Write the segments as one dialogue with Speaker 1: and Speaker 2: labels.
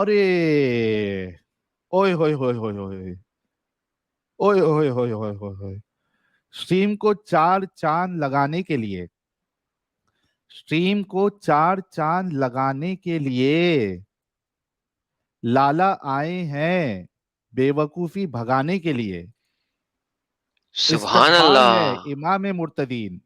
Speaker 1: अरे, ओए होए होए होए होए, ओए होए होए होए होए होए। स्ट्रीम को चार चांद लगाने के लिए, स्ट्रीम को चार चांद लगाने के लिए लाला आए हैं बेवकूफी भगाने के लिए।
Speaker 2: सुभान
Speaker 1: इस्तकबाल है
Speaker 2: अल्लाह।
Speaker 1: इमाम मुर्तदीन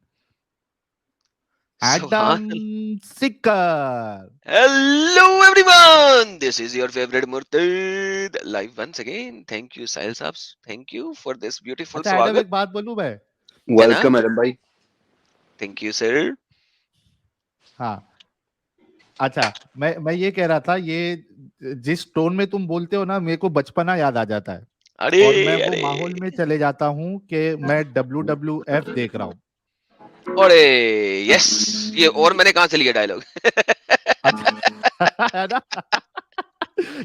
Speaker 2: सुभान।
Speaker 1: Adam Sikar.
Speaker 2: Hello everyone, this is your favorite Murtad live once again. Thank you Sahil Sabs, thank you for this beautiful
Speaker 1: अच्छा एडम,
Speaker 2: स्वागत.
Speaker 1: एक बात बोलूं मैं?
Speaker 2: जनाब,
Speaker 3: वेलकम एडम भाई।
Speaker 2: thank you sir.
Speaker 1: हाँ। अच्छा, मैं ये कह रहा था, ये जिस टोन में तुम बोलते हो ना, मेरे को बचपना याद आ जाता है।
Speaker 2: अरे
Speaker 1: और मैं वो
Speaker 2: अरे
Speaker 1: माहौल में चले जाता हूँ कि मैं WWF देख रहा हूँ।
Speaker 2: अरे यस, ये और मैंने कहाँ से लिया डायलॉग?
Speaker 1: अच्छा है ना?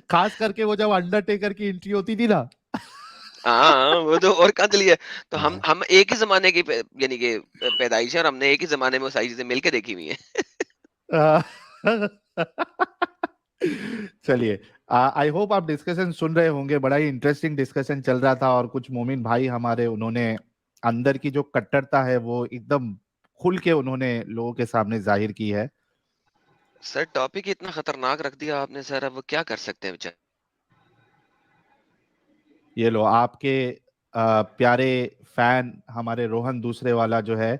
Speaker 1: खास करके वो जब अंडरटेकर की एंट्री होती थी ना।
Speaker 2: हाँ, वो तो और कहाँ से लिया? तो हम
Speaker 1: हाँ।
Speaker 2: हम एक ही जमाने की यानी कि पैदाइश है, और हमने एक ही जमाने में वो सारी चीजें मिलके देखी हुई हैं.
Speaker 1: आ, चलिए, आई होप आप डिस्कशन सुन रहे होंगे। बड़ा ही इंटरेस्टिंग डिस्कशन चल रहा था, और कुछ मोमिन भाई हमारे, उन्होंने अंदर की जो कट्टरता है वो एकदम खुल के उन्होंने लोगों के सामने जाहिर की है।
Speaker 2: सर टॉपिक ही इतना खतरनाक रख दिया आपने सर, अब क्या कर सकते हैं बेचारे.
Speaker 1: ये लो आपके प्यारे फैन हमारे रोहन दूसरे वाला जो है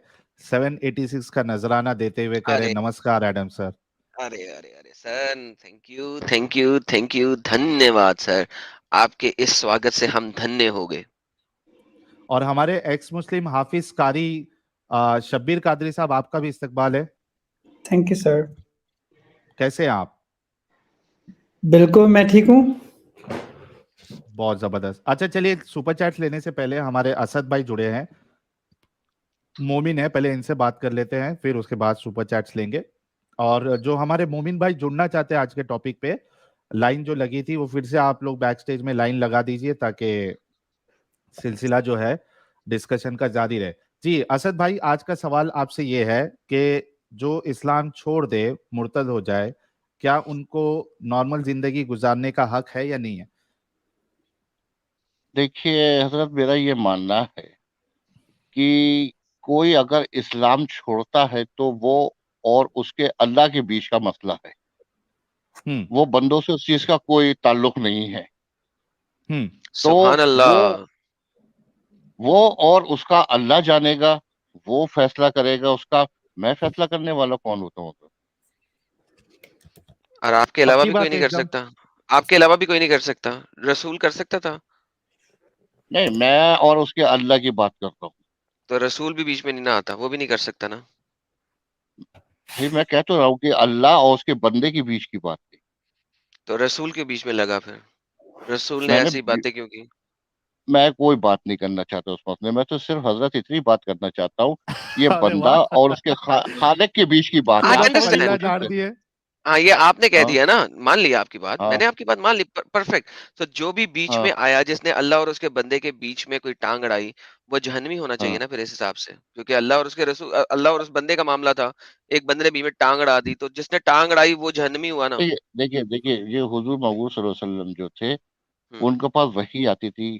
Speaker 1: 786 का नजराना देते हुए कह रहे
Speaker 2: अरे
Speaker 1: नमस्कार एडम सर।
Speaker 2: अरे अरे अरे sir, thank you thank you thank you, धन्यवाद सर. आपके इस स्वागत से हम धन्य हो गए.
Speaker 1: और हमारे एक्स मुस्लिम हाफिज कारी शब्बीर कादरी साहब, आपका भी इस्तकबाल है।
Speaker 4: Thank you sir.
Speaker 1: कैसे हैं आप?
Speaker 4: बिल्कुल मैं ठीक हूँ।
Speaker 1: बहुत जबरदस्त। अच्छा चलिए, सुपर चैट्स लेने से पहले हमारे असद भाई जुड़े हैं, मोमिन है, पहले इनसे बात कर लेते हैं, फिर उसके बाद सुपर चैट्स लेंगे। और जो हमारे मोमिन भाई जुड़ना चाहते हैं आज के टॉपिक पे, लाइन जो लगी थी वो फिर से आप लोग बैक स्टेज में लाइन लगा दीजिए, ताकि सिलसिला जो है डिस्कशन का जारी रहे। जी असद भाई, आज का सवाल आपसे ये है कि जो इस्लाम छोड़ दे, मुर्तद हो जाए, क्या उनको नॉर्मल जिंदगी गुजारने का हक है या नहीं है?
Speaker 3: देखिए हजरत, मेरा ये मानना है कि कोई अगर इस्लाम छोड़ता है तो वो और उसके अल्लाह के बीच का मसला है।
Speaker 1: हम्म।
Speaker 3: वो बंदों से उस चीज का कोई ताल्लुक नहीं है।
Speaker 1: हम्म।
Speaker 3: तो
Speaker 2: सुभान
Speaker 3: वो
Speaker 2: अल्लाह.
Speaker 3: वो और उसका अल्लाह जानेगा, वो फैसला करेगा उसका। मैं फैसला करने वाला कौन होता हूँ? तो
Speaker 2: और आपके अलावा
Speaker 1: पक्की
Speaker 2: भी कोई
Speaker 1: बात है
Speaker 2: नहीं कर
Speaker 1: एकदम।
Speaker 2: सकता. आपके अलावा भी कोई नहीं कर सकता. रसूल कर सकता था.
Speaker 3: नहीं, मैं और उसके अल्लाह की बात करता हूँ।
Speaker 2: तो रसूल भी बीच में नहीं ना आता, वो भी नहीं कर सकता ना.
Speaker 3: भाई मैं कह तो रहा हूँ कि अल्लाह और उसके बंदे के बीच की बात थी।
Speaker 2: तो रसूल के बीच में लगा फिर. रसूल ने
Speaker 3: मैंने
Speaker 2: ऐसी बातें क्यों की?
Speaker 3: मैं कोई बात नहीं करना चाहता उस मसले में। तो सिर्फ हजरत इतनी बात करना चाहता हूँ, ये
Speaker 1: अरे
Speaker 3: बंदा
Speaker 1: वाह।
Speaker 3: और उसके खालिक के बीच की बात है।
Speaker 2: आई
Speaker 1: पूरा
Speaker 3: आप खाली
Speaker 1: फंडा
Speaker 2: अंडरस्टैंड.
Speaker 1: झाड़
Speaker 3: कोशिश
Speaker 1: दिए।
Speaker 2: हाँ, ये आपने कह
Speaker 3: हाँ
Speaker 2: दिया ना, मान लिया आपकी बात,
Speaker 3: हाँ
Speaker 2: मैंने आपकी बात मान ली. परफेक्ट. तो जो भी बीच में
Speaker 3: हाँ
Speaker 2: आया, जिसने अल्लाह और उसके बंदे के बीच में कोई टांग अड़ाई, वो जहन्नमी होना चाहिए
Speaker 3: हाँ।
Speaker 2: ना फिर इस हिसाब से, क्योंकि अल्लाह और उसके रसूल, अल्लाह और उस बंदे का मामला था. एक बंदे ने बीच में टांग अड़ा दी, तो जिसने टांग अड़ाई वो जहन्नमी हुआ ना.
Speaker 3: देखिए देखिए देखिए, ये हुजूर मौजूद सल्लल्लाहु अलैहि वसल्लम जो थे,
Speaker 2: हम्म.
Speaker 3: उनके पास वही आती थी।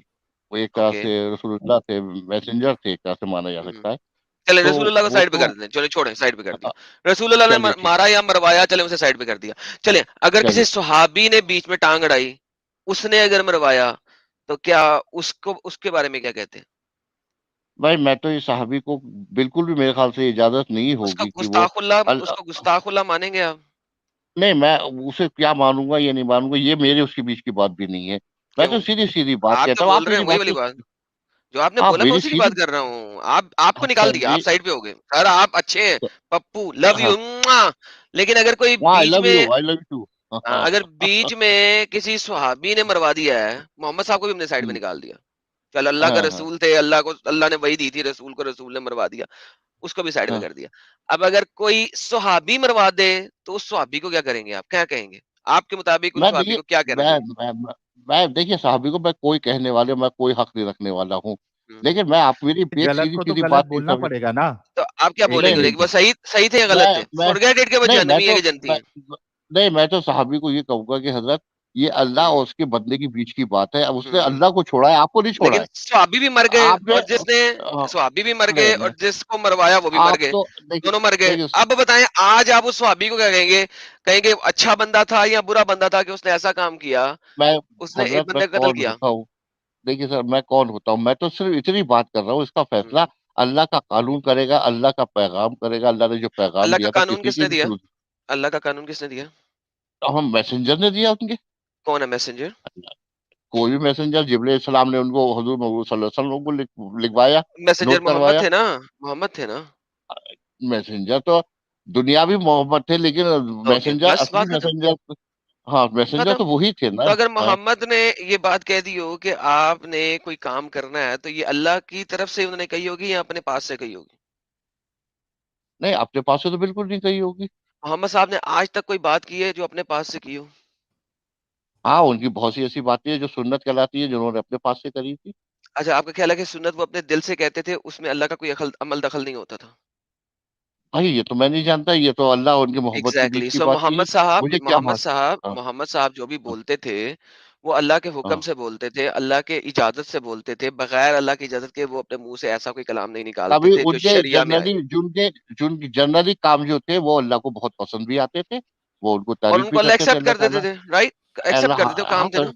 Speaker 3: वो एक तरह
Speaker 2: ओके.
Speaker 3: से रसूलुल्लाह थे, मैसेंजर थे, एक तरह से माना जा
Speaker 2: हम्म.
Speaker 3: सकता है।
Speaker 2: चले
Speaker 3: तो
Speaker 2: रसूलुल्लाह को
Speaker 3: वो
Speaker 2: साइड पे
Speaker 3: तो
Speaker 2: कर देते हैं, चलो छोड़े, साइड पे कर
Speaker 3: अ,
Speaker 2: दिया. रसूलुल्लाह ने
Speaker 3: चलिए ठीक
Speaker 2: मारा या मरवाया, चले उसे साइड पे कर दिया. चले, अगर किसी
Speaker 3: चलिए।
Speaker 2: सुहाबी ने बीच में टांग अड़ाई, उसने अगर मरवाया, तो क्या उसको, उसके बारे में क्या कहते हैं?
Speaker 3: भाई मैं तो ये साहबी को बिल्कुल भी, मेरे ख्याल से इजाजत नहीं
Speaker 2: उसका
Speaker 3: होगी कि वो
Speaker 2: गुस्ताखुल्ला,
Speaker 3: अल,
Speaker 2: उसको गुस्ताखुल्ला मानेंगे आप?
Speaker 3: नहीं, मैं उसे क्या मानूंगा ये नहीं मानूंगा, ये मेरे उसके बीच की बात भी नहीं है। मैं
Speaker 2: क्यों?
Speaker 3: तो सीधी सीधी बात
Speaker 2: आप जो
Speaker 3: कहता हूँ,
Speaker 2: बोल
Speaker 3: आप
Speaker 2: रहे
Speaker 3: मेरी
Speaker 2: हैं वही
Speaker 3: बात
Speaker 2: वाली
Speaker 3: तो
Speaker 2: बात. जो आपने
Speaker 3: आप
Speaker 2: बोला मैं
Speaker 3: मेरी
Speaker 2: उसी की
Speaker 3: सीधी।
Speaker 2: बात कर रहा हूँ. आप आपको निकाल
Speaker 3: अच्छा
Speaker 2: दिया, आप साइड पे हो गए सर, आप अच्छे हैं. पप्पू लव
Speaker 3: हाँ,
Speaker 2: यू. लेकिन अगर कोई
Speaker 3: आई
Speaker 2: बीच
Speaker 3: लव
Speaker 2: में,
Speaker 3: you, I love you too.
Speaker 2: अगर बीच में किसी सुहाबी ने मरवा दिया है, मोहम्मद साहब को भी हमने साइड में
Speaker 3: हम्म,
Speaker 2: निकाल दिया. चल, अल्लाह का
Speaker 3: हाँ हाँ
Speaker 2: रसूल थे, अल्लाह को अल्लाह ने वही दी थी, रसूल को रसूल ने मरवा दिया, उसको भी साइड में
Speaker 3: हाँ।
Speaker 2: कर दिया. अब अगर कोई सुहाबी मरवा दे, तो उस सुहाबी को क्या करेंगे आप, क्या कहेंगे? आपके मुताबिक उस
Speaker 3: मैं
Speaker 2: सुहाबी
Speaker 3: देखिए
Speaker 2: को क्या कहना
Speaker 3: मैं
Speaker 2: चाहिए?
Speaker 3: मैं मैं, मैं देखिए साहबी को मैं कोई कहने वाले, मैं कोई हक नहीं रखने वाला हूँ।
Speaker 2: हम्म.
Speaker 3: लेकिन मैं आप मेरी एक
Speaker 1: गलत
Speaker 3: सीधी
Speaker 1: को तो
Speaker 3: सीधी
Speaker 1: गलत
Speaker 3: बात नहीं
Speaker 1: बोलना
Speaker 3: समझ।
Speaker 1: पड़ेगा ना।
Speaker 2: तो आप क्या
Speaker 1: एक
Speaker 3: नहीं
Speaker 2: बोलेंगे
Speaker 3: नहीं,
Speaker 2: कि वो सही सही थे या गलत थे?
Speaker 3: मैं
Speaker 2: फॉरगेट इट के वो
Speaker 3: नहीं मैं
Speaker 2: जहन्नमी है
Speaker 3: तो
Speaker 2: कि जन्नती
Speaker 3: मैं
Speaker 2: है.
Speaker 3: नहीं, मैं तो साहबी को ये कहूंगा कि हजरत, ये अल्लाह और उसके बंदे के बीच की बात है। अब उसने
Speaker 2: हम्म।
Speaker 3: अल्लाह को छोड़ा है, आपको नहीं छोड़ा
Speaker 2: लेकिन
Speaker 3: है।
Speaker 2: स्वाबी भी मर गए
Speaker 3: आपने
Speaker 2: और जिसने स्वाबी भी मर गए
Speaker 3: नहीं नहीं
Speaker 2: और जिसको मरवाया वो भी मर
Speaker 3: आप
Speaker 2: गए,
Speaker 3: तो देखिए
Speaker 2: दोनों मर गए।
Speaker 3: देखिए
Speaker 2: अब बताएं आज आप उस स्वाबी को क्या कहेंगे? कहेंगे अच्छा बंदा था या बुरा बंदा था कि उसने ऐसा काम किया,
Speaker 3: मैं
Speaker 2: उसने एक
Speaker 3: हजरत मैं
Speaker 2: बंदे का कत्ल
Speaker 3: कौन
Speaker 2: किया?
Speaker 3: होता हूँ? देखिए सर, मैं कौन होता हूँ? मैं तो सिर्फ इतनी बात कर रहा हूँ, इसका फैसला
Speaker 2: हम्म।
Speaker 3: अल्लाह का कानून करेगा, अल्लाह का पैगाम करेगा। अल्लाह ने जो पैगाम
Speaker 2: अल्लाह का
Speaker 3: दिया था
Speaker 2: कानून
Speaker 3: किसी की
Speaker 2: किसने
Speaker 3: भी
Speaker 2: दिया?
Speaker 3: थ्रू,
Speaker 2: अल्लाह का कानून किसने दिया?
Speaker 3: तो हम मैसेंजर ने दिया उनके।
Speaker 2: कौन है मैसेंजर?
Speaker 3: कोई भी मैसेंजर, जिब्रील इस्लाम ने उनको हजूर मोहम्मद सल्लल्लाहु अलैहि वसल्लम को लिखवाया,
Speaker 2: मैसेंजर
Speaker 3: नोट
Speaker 2: मोहम्मद
Speaker 3: करवाया।
Speaker 2: थे ना, मोहम्मद थे ना।
Speaker 3: मैसेंजर तो दुनियावी मोहम्मद थे, लेकिन
Speaker 2: ओके,
Speaker 3: मैसेंजर,
Speaker 2: बस
Speaker 3: असली
Speaker 2: बात खत्म।
Speaker 3: मैसेंजर, हाँ मैसेंजर
Speaker 2: खत्म।
Speaker 3: तो वही थे
Speaker 2: तो
Speaker 3: ना।
Speaker 2: अगर
Speaker 3: हाँ।
Speaker 2: मोहम्मद ने ये बात कह दी हो कि आपने कोई काम करना है, तो ये अल्लाह की तरफ से उन्होंने कही होगी या अपने पास से कही होगी?
Speaker 3: नहीं, अपने पास से तो बिल्कुल नहीं कही होगी।
Speaker 2: मोहम्मद साहब ने आज तक कोई बात की है जो अपने पास से की हो?
Speaker 3: हाँ, उनकी बहुत सी ऐसी बातें हैं जो सुन्नत कहलाती है, जिन्होंने अपने पास से करी थी।
Speaker 2: अच्छा, आपका ख्याल है कि सुन्नत वो अपने दिल से कहते थे, उसमें अल्लाह का कोई अमल दखल नहीं होता था?
Speaker 3: भाई ये तो मैं नहीं जानता, ये तो अल्लाह और उनकी मोहब्बत के बीच
Speaker 2: एग्जैक्टली।
Speaker 3: की
Speaker 2: सो
Speaker 3: बात हुई है। मुझे क्या बात। हाँ,
Speaker 2: मोहम्मद साहब जो भी
Speaker 3: हाँ,
Speaker 2: बोलते थे, वो अल्लाह के हुक्म
Speaker 3: हाँ।
Speaker 2: से बोलते थे, अल्लाह के इजाजत से बोलते थे। बगैर अल्लाह की इजाजत के वो अपने मुंह से ऐसा कोई कलाम नहीं निकालते
Speaker 3: तभी
Speaker 2: थे जो
Speaker 3: उनके
Speaker 2: शरिया में आए।
Speaker 3: जनरली जिनके जिनकी जनरली काम जो थे वो अल्लाह को बहुत पसंद भी आते थे, वो उनको
Speaker 2: और
Speaker 3: तारीफ भी
Speaker 2: उनको अल्लाह
Speaker 3: करते थे
Speaker 2: एक्सेप्ट
Speaker 3: अल्लाह
Speaker 2: कर देते
Speaker 3: ताला।
Speaker 2: थे, राइट? एक्सेप्ट
Speaker 3: अल्लाह
Speaker 2: कर
Speaker 3: हाँ,
Speaker 2: देते, वो
Speaker 3: हाँ,
Speaker 2: काम थे ना।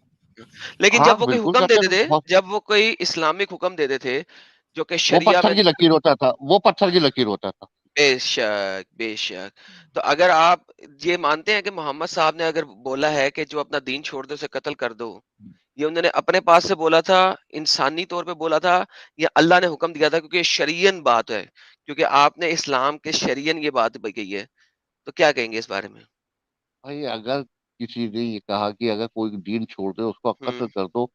Speaker 2: लेकिन
Speaker 3: हाँ
Speaker 2: जब वो कोई
Speaker 3: बिल्कुल
Speaker 2: हुक्म
Speaker 3: करते
Speaker 2: देते
Speaker 3: थे
Speaker 2: थे,
Speaker 3: बहुत।
Speaker 2: जब वो कोई इस्लामिक हुक्म देते थे जो कि
Speaker 3: वो
Speaker 2: शरिया
Speaker 3: पत्थर
Speaker 2: में
Speaker 3: की लकीर होता था, वो पत्थर की लकीर होता था।
Speaker 2: बेशक, बेशक। तो अगर आप ये मानते हैं कि मोहम्मद साहब ने अगर बोला है कि जो अपना दीन छोड़ दे उसे कत्ल कर दो, ये उन्होंने अपने पास से बोला था, इंसानी तौर पे बोला था, या अल्लाह ने हुक्म दिया था क्योंकि ये शरीयन बात है? क्योंकि आपने इस्लाम के शरीयन ये बात ब कही है, तो क्या कहेंगे इस बारे में?
Speaker 3: भाई अगर किसी ने ये कहा कि अगर कोई दीन छोड़ दे उसको कत्ल
Speaker 2: हुँ,
Speaker 3: कर दो,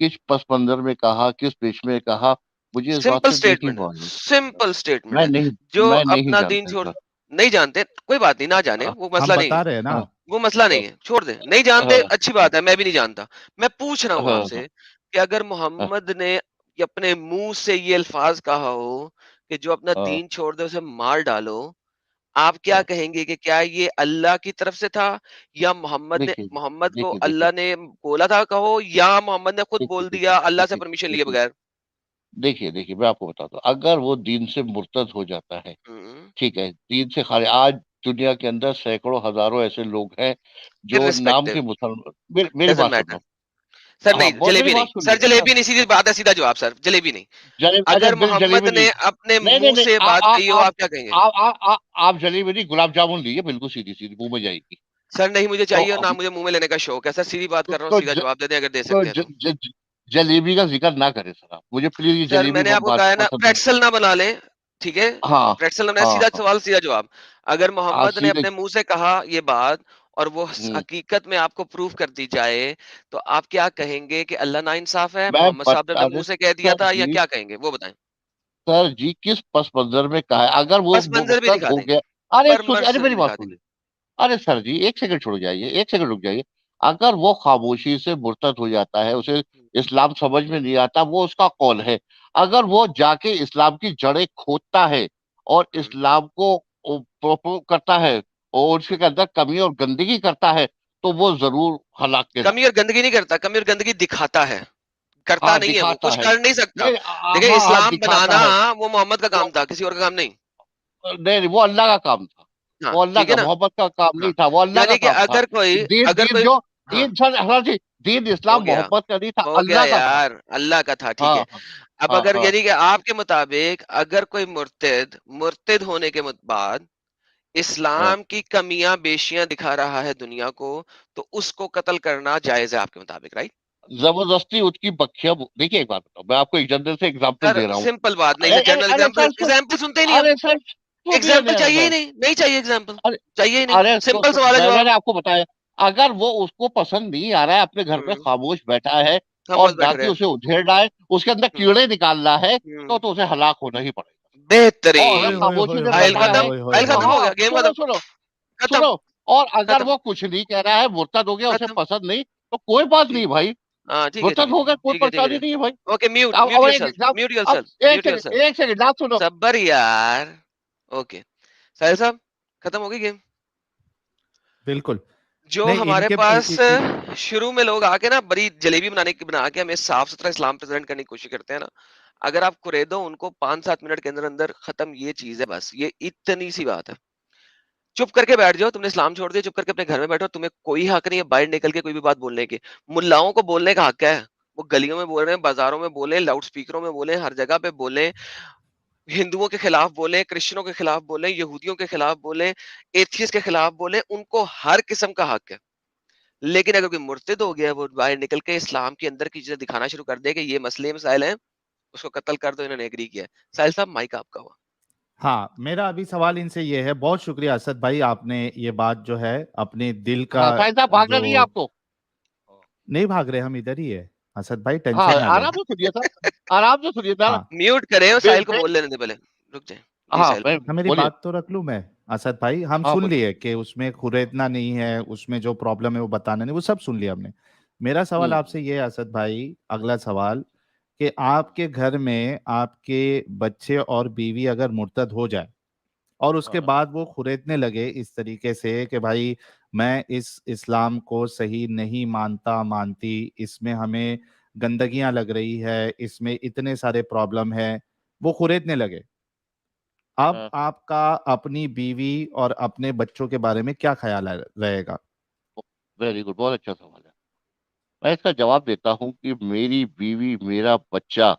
Speaker 3: किस पस मंजर में कहा, किस पेश में कहा, मुझे इस बात
Speaker 2: सिंपल
Speaker 3: से नहीं
Speaker 2: स्टेटमेंट है,
Speaker 3: मालूम।
Speaker 2: सिंपल स्टेटमेंट
Speaker 3: मैं
Speaker 2: है।
Speaker 3: नहीं
Speaker 2: जो
Speaker 3: मैं नहीं
Speaker 2: अपना दीन
Speaker 3: जानता
Speaker 2: छोड़
Speaker 3: इसका।
Speaker 2: नहीं जानते, कोई बात नहीं, ना जाने,
Speaker 3: हाँ,
Speaker 2: वो
Speaker 1: हम
Speaker 2: मसला नहीं
Speaker 1: बता
Speaker 2: है।
Speaker 1: रहे हैं ना।
Speaker 3: हाँ,
Speaker 2: वो मसला
Speaker 3: हाँ,
Speaker 2: नहीं है, छोड़ दें। नहीं जानते,
Speaker 3: हाँ,
Speaker 2: अच्छी बात है, मैं भी नहीं जानता। मैं पूछ रहा हूँ
Speaker 3: हाँ,
Speaker 2: आपसे कि अगर
Speaker 3: हाँ,
Speaker 2: मोहम्मद ने ये अपने मुँह से ये अल्फ़ाज़ कहा हो कि जो अपना
Speaker 3: हाँ,
Speaker 2: दीन छोड़ दे उसे मार डालो, आप क्या
Speaker 3: हाँ।
Speaker 2: कहेंगे कि क्या ये अल्लाह की तरफ से था, या
Speaker 3: देखिए
Speaker 2: मोहम्मद को
Speaker 3: देखिए देखिए
Speaker 2: अल्लाह ने बोला था कहो, या मोहम्मद ने खुद
Speaker 3: देखिए
Speaker 2: बोल
Speaker 3: देखिए
Speaker 2: दिया अल्लाह से
Speaker 3: देखिए
Speaker 2: परमिशन लिए
Speaker 3: देखिए
Speaker 2: बगैर?
Speaker 3: देखिए देखिए मैं आपको बताता हूँ, अगर वो दीन से मुर्तद हो जाता है,
Speaker 2: हुँ,
Speaker 3: ठीक है, दीन से खाली, आज दुनिया के अंदर सैकड़ों हज़ारों ऐसे लोग हैं जो नाम के
Speaker 2: इर्रेस्पेक्टिव,
Speaker 3: मुसलमान, मेरी
Speaker 2: डज़न्ट
Speaker 3: बात
Speaker 2: मैटर।
Speaker 3: सुनो।
Speaker 2: सर
Speaker 3: हाँ,
Speaker 2: नहीं,
Speaker 3: मेरी
Speaker 2: जलेबी नहीं।
Speaker 3: बात सुनिए
Speaker 2: सर
Speaker 3: ना।
Speaker 2: जलेबी नहीं, सीधी बात है, सीधा जवाब सर, जलेबी नहीं।
Speaker 3: अच्छा,
Speaker 2: अगर मोहम्मद
Speaker 3: जलेबी नहीं,
Speaker 2: ने अपने
Speaker 3: नहीं नहीं
Speaker 2: मुँह
Speaker 3: नहीं,
Speaker 2: से बात कही हो, आप क्या कहेंगे?
Speaker 3: आप जलेबी नहीं, गुलाब जामुन लीजिए, बिल्कुल सीधी सीधी मुंह में जाएगी।
Speaker 2: सर नहीं मुझे
Speaker 3: तो
Speaker 2: चाहिए और ना मुझे मुँह में लेने का शौक है। सर सीधी बात कर रहा हूँ,
Speaker 3: तो
Speaker 2: सीधा
Speaker 3: ज,
Speaker 2: जवाब दे दें अगर दे
Speaker 3: तो
Speaker 2: सकते हैं
Speaker 3: ज,
Speaker 2: तो।
Speaker 3: ज, ज, जलेबी का जिक्र ना करें सर, आप मुझे प्लीज ये
Speaker 2: सर
Speaker 3: जलेबी
Speaker 2: मैंने आपको
Speaker 3: बात
Speaker 2: कहा है ना,
Speaker 3: पसंद नहीं।
Speaker 2: प्रेट्सल ना बना लें, ठीक है?
Speaker 3: हाँ,
Speaker 2: प्रेट्सल ना बनाएं,
Speaker 3: हाँ,
Speaker 2: सीधा
Speaker 3: हाँ,
Speaker 2: सवाल सीधा जवाब। अगर
Speaker 3: हाँ,
Speaker 2: मोहम्मद ने
Speaker 3: सीधे।
Speaker 2: अपने मुँह से कहा ये बात और वो
Speaker 3: हम्म,
Speaker 2: हकीकत में आपको प्रूव कर दी जाए, तो आप क्या कहेंगे कि अल्लाह नाइंसाफ़ है,
Speaker 3: मैं
Speaker 2: मोहम्मद साहब ने अपने
Speaker 3: बता
Speaker 2: मुँह
Speaker 3: दें
Speaker 2: से कह दिया
Speaker 3: सर
Speaker 2: था, या
Speaker 3: जी,
Speaker 2: क्या कहेंगे? वो बताएँ।
Speaker 3: सर जी किस पस मंजर में कहा है, अगर वो
Speaker 2: पस मंज़र भी
Speaker 3: मुर्तद
Speaker 2: दिखा
Speaker 3: हो
Speaker 2: दें,
Speaker 3: गया। अरे
Speaker 2: पर
Speaker 3: सुनिए, अरे
Speaker 2: मंज़र
Speaker 3: मेरी
Speaker 2: भी
Speaker 3: बात
Speaker 2: दिखा दें।
Speaker 3: सुनिए। अरे सर जी, एक सेकंड छोड़ जाइए, एक सेकंड रुक जाइए। अगर वो खामोशी से मुर्तद हो जाता है, उसे इस्लाम समझ में नहीं आता, वो उसका कौल है। अगर वो जाके इस्लाम की जड़ें खोदता है और
Speaker 2: हुँ,
Speaker 3: इस्लाम को प्रोपो करता है और
Speaker 2: हुँ।
Speaker 3: उसके अंदर कमी और गंदगी करता है, तो वो जरूर हलाक के
Speaker 2: कमी
Speaker 3: रास्ते।
Speaker 2: और गंदगी नहीं करता, कमी और गंदगी दिखाता है, करता
Speaker 3: हाँ,
Speaker 2: नहीं है वो,
Speaker 3: दिखाता
Speaker 2: कुछ
Speaker 3: है।
Speaker 2: कर नहीं सकता।
Speaker 3: नहीं,
Speaker 2: देखिए
Speaker 3: हाँ हाँ,
Speaker 2: इस्लाम
Speaker 3: दिखाता
Speaker 2: बनाना
Speaker 3: है।
Speaker 2: वो मोहम्मद का
Speaker 3: वो
Speaker 2: काम था, किसी और का काम नहीं।
Speaker 3: नहीं नहीं, वो अल्लाह का काम था।
Speaker 2: हाँ,
Speaker 3: वो अल्लाह
Speaker 2: ठीक है
Speaker 3: का,
Speaker 2: ना?
Speaker 3: मोहब्बत का काम
Speaker 2: हाँ,
Speaker 3: नहीं था, वो अल्लाह का
Speaker 2: यानी कि
Speaker 3: काम था। दीन
Speaker 2: अगर
Speaker 3: दीन
Speaker 2: कोई
Speaker 3: जो
Speaker 2: हाँ,
Speaker 3: दीन सर हर जी, दीन
Speaker 2: हो
Speaker 3: इस्लाम
Speaker 2: गया,
Speaker 3: मोहब्बत का नहीं था,
Speaker 2: हो गया
Speaker 3: अल्लाह का था।
Speaker 2: यार, अल्लाह का था, ठीक
Speaker 3: हाँ,
Speaker 2: है।
Speaker 3: हाँ,
Speaker 2: अब
Speaker 3: हाँ,
Speaker 2: अगर
Speaker 3: हाँ,
Speaker 2: यानी कि आपके मुताबिक अगर कोई मुर्तिद होने के बाद
Speaker 3: हाँ।
Speaker 2: इस्लाम की कमियाँ-पेशियाँ दिखा रहा है दुनिया को, तो उसको कत्ल करना जायज़ है आपके मुताबिक, राइट?
Speaker 3: जबरदस्ती उसकी बख्शिया, देखिए एक बात बताओ, मैं आपको एक जनरल से एग्जांपल
Speaker 2: सर
Speaker 3: दे रहा हूँ।
Speaker 2: सिंपल बात नहीं,
Speaker 3: अरे
Speaker 2: मैं
Speaker 3: अरे
Speaker 2: जनरल
Speaker 3: अरे
Speaker 2: एग्जांपल
Speaker 3: सर
Speaker 2: एग्जांपल सुनते ही नहीं हम।
Speaker 3: अरे सर सुनिए
Speaker 2: एग्जाम्पल
Speaker 3: ना
Speaker 2: चाहिए ही
Speaker 3: सर।
Speaker 2: नहीं, नहीं चाहिए एग्जाम्पल,
Speaker 3: अरे
Speaker 2: चाहिए ही नहीं,
Speaker 3: अरे
Speaker 2: सिंपल सवाल है
Speaker 3: मैंने
Speaker 2: जवाब।
Speaker 3: आपको बताया, अगर वो उसको पसंद नहीं आ रहा है, अपने घर पे
Speaker 2: हम्म,
Speaker 3: खामोश बैठा है
Speaker 2: खामोश
Speaker 3: और
Speaker 2: बैठे
Speaker 3: बाकी
Speaker 2: रहे।
Speaker 3: उसे उधेड़ना है, उसके अंदर
Speaker 2: हम्म,
Speaker 3: कीड़े निकालना है,
Speaker 2: हम्म,
Speaker 3: तो उसे हलाक होना ही पड़ेगा। और अगर
Speaker 1: ओए
Speaker 2: बेहतरीन।
Speaker 1: होए
Speaker 3: खामोशी
Speaker 1: होए
Speaker 3: से
Speaker 1: होए
Speaker 2: फाइल
Speaker 3: बैठा
Speaker 1: होए
Speaker 2: खत्म,
Speaker 3: है,
Speaker 1: होए होए
Speaker 2: फाइल
Speaker 1: होए
Speaker 2: खत्म
Speaker 3: हाँ
Speaker 2: हो गया, गेम
Speaker 3: सुनो
Speaker 2: खत्म।
Speaker 3: सुनो
Speaker 2: खत्म,
Speaker 3: सुनो, और अगर
Speaker 2: खत्म,
Speaker 3: वो कुछ नहीं कह रहा है, मुर्तद हो गया, उसे
Speaker 2: खत्म।
Speaker 3: पसंद नहीं, तो कोई बात
Speaker 2: ठीक,
Speaker 3: नहीं भाई।
Speaker 2: हाँ ठीक है, ठीक
Speaker 3: मुर्तद
Speaker 2: है,
Speaker 3: हो
Speaker 2: ठीक
Speaker 3: गया,
Speaker 2: है,
Speaker 3: कोई
Speaker 2: ठीक है, ठीक है,
Speaker 3: परेशानी
Speaker 2: ठीक
Speaker 3: नहीं है भाई।
Speaker 2: है। ओके, म्यूट
Speaker 3: अब एक
Speaker 2: योरसेल्फ,
Speaker 3: एग्जाम,
Speaker 2: म्यूट
Speaker 3: अब
Speaker 2: योरसेल्फ, म्यूट योरसेल्फ।
Speaker 3: एक सेकंड बात सुनो।
Speaker 2: सब्बर यार। ओके, साहिल साहब, खत्म हो गई गेम।
Speaker 1: बिल्कुल।
Speaker 2: जो
Speaker 1: नहीं
Speaker 2: हमारे
Speaker 1: इनके
Speaker 2: पास शुरू में लोग आके ना बड़ी जलेबी बना के हमें साफ सुथरा इस्लाम प्रेजेंट करने की कोशिश करते हैं ना, अगर आप कुरेदो उनको 5-7 मिनट के अंदर अंदर खत्म, ये चीज है बस, ये इतनी सी बात है। चुप करके बैठ जाओ, तुमने इस्लाम छोड़ दिया, चुप करके अपने घर में बैठो, तुम्हें कोई हक नहीं है बाहर निकल के कोई भी बात बोलने की। मुल्लाओं को बोलने का हक है, वो गलियों में बोल रहे हैं, बाजारों में बोले, लाउड स्पीकरों में बोले, हर जगह पे बोले, हिंदुओं के खिलाफ बोले, क्रिश्चियनों के खिलाफ बोले, यहूदियों के खिलाफ बोले, एथियस्ट के खिलाफ बोले, उनको हर किस्म का हक है। लेकिन अगर कोई मुर्तिद हो गया, वो बाहर निकल के इस्लाम के अंदर की चीजें दिखाना शुरू कर दे कि ये मसले मसाइल हैं, उसको कत्ल कर दो, इन्होंने एग्री किया है। साहिल साहब, माइक आपका हुआ।
Speaker 1: हाँ, मेरा अभी सवाल इनसे ये है, बहुत शुक्रिया असद भाई, आपने ये बात जो है अपने दिल का
Speaker 3: हाँ साहिल साहब, भागना नहीं है
Speaker 1: जो
Speaker 3: आपको।
Speaker 1: नहीं भाग रहे, हम इधर ही है असद भाई,
Speaker 3: हाँ,
Speaker 1: टेंशन ना लें।
Speaker 3: आराम से सुनिए सर, आराम से सुनिए सर।
Speaker 1: हाँ
Speaker 2: म्यूट करें और
Speaker 3: मैं
Speaker 2: साहिल को
Speaker 3: मैं
Speaker 2: बोल लेने दे पहले, रुक जाए। जी
Speaker 3: हाँ,
Speaker 2: साहिल
Speaker 3: मैं
Speaker 2: भाई।
Speaker 1: हाँ, मेरी
Speaker 3: बोलिए।
Speaker 1: बात तो रख लूं मैं। असद भाई, हम
Speaker 3: हाँ,
Speaker 1: सुन
Speaker 3: बोलिए।
Speaker 1: लिए कि उसमें खुरेदना नहीं है, उसमें जो प्रॉब्लम है वो बताना नहीं, वो सब सुन लिया हमने। मेरा सवाल आपसे ये है असद भाई, अगला सवाल, कि आपके घर में आपके बच्चे और बीवी अगर मुर्तद हो जाए और उसके
Speaker 3: हाँ,
Speaker 1: बाद वो खुरेदने लगे इस तरीके से कि भाई मैं इस इस्लाम को सही नहीं मानता मानती, इसमें हमें गंदगियां लग रही है, इसमें इतने सारे प्रॉब्लम है, वो खुरेदने लगे, अब
Speaker 3: हाँ,
Speaker 1: आपका अपनी बीवी और अपने बच्चों के बारे में क्या ख्याल रहेगा?
Speaker 3: वेरी गुड, बहुत अच्छा सवाल है। मैं इसका जवाब देता हूँ कि मेरी बीवी, मेरा बच्चा,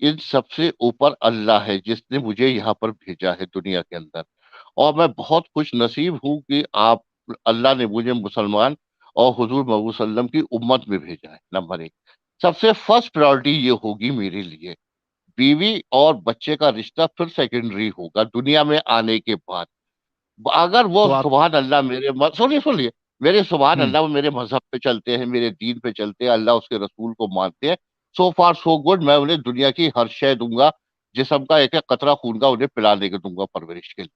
Speaker 3: इन सबसे ऊपर अल्लाह है जिसने मुझे यहाँ पर भेजा है दुनिया के अंदर। और मैं बहुत खुश नसीब हूँ कि आप, अल्लाह ने मुझे मुसलमान और हुजूर मोहम्मद सल्लम की उम्मत में भेजा है। नंबर एक, सबसे फर्स्ट प्रायोरिटी ये होगी मेरे लिए। बीवी और बच्चे का रिश्ता फिर सेकेंडरी होगा दुनिया में आने के बाद। अगर वो
Speaker 1: तो आप
Speaker 3: सुभान अल्लाह सुनिए सुनिए, मेरे सुभान
Speaker 1: हम्म
Speaker 3: अल्लाह वो मेरे मजहब पे चलते हैं, मेरे दीन पे चलते हैं, अल्लाह उसके रसूल को मानते हैं, सो फार सो गुड, मैं उन्हें दुनिया की हर शय दूंगा, जिस्म का एक एक कतरा खून का उन्हें पिलाने के दूंगा परवरिश के लिए।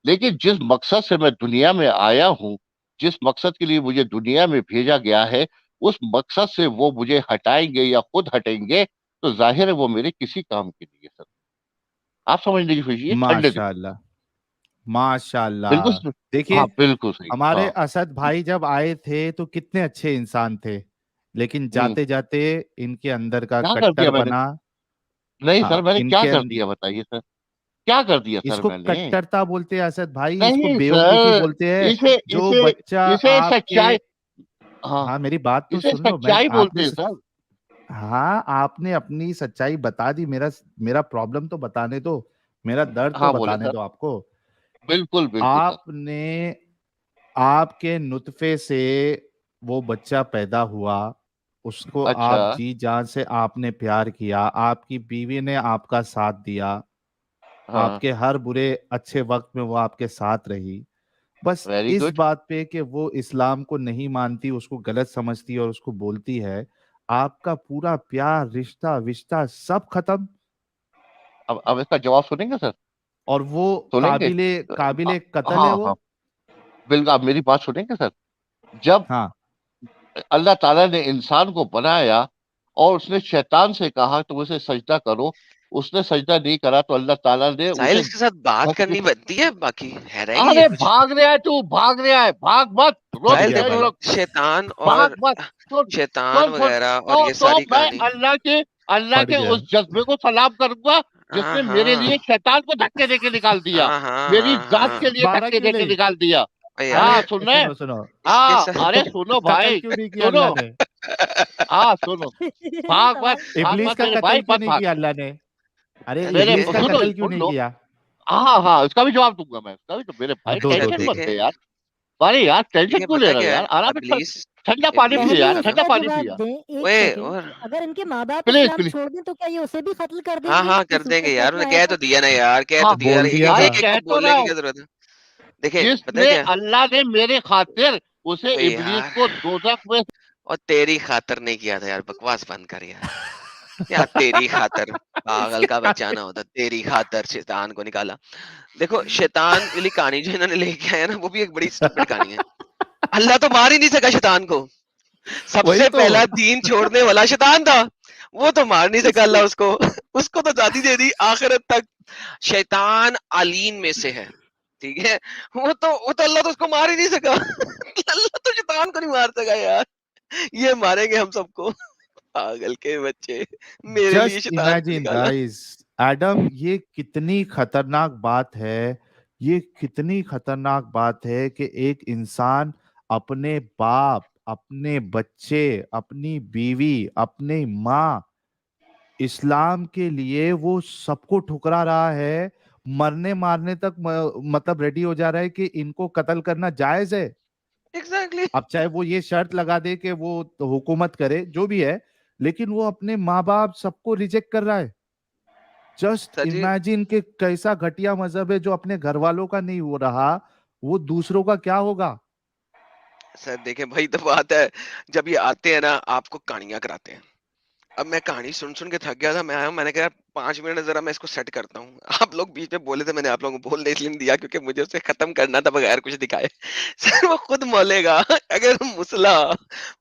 Speaker 3: लेकिन जिस मकसद से मैं दुनिया में आया हूँ, जिस मकसद के लिए मुझे दुनिया में भेजा गया है, उस मकसद से वो मुझे हटाएंगे या खुद हटेंगे, तो जाहिर है वो मेरे किसी काम के नहीं है सर। आप समझने की कोशिश, ठंडे दिमाग।
Speaker 1: माशाल्लाह, माशाल्लाह।
Speaker 3: बिल्कुल।
Speaker 1: देखिए,
Speaker 3: हाँ, बिल्कुल सही।
Speaker 1: हमारे
Speaker 3: हाँ।
Speaker 1: असद भाई जब आए थे तो कितने अच्छे इंसान थे, लेकिन
Speaker 3: हम्म।
Speaker 1: जाते जाते इनके अंदर का
Speaker 3: क्या कर
Speaker 1: कट्टर
Speaker 3: दिया मैंने?
Speaker 1: बना।
Speaker 3: नहीं
Speaker 1: हाँ,
Speaker 3: सर, मैंने क्या
Speaker 1: इनके
Speaker 3: कर दिया बताइए सर, क्या कर दिया सर
Speaker 1: इसको
Speaker 3: मैंने?
Speaker 1: कट्टरता बोलते हैं असद भाई, इसको
Speaker 3: नहीं
Speaker 1: बेवकूफी
Speaker 3: सर,
Speaker 1: बोलते हैं।
Speaker 3: इसे
Speaker 1: जो
Speaker 3: इसे
Speaker 1: बच्चा
Speaker 3: इसे
Speaker 1: आपके,
Speaker 3: सच्चाई, हाँ,
Speaker 1: हाँ मेरी बात तो
Speaker 3: इसे
Speaker 1: सुन लो, मैं
Speaker 3: सच्चाई बोलते
Speaker 1: आपने
Speaker 3: हैं सर।
Speaker 1: हाँ, आपने अपनी सच्चाई बता दी, मेरा मेरा प्रॉब्लम तो बताने दो, मेरा दर्द तो
Speaker 3: हाँ, बोले
Speaker 1: बताने
Speaker 3: सर।
Speaker 1: दो आपको।
Speaker 3: बिल्कुल बिल्कुल सर।
Speaker 1: आपने, आपके नुतफे से वो बच्चा पैदा हुआ, उसको
Speaker 3: अच्छा।
Speaker 1: आप जी जान से आपने प्यार किया, आपकी बीवी ने आपका साथ दिया,
Speaker 3: हाँ।
Speaker 1: आपके हर बुरे अच्छे वक्त में वो आपके साथ रही। बस
Speaker 3: वेरी
Speaker 1: इस
Speaker 3: गुड।
Speaker 1: बात पे कि वो इस्लाम को नहीं मानती, उसको गलत समझती है और उसको बोलती है, आपका पूरा प्यार, रिश्ता विश्ता सब खत्म,
Speaker 3: अब इसका जवाब सुनेंगे सर?
Speaker 1: और वो
Speaker 3: सुनेंगे।
Speaker 1: काबिले काबिले कत्ल है
Speaker 3: हाँ
Speaker 1: वो।
Speaker 3: हाँ, बिल्कुल, आप मेरी बात सुनेंगे सर? जब
Speaker 1: हाँ,
Speaker 3: अल्लाह ताला ने इंसान को बनाया और उसने शैतान से कहा तुम उसे सजदा करो, उसने सजदा नहीं करा तो अल्लाह ताला ने
Speaker 2: साहिल,
Speaker 3: उसे
Speaker 2: इसके साथ बात
Speaker 3: धरती।
Speaker 2: करनी बनती है, बाकी है रहेगी ये
Speaker 3: अरे
Speaker 2: कुछ।
Speaker 3: भाग रहा है तू, भाग रहा है, भाग मत, रुक,
Speaker 1: फट
Speaker 2: साहिल
Speaker 1: गया
Speaker 3: तेज
Speaker 2: देखो,
Speaker 1: भाई।
Speaker 3: रुक,
Speaker 2: शैतान
Speaker 3: भाग
Speaker 2: और
Speaker 3: मत। सुन,
Speaker 2: शैतान
Speaker 3: सुन सुन,
Speaker 2: वगैरह और ये
Speaker 3: तो
Speaker 2: सारी
Speaker 3: मैं
Speaker 2: कहानी।
Speaker 3: अल्लाह
Speaker 1: फट
Speaker 3: के
Speaker 1: गया।
Speaker 3: उस जज्बे को सलाम करूंगा
Speaker 2: हाँ
Speaker 3: जिसने मेरे
Speaker 2: हाँ
Speaker 3: लिए शैतान को धक्के देके निकाल दिया,
Speaker 2: हाँ हाँ
Speaker 3: मेरी
Speaker 2: हाँ
Speaker 3: जात
Speaker 2: हाँ।
Speaker 3: के लिए
Speaker 1: 12
Speaker 3: धक्के
Speaker 1: क्यों
Speaker 3: देके
Speaker 1: नहीं?
Speaker 3: निकाल दिया।
Speaker 1: अरे
Speaker 3: हाँ, सुन रहे हैं?
Speaker 1: सुनो सुनो,
Speaker 2: इसके
Speaker 3: हाँ,
Speaker 2: साथ
Speaker 3: अरे सुनो
Speaker 1: कत्ल
Speaker 3: भाई,
Speaker 1: क्यों नहीं किया
Speaker 3: सुनो,
Speaker 1: अल्लाह ने?
Speaker 3: हाँ सुनो, भाग मत, भाग
Speaker 1: इबलीस
Speaker 3: मत
Speaker 1: का
Speaker 3: मेरे
Speaker 1: कत्ल
Speaker 3: भाई,
Speaker 1: क्यों
Speaker 3: मत
Speaker 1: नहीं
Speaker 3: भाग।
Speaker 1: किया अल्लाह ने? अरे
Speaker 3: मेरे
Speaker 1: इबलीस
Speaker 2: देखिए
Speaker 1: का
Speaker 3: सुनो,
Speaker 1: कत्ल क्यों
Speaker 3: सुन
Speaker 1: नहीं
Speaker 3: लो।
Speaker 1: किया?
Speaker 3: हाँ हाँ, इसका भी जवाब दूंगा मैं, इसका भी, तो मेरे
Speaker 1: हाँ,
Speaker 3: भाई
Speaker 1: दो दो
Speaker 3: टेंशन
Speaker 1: दो।
Speaker 3: मत
Speaker 2: देखें
Speaker 3: ले यार। अरे यार, टेंशन
Speaker 2: देखिए,
Speaker 3: क्यों ले
Speaker 2: पता
Speaker 3: रहे हो
Speaker 2: क्या है,
Speaker 3: यार, आराम से
Speaker 2: इबलीस
Speaker 3: ठंडा पानी
Speaker 2: इबलीस
Speaker 3: पिए
Speaker 2: जो
Speaker 5: पहले
Speaker 3: यार,
Speaker 2: है ना,
Speaker 3: ठंडा
Speaker 5: इसका
Speaker 3: पानी
Speaker 5: जवाब
Speaker 3: पिए।
Speaker 5: दें, एक
Speaker 2: ओए
Speaker 5: सेकंड।
Speaker 2: और
Speaker 5: अगर इनके माँ बाप
Speaker 3: प्लीज
Speaker 5: इस्लाम
Speaker 3: प्लीज।
Speaker 5: छोड़ दें तो क्या ये उसे भी कत्ल कर
Speaker 2: हाँ
Speaker 5: देंगे
Speaker 2: हाँ
Speaker 5: कि
Speaker 2: कर देंगे
Speaker 5: सुपर
Speaker 2: यार,
Speaker 5: चैट
Speaker 2: उन्हें
Speaker 5: में
Speaker 2: कह
Speaker 5: आएगा?
Speaker 2: तो दिया ना यार, कह
Speaker 3: हाँ,
Speaker 2: तो दिया यार,
Speaker 1: बोल
Speaker 2: एक
Speaker 1: दिया
Speaker 2: एक
Speaker 3: अरे
Speaker 1: था।
Speaker 2: एक, एक
Speaker 3: कह
Speaker 2: को
Speaker 3: तो
Speaker 2: बोलने
Speaker 3: रहा
Speaker 2: की
Speaker 3: हूँ,
Speaker 2: क्या जरूरत है। देखिए पता है
Speaker 3: जिसने
Speaker 2: क्या है,
Speaker 3: अल्लाह ने मेरे खातिर उसे
Speaker 2: ओए
Speaker 3: इबलीस
Speaker 2: यार,
Speaker 3: को दोजख में।
Speaker 2: और तेरी खातर नहीं किया था यार, बकवास बंद कर यार। यार तेरी खातर, पागल
Speaker 1: इसके
Speaker 2: का बच्चा
Speaker 1: आगे
Speaker 2: ना होता, तेरी खातर शैतान को निकाला। देखो, शैतान वाली कहानी जो इन्होंने लेके आया ना, वो भी एक बड़ी स्टूपिड कहानी है। अल्लाह तो मार ही नहीं सका शैतान को।
Speaker 1: वही
Speaker 2: सबसे
Speaker 1: तो।
Speaker 2: पहला दीन छोड़ने वाला शैतान था, वो तो मार नहीं सका
Speaker 1: उसको
Speaker 2: अल्लाह उसको। उसको तो शादी दे दी आखिरत तक। शैतान अलीन में से है, ठीक है। वो तो अल्लाह तो उसको मार ही नहीं सका। अल्लाह तो शैतान को नहीं मार सका यार। ये मारेंगे हम सबको। पागल के बच्चे, मेरे लिए
Speaker 1: जस्ट
Speaker 2: शैतान को
Speaker 1: इमेजिन
Speaker 2: निकाला।
Speaker 1: गाइस, एडम, ये कितनी खतरनाक बात है, ये कितनी खतरनाक बात है कि एक इंसान अपने बाप, अपने बच्चे, अपनी बीवी, अपनी माँ, इस्लाम के लिए वो सबको ठुकरा रहा है, मरने मारने तक मतलब रेडी हो जा रहा है कि इनको कत्ल करना जायज है।
Speaker 2: एग्जैक्टली।
Speaker 1: अब चाहे वो ये शर्त लगा दे कि वो तो हुकूमत करे, जो भी है, लेकिन वो अपने माँ बाप सबको रिजेक्ट कर रहा है। जस्ट
Speaker 2: सर जी,
Speaker 1: इमेजिन कि कैसा घटिया मजहब है जो अपने घर वालों का नहीं हो रहा, वो दूसरों का क्या होगा।
Speaker 2: सर देखें भाई, तो बात है, जब ये आते हैं ना आपको कहानियां कराते हैं। अब मैं कहानी सुन सुन के थक गया था, मैं आया, मैंने कहा यार 5 मिनट जरा मैं इसको सेट करता हूँ। आप लोग बीच में बोले थे, मैंने आप लोगों को बोलने इसलिए नहीं दिया क्योंकि मुझे उसे खत्म करना था बगैर कुछ दिखाए। सर वो खुद बोलेगा, अगर मुसला,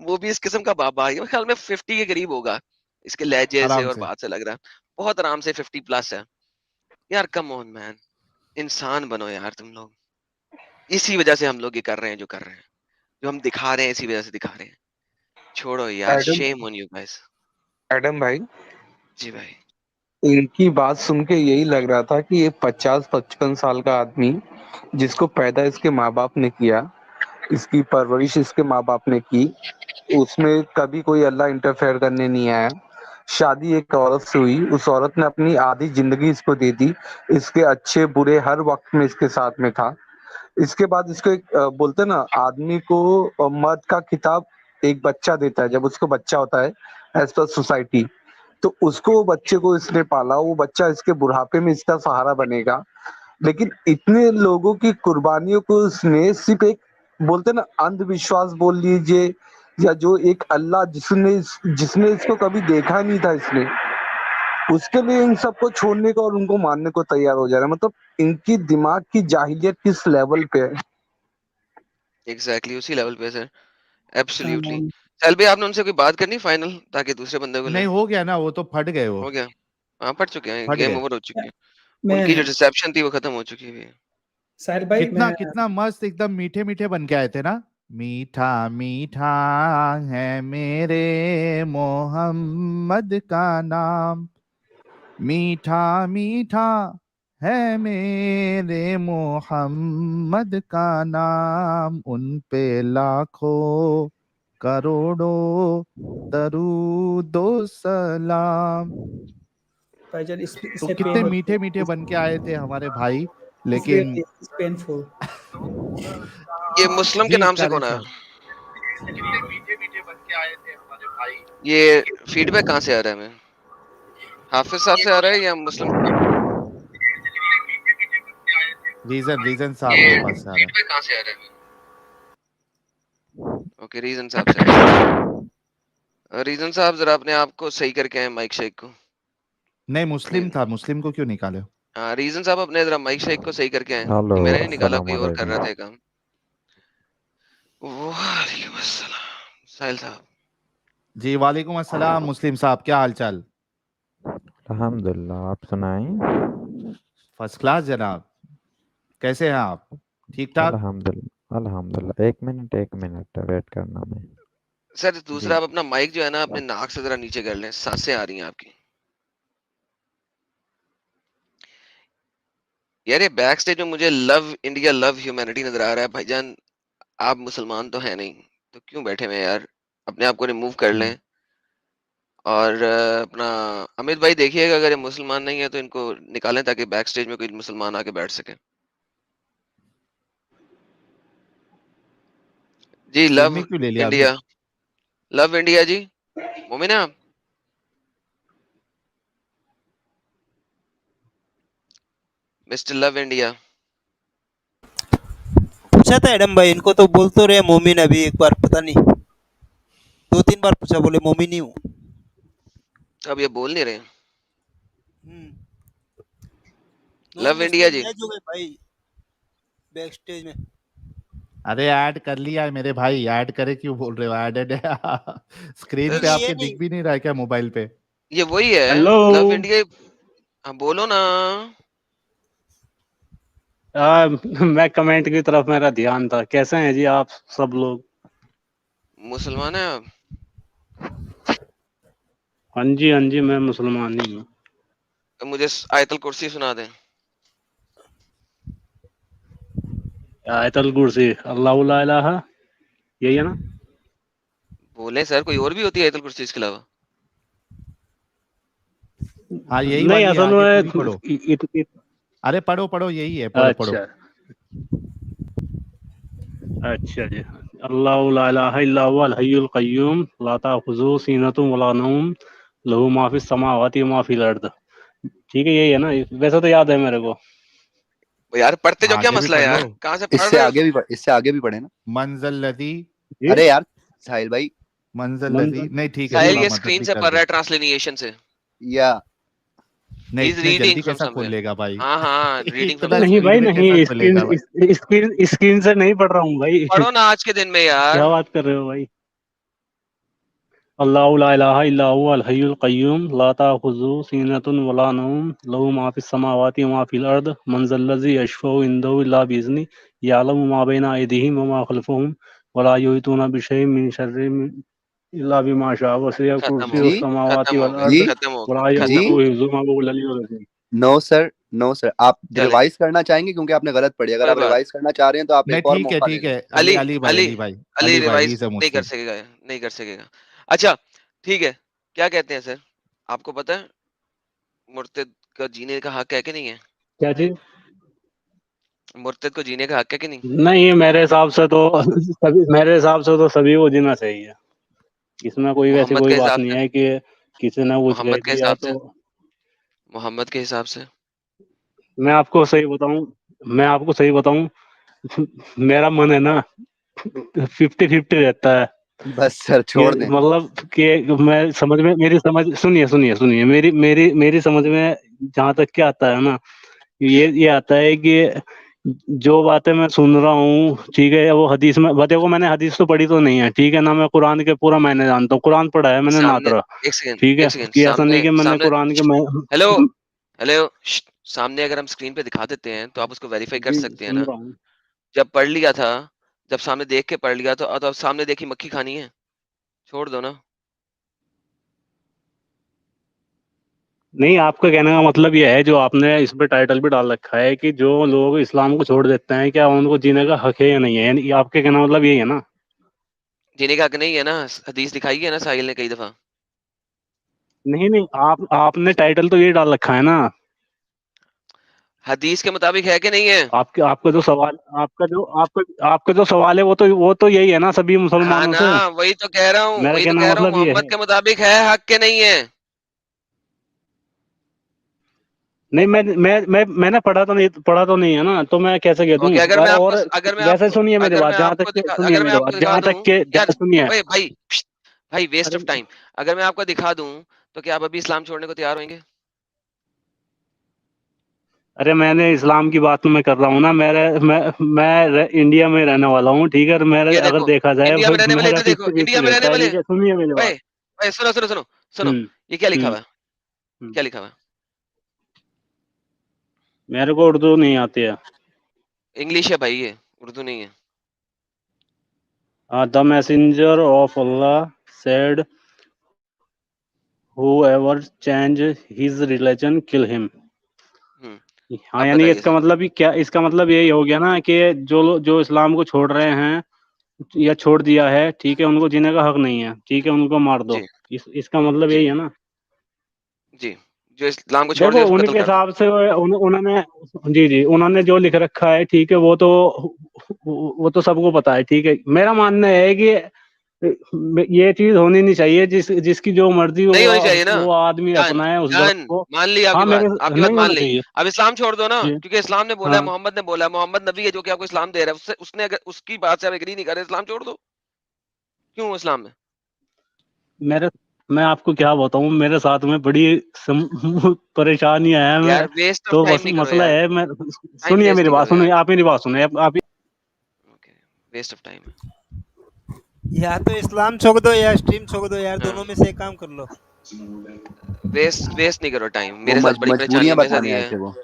Speaker 2: वो भी इस किस्म का बाबा है, मेरे ख्याल में 50 के करीब होगा, इसके लहजे से
Speaker 1: आराम
Speaker 2: और
Speaker 1: से।
Speaker 2: बात से लग रहा है बहुत आराम से 50+ है। यार कम ऑन मैन, इंसान बनो यार तुम लोग। इसी वजह से हम लोग ये कर रहे हैं जो कर रहे हैं, जो हम दिखा रहे हैं इसी वजह से दिखा रहे हैं। छोड़ो यार,
Speaker 6: Adam
Speaker 2: shame on you guys.
Speaker 6: Adam भाई,
Speaker 2: जी भाई।
Speaker 6: इनकी बात सुन के यही लग रहा था कि ये 50-55 साल का आदमी, जिसको पैदा इसके माँ बाप ने किया, इसकी परवरिश इसके माँ बाप ने की, उसमें कभी कोई अल्लाह इंटरफेयर करने नहीं आया। शादी एक औरत से हुई, उस औरत ने अपनी आधी जिंदगी इसको दे दी, इसके अच्छे बुरे हर वक्त में इसके साथ में था। इसके बाद इसको एक बोलते हैं ना, आदमी को मर्द का खिताब एक बच्चा देता है जब उसको बच्चा होता है, एज पर सोसाइटी। तो उसको, वो बच्चे को इसने पाला, वो बच्चा इसके बुढ़ापे में इसका सहारा बनेगा। लेकिन इतने लोगों की कुर्बानियों को इसने सिर्फ एक, बोलते ना, अंधविश्वास बोल लीजिए, या जो एक अल्लाह जिसने जिसने इसको कभी देखा नहीं था, इसने उसके लिए इन सबको छोड़ने को और उनको मारने को तैयार हो जा रहा है। मतलब इनकी दिमाग की जाहिलियत किस लेवल पे है।
Speaker 2: एग्जैक्टली उसी लेवल पे सर, एब्सोल्युटली। चल भी आपने उनसे कोई बात करनी फाइनल, ताकि दूसरे बंदे को ले।
Speaker 1: नहीं, हो गया ना, वो तो फट गए, वो
Speaker 2: हो गया। हाँ पढ़ चुके हैं,
Speaker 1: फट
Speaker 2: गेम
Speaker 1: गए।
Speaker 2: ओवर हो चुकी है।
Speaker 4: मैं
Speaker 2: उनकी जो रिसेप्शन थी वो खत्म हो चुकी है।
Speaker 4: साहिल भाई,
Speaker 1: कितना कितना मस्त, एकदम मीठे मीठे बन के आए थे ना। मीठा मीठा है मेरे मोहम्मद का नाम, मीठा मीठा है मेरे मोहम्मद का नाम, उन पे लाखों करोड़ों दरूदो सलाम।
Speaker 4: भाईजान,
Speaker 1: तो
Speaker 4: इससे
Speaker 1: कितने मीठे मीठे बन के आए थे हमारे भाई, लेकिन
Speaker 4: पेनफुल।
Speaker 2: ये मुस्लिम के
Speaker 1: जी
Speaker 2: नाम से
Speaker 1: कारिम
Speaker 2: कौन आया?
Speaker 1: साहब।
Speaker 2: ये फीडबैक कहाँ से आ रहा है? हमें हाफिज साहब से आ रहा है या मुस्लिम?
Speaker 1: रीजन रीजन साहब के पास से आ रहा है।
Speaker 2: कहाँ से आ रहा है? ओके, रीजन साहब से आ रहा है। रीजन साहब जरा अपने आप को सही करके आए, माइक शेक को।
Speaker 1: नहीं, मुस्लिम था, मुस्लिम को क्यों निकाले?
Speaker 2: हाँ रीजन साहब अपने जरा माइक शेक को सही करके आए।
Speaker 7: हेलो,
Speaker 2: ये मैंने नहीं निकाला,
Speaker 7: अस्सलाम
Speaker 2: कोई और कर रहा था ये
Speaker 7: वालेकुम।
Speaker 2: काम। वालेकुम अस्सलाम। साहिल साहब।
Speaker 1: जी वालेकुम अस्सलाम। मुस्लिम साहब, क्या हालचाल?
Speaker 7: अल्हम्दुलिल्लाह, आप सुनाएं।
Speaker 1: फर्स्ट क्लास जनाब, कैसे हैं आप? ठीक ठाक?
Speaker 7: अल्हम्दुलिल्लाह अल्हम्दुलिल्लाह। एक मिनट वेट करना में।
Speaker 2: सर
Speaker 1: जी
Speaker 2: दूसरा, आप अपना माइक जो है ना अपने नाक से जरा नीचे कर लें, सांसें आ रही हैं आपकी। यार ये बैक स्टेज में मुझे लव इंडिया लव ह्यूमैनिटी नजर आ रहा है भाईजान। आप मुसलमान तो है नहीं, तो क्यों बैठे हुए हैं यार? अपने आप को रिमूव कर लें। और अपना अमित भाई देखिएगा, अगर ये मुसलमान नहीं है तो इनको निकालें ताकि बैक स्टेज में कोई मुसलमान आके बैठ सके। जी लव
Speaker 1: सिमी क्यों ले लिया अभी?
Speaker 2: इंडिया, लव इंडिया जी। मोमिन है आप? Mister love India.
Speaker 8: पूछा था एडम भाई, इनको तो बोल तो रहे मोमिन, अभी एक बार पता नहीं 2-3 बार पूछा, बोले मोमिन ही हूँ।
Speaker 2: अब ये बोल नहीं रहे।
Speaker 8: नॉन
Speaker 2: लव इंडिया
Speaker 8: मुस्लिम
Speaker 2: जी।
Speaker 8: है जो है भाई बैक स्टेज में।
Speaker 1: अरे ऐड कर लिया है मेरे भाई, ऐड करे क्यों बोल रहे हो? एडेड है। स्क्रीन पे
Speaker 8: नहीं, ये
Speaker 1: आपके
Speaker 8: नहीं।
Speaker 1: दिख भी नहीं रहा है क्या मोबाइल पे?
Speaker 2: ये वही है
Speaker 9: हेलो।
Speaker 2: Love India. हाँ बोलो ना।
Speaker 9: मैं कमेंट की तरफ मेरा ध्यान था। कैसे हैं जी आप सब लोग?
Speaker 2: मुसलमान है आप?
Speaker 9: हाँ जी मैं मुसलमान ही हूँ।
Speaker 2: तो मुझे आयतल कुर्सी सुना दें।
Speaker 9: आयतल कुर्सी अल्लाहु ला इलाहा, यही है ना?
Speaker 2: बोले सर, कोई और भी होती है आयतल कुर्सी इसके अलावा?
Speaker 1: हाँ यही
Speaker 9: नहीं,
Speaker 1: वाली है,
Speaker 9: असल
Speaker 1: आगे
Speaker 9: में
Speaker 1: पूरी पढ़ो। अरे पढ़ो पढ़ो, यही है, पढ़ो पढ़ो।
Speaker 9: अच्छा जी। अल्लाहु ला इलाहा इल्ला हुवल हय्युल कय्यूम ला ताखुज़ुहु सीनतुन वला नौम लहू मा फिस समावाति व मा फिल अर्द। ठीक है, यही है ना? वैसे तो याद है मेरे को।
Speaker 2: यार पढ़ते जो, क्या
Speaker 1: आगे भी
Speaker 2: मसला है
Speaker 1: पढ़
Speaker 2: यार,
Speaker 1: लो।
Speaker 2: कहाँ से पढ़ रहे हो?
Speaker 10: इससे आगे भी पढ़े ना।
Speaker 1: मंजल लदी,
Speaker 9: जी?
Speaker 10: अरे यार साहिल भाई,
Speaker 1: मंजल
Speaker 9: मन-
Speaker 1: लदी, नहीं ठीक है,
Speaker 2: साहिल
Speaker 1: थोड़ा
Speaker 2: ये
Speaker 1: मदद
Speaker 2: स्क्रीन
Speaker 1: भी
Speaker 2: से
Speaker 1: कर
Speaker 2: पढ़
Speaker 1: दे।
Speaker 2: रहा है ट्रांसलेशन से।
Speaker 10: या
Speaker 1: नहीं
Speaker 2: ही इज
Speaker 1: इतने
Speaker 2: रीडिंग
Speaker 1: जल्दी
Speaker 2: फ्रॉम
Speaker 1: कैसा खोल
Speaker 2: समवेयर।
Speaker 1: लेगा भाई?
Speaker 2: हाँ रीडिंग फ्रॉम
Speaker 1: इतना
Speaker 9: नहीं
Speaker 1: स्पीड
Speaker 9: भाई
Speaker 1: में
Speaker 9: नहीं,
Speaker 1: कैसा खोलेगा भाई?
Speaker 9: स्क्रीन से नहीं पढ़ रहा हूँ भाई।
Speaker 2: पढ़ो ना आज के दिन में यार।
Speaker 9: क्या बात कर रहे हो भाई? अल्लाहु ला इलाहा इल्ला हुवल हय्युल कय्यूम ला ताखुज़ुहु सीनतुन वला नौम लहू मा फिस समावाति व मा फिल अर्द मन ज़ल्लज़ी यशफ़उ इंदहु इल्ला बिइज़्निहि यअलमु मा बैना अयदीहिम व मा खल्फ़हुम वला युहीतूना बिशैइन मिन शर्रिहि इल्ला बिमा शाअ वसिअ
Speaker 2: खत्म हो
Speaker 10: जी
Speaker 9: कुर्सियुहु समावाति
Speaker 2: खत्म हो
Speaker 9: वल
Speaker 2: गई,
Speaker 9: अर्द
Speaker 2: खत्म हो
Speaker 9: वला
Speaker 2: गई,
Speaker 10: जी
Speaker 2: खत्म हो
Speaker 9: यऊदुहु
Speaker 2: गई।
Speaker 9: हिफ्ज़ुहुमा व हुवल अलिय्युल अज़ीम।
Speaker 10: नो सर नो सर, आप
Speaker 2: चले,
Speaker 10: रिवाइज करना चाहेंगे क्योंकि आपने गलत पढ़ी। अगर
Speaker 2: कोई
Speaker 10: आप
Speaker 2: बात।
Speaker 10: रिवाइज करना चाह रहे हैं तो आप
Speaker 1: नहीं
Speaker 10: एक और मौका ले
Speaker 1: ठीक
Speaker 10: लें।
Speaker 1: है,
Speaker 2: अली
Speaker 1: अली भाई,
Speaker 2: अली
Speaker 1: अली भाई,
Speaker 2: अली
Speaker 1: अली भाई, ही
Speaker 2: रिवाइज
Speaker 1: इज अ
Speaker 2: नहीं कर
Speaker 1: मुस्लिम।
Speaker 2: सकेगा, नहीं कर सकेगा। अच्छा ठीक है, क्या कहते हैं सर, आपको पता है मुर्तद का जीने का हक है कि नहीं है?
Speaker 9: क्या चीज?
Speaker 2: मुर्तद को जीने का हक है कि नहीं?
Speaker 9: नहीं, मेरे हिसाब से तो सभी को जीना चाहिए। इसमें कोई वैसी
Speaker 2: मोहम्मद
Speaker 9: कोई
Speaker 2: के
Speaker 9: बात
Speaker 2: हिसाब
Speaker 9: नहीं
Speaker 2: से,
Speaker 9: है कि किसी ने कुछ कह
Speaker 2: मोहम्मद के
Speaker 9: दिया
Speaker 2: हिसाब
Speaker 9: तो।
Speaker 2: से, मोहम्मद के हिसाब से
Speaker 9: मैं आपको सही बताऊं मेरा मन है ना 50-50 रहता है
Speaker 10: बस सर
Speaker 9: कि
Speaker 10: छोड़ दें।
Speaker 9: मतलब कि मैं समझ में, मेरी समझ, सुनिए मेरी मेरी मेरी समझ में जहाँ तक क्या आता है ना, ये आता है कि जो बातें मैं सुन रहा हूँ, ठीक है, वो हदीस में, देखो मैंने हदीस तो पढ़ी तो नहीं है, ठीक है ना, मैं कुरान के पूरा मैंने जानता हूँ, कुरान पढ़ा है मैंने
Speaker 2: सामने,
Speaker 9: नातरा,
Speaker 2: एक सेकंड
Speaker 9: ठीक है,
Speaker 2: एक सेकंड,
Speaker 9: कि ऐसा नहीं
Speaker 2: सामने
Speaker 9: कि मैंने
Speaker 2: सामने
Speaker 9: कुरान के मैं
Speaker 2: हेलो हेलो सामने अगर हम स्क्रीन पे दिखा देते हैं तो आप उसको वेरीफाई कर
Speaker 9: जी
Speaker 2: सकते हैं
Speaker 9: सुन
Speaker 2: ना?
Speaker 9: रहा हूँ।
Speaker 2: जब पढ़ लिया था, जब सामने देख के पढ़ लिया तो अब सामने देखी मक्खी खानी है, छोड़ दो ना।
Speaker 9: नहीं, आपका कहने का मतलब ये है, जो आपने इस पे टाइटल भी डाल रखा है कि जो लोग इस्लाम को छोड़ देते हैं, क्या उनको जीने का हक है या नहीं है, यानी ये आपके कहना मतलब यही है ना?
Speaker 2: जीने का हक नहीं है ना, हदीस दिखाई है ना साहिल ने कई दफा।
Speaker 9: नहीं, आपने टाइटल तो ये डाल रखा है ना।
Speaker 2: हदीस के मुताबिक है कि नहीं है?
Speaker 9: आपका जो सवाल, आपका जो सवाल है, वो तो यही है ना सभी
Speaker 2: हाँ
Speaker 9: मुसलमानों
Speaker 2: ना,
Speaker 9: से।
Speaker 2: वही तो कह रहा हूँ,
Speaker 9: मेरा
Speaker 2: वही तो
Speaker 9: कहने
Speaker 2: कह
Speaker 9: का
Speaker 2: रहा हूँ,
Speaker 9: मतलब ये
Speaker 2: मोहम्मद
Speaker 9: है।
Speaker 2: के मुताबिक है हक के नहीं है?
Speaker 9: नहीं, मैंने पढ़ा तो नहीं है ना, तो मैं कैसे कह दूं?
Speaker 2: ओके,
Speaker 9: और वैसे सुनिए मेरी बात, जहाँ तक के सुनिए
Speaker 2: अगर मैं
Speaker 9: मेरी
Speaker 2: आपको
Speaker 9: बात,
Speaker 2: दिखा दूं, यार
Speaker 9: सुनिए।
Speaker 2: भाई भाई भाई वेस्ट
Speaker 9: अरे
Speaker 2: ऑफ टाइम, अगर मैं आपको दिखा दूं तो क्या आप अभी इस्लाम छोड़ने को तैयार होंगे?
Speaker 9: अरे मैंने इस्लाम की बात तो मैं कर रहा हूँ ना, मैं इंडिया में रहने वाला हूँ, ठीक है, मेरे
Speaker 2: ये
Speaker 9: अगर
Speaker 2: देखो,
Speaker 9: देखा जाए
Speaker 2: इंडिया में रहने वाले,
Speaker 9: मेरा
Speaker 2: इधर देखो,
Speaker 9: 50-50
Speaker 2: इंडिया में रहने
Speaker 9: रहता है,
Speaker 2: वाले,
Speaker 9: ठीक है, सुनिए मेरी
Speaker 2: भाई
Speaker 9: बात।
Speaker 2: भाई सुनो सुनो सुनो सुनो,
Speaker 9: हम्म
Speaker 2: ये क्या लिखा
Speaker 9: हम्म
Speaker 2: हुआ है?
Speaker 9: हम्म।
Speaker 2: क्या लिखा हुआ है?
Speaker 9: मेरे को उर्दू नहीं आती है।
Speaker 2: इंग्लिश है भाई, ये उर्दू नहीं है।
Speaker 9: The messenger of Allah said whoever change his religion kill him। हाँ,
Speaker 2: अब
Speaker 9: यानी
Speaker 2: बताइए
Speaker 9: इसका
Speaker 2: सर।
Speaker 9: मतलब क्या, इसका मतलब यही हो गया ना कि जो इस्लाम को छोड़ रहे हैं या छोड़ दिया है, ठीक है, उनको जीने का हक नहीं है, ठीक है, उनको मार दो।
Speaker 2: जी
Speaker 9: इसका मतलब
Speaker 2: जी
Speaker 9: यही है ना?
Speaker 2: जी, जो इस्लाम को छोड़
Speaker 9: देखो
Speaker 2: दिया उसको कत्ल
Speaker 9: उनके
Speaker 2: कर दो।
Speaker 9: हिसाब से उन्होंने, जी उन्होंने जो लिख रखा है, ठीक है, वो तो सबको पता है, ठीक है, मेरा मानना है कि ये चीज होनी नहीं चाहिए, जिसकी जो मर्जी
Speaker 2: नहीं होनी चाहिए ना।
Speaker 9: वो आदमी
Speaker 2: डन
Speaker 9: अपनाए उस धर्म
Speaker 2: डन,
Speaker 9: को।
Speaker 2: मान ली
Speaker 9: हाँ,
Speaker 2: आपकी
Speaker 9: मेरे
Speaker 2: बात, आपकी बात
Speaker 9: नहीं
Speaker 2: मान
Speaker 9: होना
Speaker 2: ली।
Speaker 9: चाहिए।
Speaker 2: अब इस्लाम छोड़ दो ना,
Speaker 9: जी
Speaker 2: क्योंकि इस्लाम ने बोला है,
Speaker 9: हाँ।
Speaker 2: मोहम्मद ने बोला है, मोहम्मद नबी है जो कि आपको इस्लाम दे रहा है, उसने अगर उसकी बात से आप एग्री नहीं कर रहे, इस्लाम छोड़ दो। क्यों इस्लाम में?
Speaker 9: मेरे मैं आपको क्या बताऊं, मेरे साथ में बड़ी परेशानियां हैं।
Speaker 2: यार
Speaker 9: मैं
Speaker 2: वेस्ट ऑफ
Speaker 9: तो
Speaker 2: टाइम
Speaker 9: बस
Speaker 2: नहीं करो
Speaker 9: मसला
Speaker 2: यार,
Speaker 9: है, मैं,
Speaker 2: टाइम
Speaker 9: सुनिए
Speaker 2: वेस्ट
Speaker 9: मेरी
Speaker 2: नहीं
Speaker 9: बात,
Speaker 2: करो यार।
Speaker 9: सुनिए, आप मेरी बात सुनिए, आप
Speaker 2: ओके, वेस्ट ऑफ टाइम है।
Speaker 8: या तो इस्लाम छोड़ दो या स्ट्रीम छोड़ दो यार,
Speaker 2: हाँ,
Speaker 8: दोनों में से एक काम कर लो।
Speaker 2: वेस्ट नहीं करो टाइम,
Speaker 10: वो
Speaker 2: मेरे साथ बड़ी परेशानी है,
Speaker 10: मजबूरियां
Speaker 2: मेरे साथ
Speaker 10: बताने
Speaker 2: ये
Speaker 10: आए
Speaker 2: है।
Speaker 10: थे वो।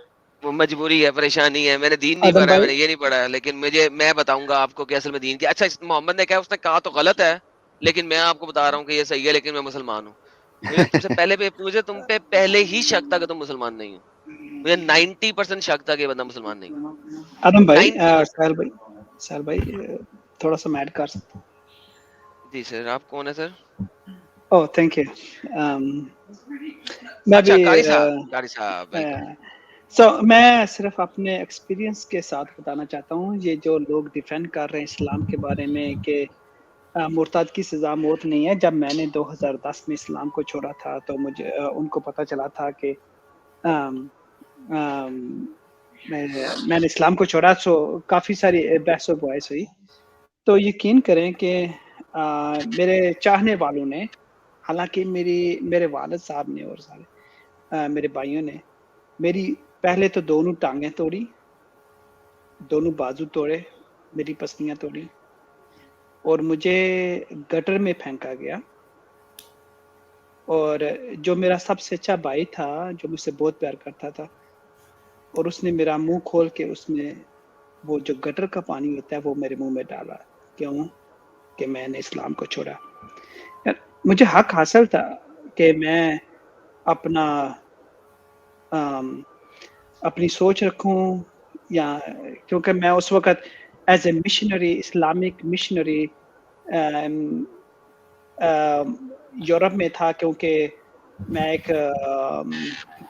Speaker 2: वो मजबूरी है, परेशानी है, मैंने दीन नहीं
Speaker 4: आदम
Speaker 2: पढ़ा है,
Speaker 4: भाई,
Speaker 2: मैंने ये नहीं पढ़ा है, लेकिन मैं बताऊंगा आपको कि असल में दीन की, अच्छा मोहम्मद ने कहा, उसने कहा तो गलत है, लेकिन मैं आपको बता रहा हूँ कि ये सही है, लेकिन मैं मुसलमान हूँ। मुझे तुम पे पहले ही शक था कि तुम मुसलमान नहीं हो। मुझे 90% शक था कि ये बंदा मुसलमान नहीं है।
Speaker 4: आदम भाई
Speaker 2: 90%।
Speaker 4: साल भाई थोड़ा सा मैं ऐड कर सकता
Speaker 2: जी सर, आप कौन है सर?
Speaker 4: ओह थैंक यू मैं
Speaker 2: अच्छा,
Speaker 4: भी
Speaker 2: कारी साहब वेलकम।
Speaker 4: मैं सिर्फ अपने एक्सपीरियंस के साथ बताना चाहता हूँ, ये जो लोग डिफेंड कर रहे हैं इस्लाम के बारे में कि मुर्ताद की सज़ा मौत नहीं है। जब मैंने 2010 में इस्लाम को छोड़ा था तो मुझे उनको पता चला था कि अम, अम, मैंने इस्लाम को छोड़ा, सो काफ़ी सारी बहस और बहस हुई। तो यकीन करें कि मेरे चाहने वालों ने, हालाँकि मेरे वालिद साहब ने और सारे मेरे भाइयों ने मेरी पहले तो दोनों टाँगें तोड़ी, दोनों बाजू तोड़े, मेरी पसलियाँ तोड़ी और मुझे गटर में फेंका गया। और जो मेरा सबसे अच्छा भाई था, जो मुझसे बहुत प्यार करता था, और उसने मेरा मुँह खोल के उसमें वो जो गटर का पानी होता है वो मेरे मुँह में डाला। क्यों? कि मैंने इस्लाम को छोड़ा। यार मुझे हक हासिल था कि मैं अपना अपनी सोच रखूं, या क्योंकि मैं उस वक़्त as a missionary, Islamic missionary Europe में था, क्योंकि मैं एक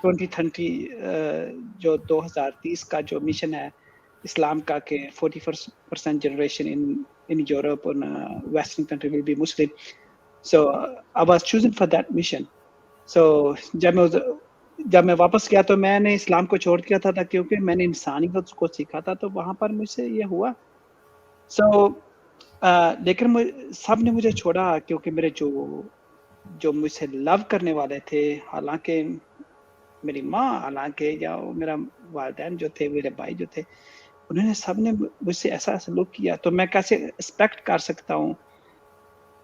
Speaker 4: 2030 जो 2030 का जो मिशन है इस्लाम का, कि 41% जनरेशन इन यूरोप और western country will be Muslim. So I was chosen for that mission. So जब मैं वापस गया तो मैंने इस्लाम को छोड़ दिया था क्योंकि मैंने इंसानियत को सीखा था, तो वहाँ पर मुझसे ये हुआ। लेकिन सब ने मुझे छोड़ा क्योंकि मेरे जो मुझसे लव करने वाले थे, हालांकि मेरी माँ, हालांकि या मेरा वालिदैन जो थे, मेरे भाई जो थे, उन्होंने सब ने मुझसे ऐसा सलूक किया, तो मैं कैसे एक्सपेक्ट कर सकता हूँ।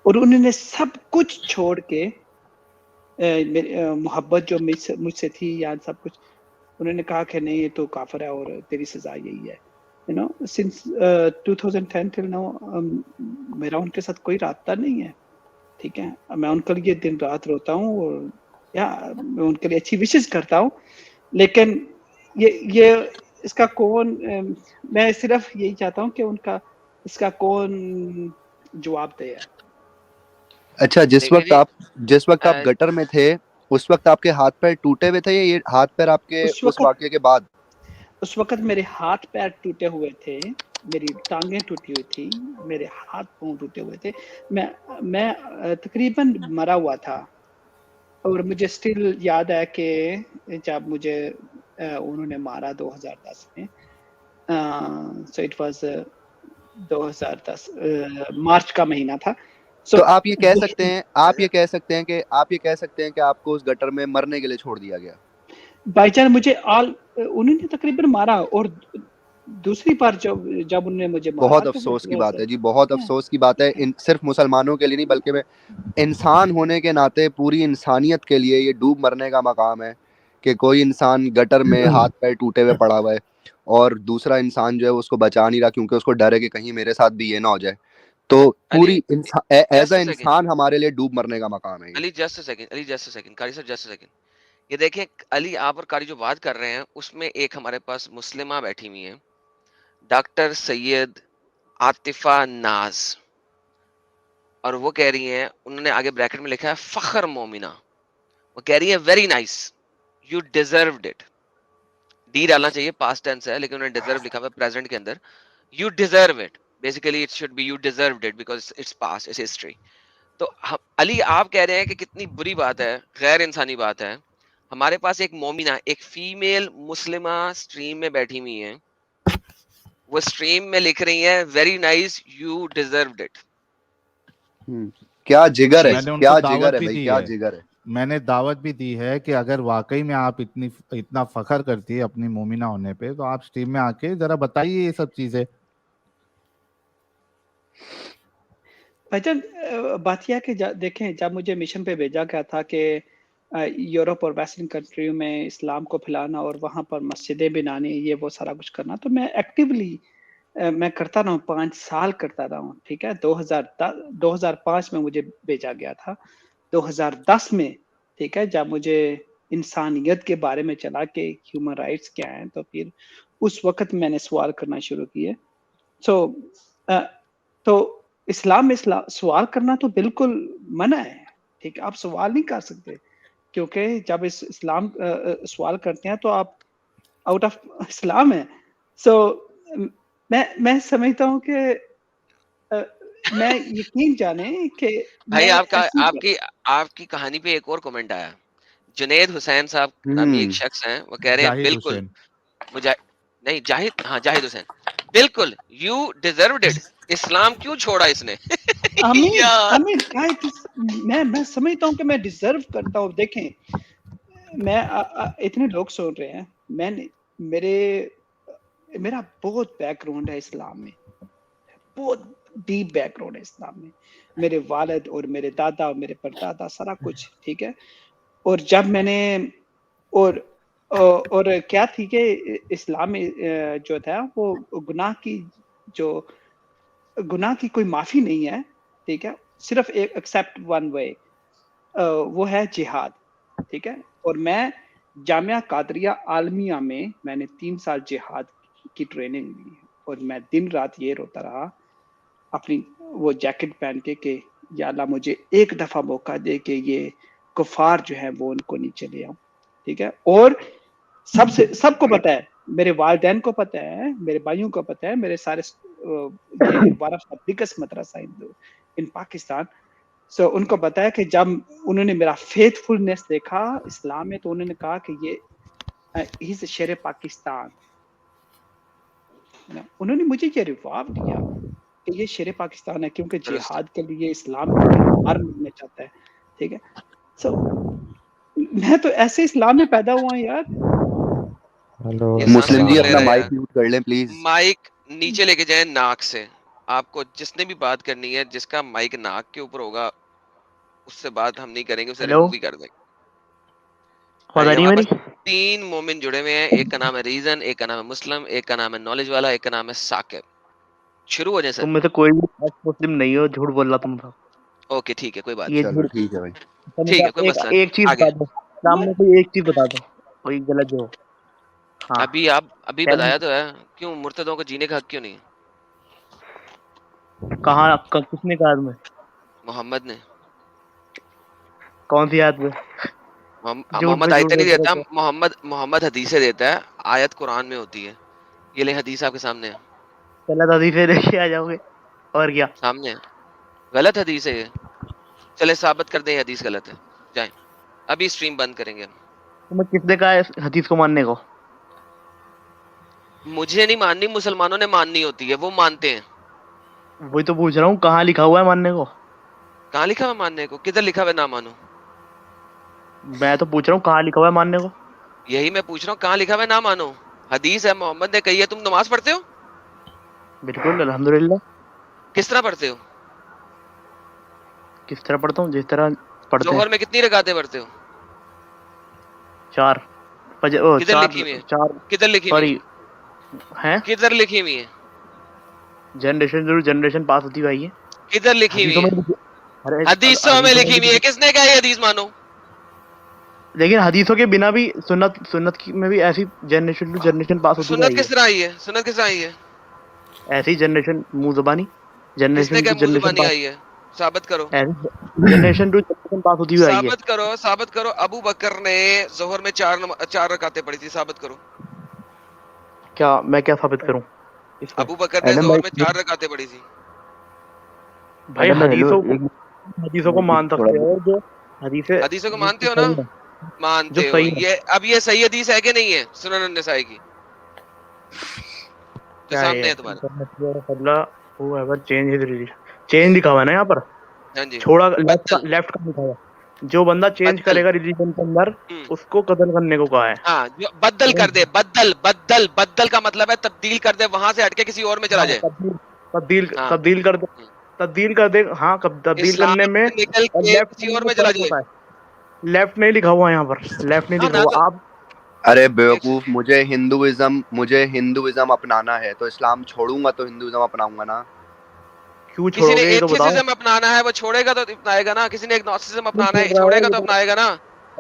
Speaker 4: और उन्होंने सब कुछ छोड़ के मेरी मोहब्बत जो मुझसे थी या सब कुछ, उन्होंने कहा कि नहीं, ये तो काफिर है और तेरी सजा यही है। You know, since 2010 till now मेरा उनके साथ कोई रास्ता नहीं है, ठीक है। मैं उनके लिए दिन रात रोता हूँ और या मैं उनके लिए अच्छी विशेष करता हूँ, लेकिन ये इसका कौन मैं सिर्फ यही चाहता हूँ कि उनका इसका कौन जवाब दे।
Speaker 10: अच्छा, जिस वक्त आप
Speaker 2: अ,
Speaker 10: गटर में थे, उस वक्त आपके हाथ पैर टूटे हुए थे या ये हाथ पैर आपके उस वाकये के बाद?
Speaker 4: उस वक़्त मेरे हाथ पैर टूटे हुए थे, मेरी टाँगें टूटी हुई थी, मेरे हाथ पाँव टूटे हुए थे। मैं तकरीबन मरा हुआ था और मुझे स्टिल याद है कि जब मुझे उन्होंने मारा 2010 में, सो इट वाज़ 2010 मार्च का महीना था।
Speaker 10: तो आप ये कह सकते हैं कि आपको उस गटर में मरने के लिए छोड़ दिया गया?
Speaker 4: भाईजान मुझे उन्होंने तकरीबन मारा, और दूसरी बार जब उन्होंने मुझे मारा
Speaker 10: बहुत
Speaker 4: तो
Speaker 10: अफसोस की बात है जी, बहुत अफसोस की बात है। इन सिर्फ मुसलमानों के लिए नहीं, बल्कि मैं इंसान होने के नाते पूरी इंसानियत के लिए ये डूब मरने का मकाम है कि कोई इंसान गटर में हाथ पैर टूटे हुए पड़ा हुआ है और दूसरा इंसान जो है उसको बचा नहीं रहा क्योंकि उसको डर है कि कहीं मेरे साथ भी ये ना हो जाए। तो पूरी एज अ इंसान हमारे लिए डूब मरने का मकाम है ये।
Speaker 2: अली जस्ट अ सेकंड, कारी सर जस्ट अ सेकंड। ये देखें, अली आप और कारी जो बात कर रहे हैं उसमें एक हमारे पास मुस्लिमा बैठी हुई है, डॉक्टर सैयद आतिफा नाज, और वो कह रही हैं, उन्होंने आगे ब्रैकेट में लिखा है फखर मोमिना, वो कह रही है very nice, you deserved it. D डालना चाहिए, पास्ट टेंस है, लेकिन उन्होंने डिजर्व लिखा हुआ है प्रेजेंट के अंदर। You deserve it, basically it should be you deserved it because its past, it's history. तो अली आप कह रहे हैं कि कितनी बुरी बात है, गैर इंसानी बात है। हमारे पास एक मोमिना, एक फीमेल मुस्लिमा स्ट्रीम में बैठी हुई है, वो स्ट्रीम में लिख रही है very nice, you deserved it.
Speaker 10: क्या जिगर है,
Speaker 1: मैंने उनको
Speaker 10: क्या
Speaker 1: दावत
Speaker 10: जिगर है
Speaker 1: भी
Speaker 10: भाई,
Speaker 1: दी
Speaker 10: क्या
Speaker 1: है,
Speaker 10: जिगर है।
Speaker 1: मैंने दावत भी दी है कि अगर वाकई में आप इतना फखर करती है अपनी मोमिना होने पे, तो आप स्ट्रीम में आके जरा बताइए ये सब चीजें।
Speaker 4: भाईजान बात यह है कि देखें, जब मुझे मिशन पे भेजा गया था कि यूरोप और वेस्टर्न कंट्रियों में इस्लाम को फैलाना और वहाँ पर मस्जिदें बनानी, ये वो सारा कुछ करना, तो मैं एक्टिवली मैं करता रहा हूँ, 5 साल करता रहा हूँ, ठीक है। 2005 में मुझे भेजा गया था, 2010 में ठीक है, जब मुझे इंसानियत के बारे में चला कि ह्यूमन राइट्स क्या हैं, तो फिर उस वक़्त मैंने सवाल करना शुरू किए। तो इस्लाम में सवाल करना तो बिल्कुल मना है, ठीक है? आप सवाल नहीं कर सकते, क्योंकि जब इस्लाम सवाल करते हैं तो आप आउट ऑफ इस्लाम है। मैं समझता हूँ कि मैं यकीन जाने कि
Speaker 2: भाई
Speaker 4: मैं
Speaker 2: आपका
Speaker 4: ऐसी
Speaker 2: आपकी कहानी पे एक और कमेंट आया। जुनैद हुसैन साहब नामी एक शख्स हैं, वो कह रहे हैं
Speaker 1: जाहिद
Speaker 2: बिल्कुल
Speaker 1: हुसैन।
Speaker 2: नहीं जाहिद, हाँ जाहिद हुसैन, बिल्कुल यू डिजर्व्ड इट। इस्लाम क्यों छोड़ा इसने? यार
Speaker 4: I mean, मैं समझता हूँ कि मैं डिजर्व करता हूँ। देखें, इतने लोग सुन रहे हैं, मेरा बहुत बैकग्राउंड है इस्लाम में, बहुत डीप बैकग्राउंड है इस्लाम में। मेरे वालिद और मेरे दादा और मेरे परदादा सारा कुछ, ठीक है? और जब मैंने और क्या थी कि इस्लाम में जो था वो गुनाह की कोई माफ़ी नहीं है, ठीक है? सिर्फ एक एक्सेप्ट वन वे, वो है जिहाद, ठीक है? और मैं जामिया कादरिया आलमिया में मैंने 3 साल जिहाद की ट्रेनिंग ली, और मैं दिन रात ये रोता रहा अपनी वो जैकेट पहन के या अल्लाह मुझे एक दफ़ा मौका दे कि ये कुफ़ार जो है वो उनको नीचे ले आऊँ, ठीक है? और सबको पता है, मेरे वालिदैन को पता है, मेरे भाइयों को पता है, मेरे सारे ये वन ऑफ द बिगेस्ट मदरसा इन पाकिस्तान। उनको पता है कि जब उन्होंने मेरा फेथफुलनेस देखा इस्लाम में, तो उन्होंने कहा कि ये ही इज शेर पाकिस्तान। उन्होंने मुझे ये रिवार्ड दिया कि ये शेर पाकिस्तान है, क्योंकि जिहाद के लिए इस्लाम बाहर मिलना चाहता है, ठीक है? मैं तो ऐसे इस्लाम में पैदा हुआ यार।
Speaker 7: हेलो
Speaker 10: मुस्लिम जी अपना माइक म्यूट कर लें प्लीज।
Speaker 2: माइक नीचे लेके जाएं नाक से। आपको जिसने भी बात करनी है, जिसका माइक नाक के ऊपर होगा उससे बात हम नहीं करेंगे, उसे रिमूव ही कर देंगे। यहाँ पर 3 मोमिन जुड़े हुए हैं, एक का नाम है रीजन, एक का नाम है मुस्लिम, एक का नाम है नॉलेज वाला, एक का नाम है साकिब। शुरू हो जाए सर।
Speaker 11: तुम में से कोई भी मुस्लिम नहीं हो, झूठ बोल रहा तुम था।
Speaker 2: ओके ठीक है, कोई बात
Speaker 11: ये
Speaker 10: चलो ठीक है भाई,
Speaker 2: ठीक है, कोई मसला
Speaker 11: एक चीज
Speaker 2: आगे।
Speaker 11: बता दो, सामने कोई एक चीज बता दो, कोई गलत जो हो। हाँ
Speaker 2: अभी बताया तो है, क्यों मुर्तदों को जीने का हक क्यों नहीं है?
Speaker 11: किसने कहा तुम्हें?
Speaker 2: मोहम्मद ने।
Speaker 11: कौन सी आयत में?
Speaker 2: मोहम्मद आयत नहीं देता, मोहम्मद हदीसें देता है, आयत कुरान में होती है। ये ले हदीस आपके सामने है।
Speaker 11: गलत हदीसें लेके आ जाओगे और क्या?
Speaker 2: सामने है, गलत हदीस है ये। चले साबित कर दें हदीस गलत है, जाएं। अभी स्ट्रीम बंद करेंगे।
Speaker 11: तुम्हें किसने कहा है हदीस को मानने को?
Speaker 2: मुझे नहीं माननी, मुसलमानों ने माननी होती है, वो मानते हैं।
Speaker 11: वही तो पूछ रहा हूँ, कहाँ लिखा हुआ है मानने को?
Speaker 2: कहाँ लिखा हुआ मानने को? किधर लिखा हुआ ना मानो?
Speaker 11: मैं तो पूछ रहा हूँ कहाँ लिखा हुआ है मानने को?
Speaker 2: यही मैं पूछ रहा हूँ, कहाँ लिखा हुआ ना मानो? हदीस है, मोहम्मद ने कही है। तुम नमाज पढ़ते हो?
Speaker 11: बिल्कुल अल्हम्दुलिल्लाह।
Speaker 2: किस तरह पढ़ते हो?
Speaker 11: किस तरह पढ़ता हूँ? जिस तरह पढ़ते हैं।
Speaker 2: जोहर में कितनी रकातें पढ़ते हो?
Speaker 11: 4।
Speaker 2: किधर लिखी हुई है?
Speaker 11: 4
Speaker 2: किधर लिखी हुई
Speaker 11: है?
Speaker 2: किधर लिखी हुई है?
Speaker 11: जनरेशन जरूर जनरेशन पास होती भाई है।
Speaker 2: किधर लिखी हुई है? हदीसों में लिखी हुई है। किसने कहा ये हदीस मानो?
Speaker 11: लेकिन हदीसों के बिना भी सुन्नत में भी ऐसी जनरेशन टू जनरेशन पास होती है।
Speaker 2: सुन्नत किस तरह आई है? सुन्नत किस तरह आई है?
Speaker 11: ऐसी जनरेशन मुंह ज़बानी जनरेशन
Speaker 2: किसने
Speaker 11: टू
Speaker 2: कहा मुंह
Speaker 11: जनरेशन
Speaker 2: ज़बानी आई है? साबित करो।
Speaker 11: जनरेशन टू जनरेशन पास होती हुई आई है।
Speaker 2: साबित करो। अबू बकर ने जोहर में 4 रकातें पढ़ी थी, साबित करो।
Speaker 11: क्या मैं क्या साबित करूं?
Speaker 2: अबू बकर ने जोहर में 4 रकातें पढ़ी थी।
Speaker 11: भाई हदीसों को मान सकते हो, जो
Speaker 2: हदीसों को मानते हो ना? मानते हो। ये अब ये सही हदीस है कि नहीं है? सुनन अन-नसाई की जो सामने है तुम्हारे।
Speaker 11: चेंज लिखा हुआ है ना यहाँ पर।
Speaker 2: हाँ जी।
Speaker 11: छोड़ा लेफ्ट का लिखा हुआ। जो बंदा चेंज करेगा रिलीजन के अंदर, उसको कत्ल करने को कहा है।
Speaker 2: हाँ, जो बदल कर दे, बदल का मतलब है तब्दील कर दे, वहां से हटके किसी और में चला जाए।
Speaker 11: तब्दील कर दे। हाँ, तब्दील करने में
Speaker 2: निकल के किसी और में चला जाए।
Speaker 11: लेफ्ट नहीं लिखा हुआ यहाँ पर, लेफ्ट नहीं लिखा हुआ। आप
Speaker 10: अरे बेवकूफ, मुझे हिंदुइज्म अपनाना है तो इस्लाम छोड़ूंगा तो हिंदुइज्म अपनाऊंगा ना।
Speaker 11: क्यों
Speaker 2: किसी ने
Speaker 11: छोड़ोगे? तो बताओ।
Speaker 2: एथियसिज्म अपनाना है, वो छोड़ेगा तो अपनाएगा ना। किसी ने एग्नोस्टिसिज्म अपनाना है, छोड़ेगा तो अपनाएगा ना।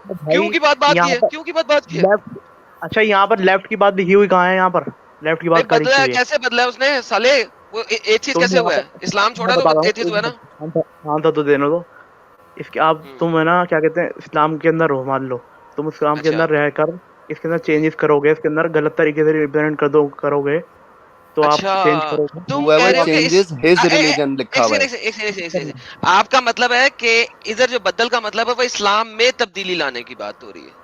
Speaker 2: क्यों की बात की
Speaker 11: यहाँ
Speaker 2: है?
Speaker 11: पर
Speaker 2: क्यों की बात की है?
Speaker 11: लेफ्ट, अच्छा यहाँ पर लेफ्ट की बात लिखी हुई कहाँ है? यहाँ पर लेफ्ट की
Speaker 2: भाई
Speaker 11: बात कहाँ
Speaker 2: बदला
Speaker 11: लिखी
Speaker 2: है,
Speaker 11: हुई है?
Speaker 2: कैसे बदला है उसने साले? वो एथियस्ट
Speaker 11: तुम
Speaker 2: कैसे
Speaker 11: यहाँ
Speaker 2: हुआ
Speaker 11: पर,
Speaker 2: है? इस्लाम छोड़ा
Speaker 11: मैं
Speaker 2: तो
Speaker 11: बता रहा हूँ,
Speaker 2: एथियस्ट हुआ है ना?
Speaker 11: आंसर तो देने दो। इसके आप
Speaker 2: हम्म,
Speaker 11: तुम है ना क्या कहते हैं, इस्लाम के अंदर हो मान लो, तुम इस्लाम के
Speaker 2: अच्छा
Speaker 11: अंदर रहकर इसके अंदर चेंजेस करोगे, इसके अंदर गलत तरीके से रिप्रेजेंट कर दो करोगे तो आप
Speaker 2: अच्छा,
Speaker 11: चेंज करोगे।
Speaker 2: तुम कह
Speaker 10: whoever
Speaker 2: रहे हो कि इस
Speaker 10: changes his
Speaker 2: एक
Speaker 10: religion लिखा हुआ है।
Speaker 2: सेकंड, आपका मतलब है कि इधर जो बदल का मतलब है वो इस्लाम में तब्दीली लाने की बात हो रही है।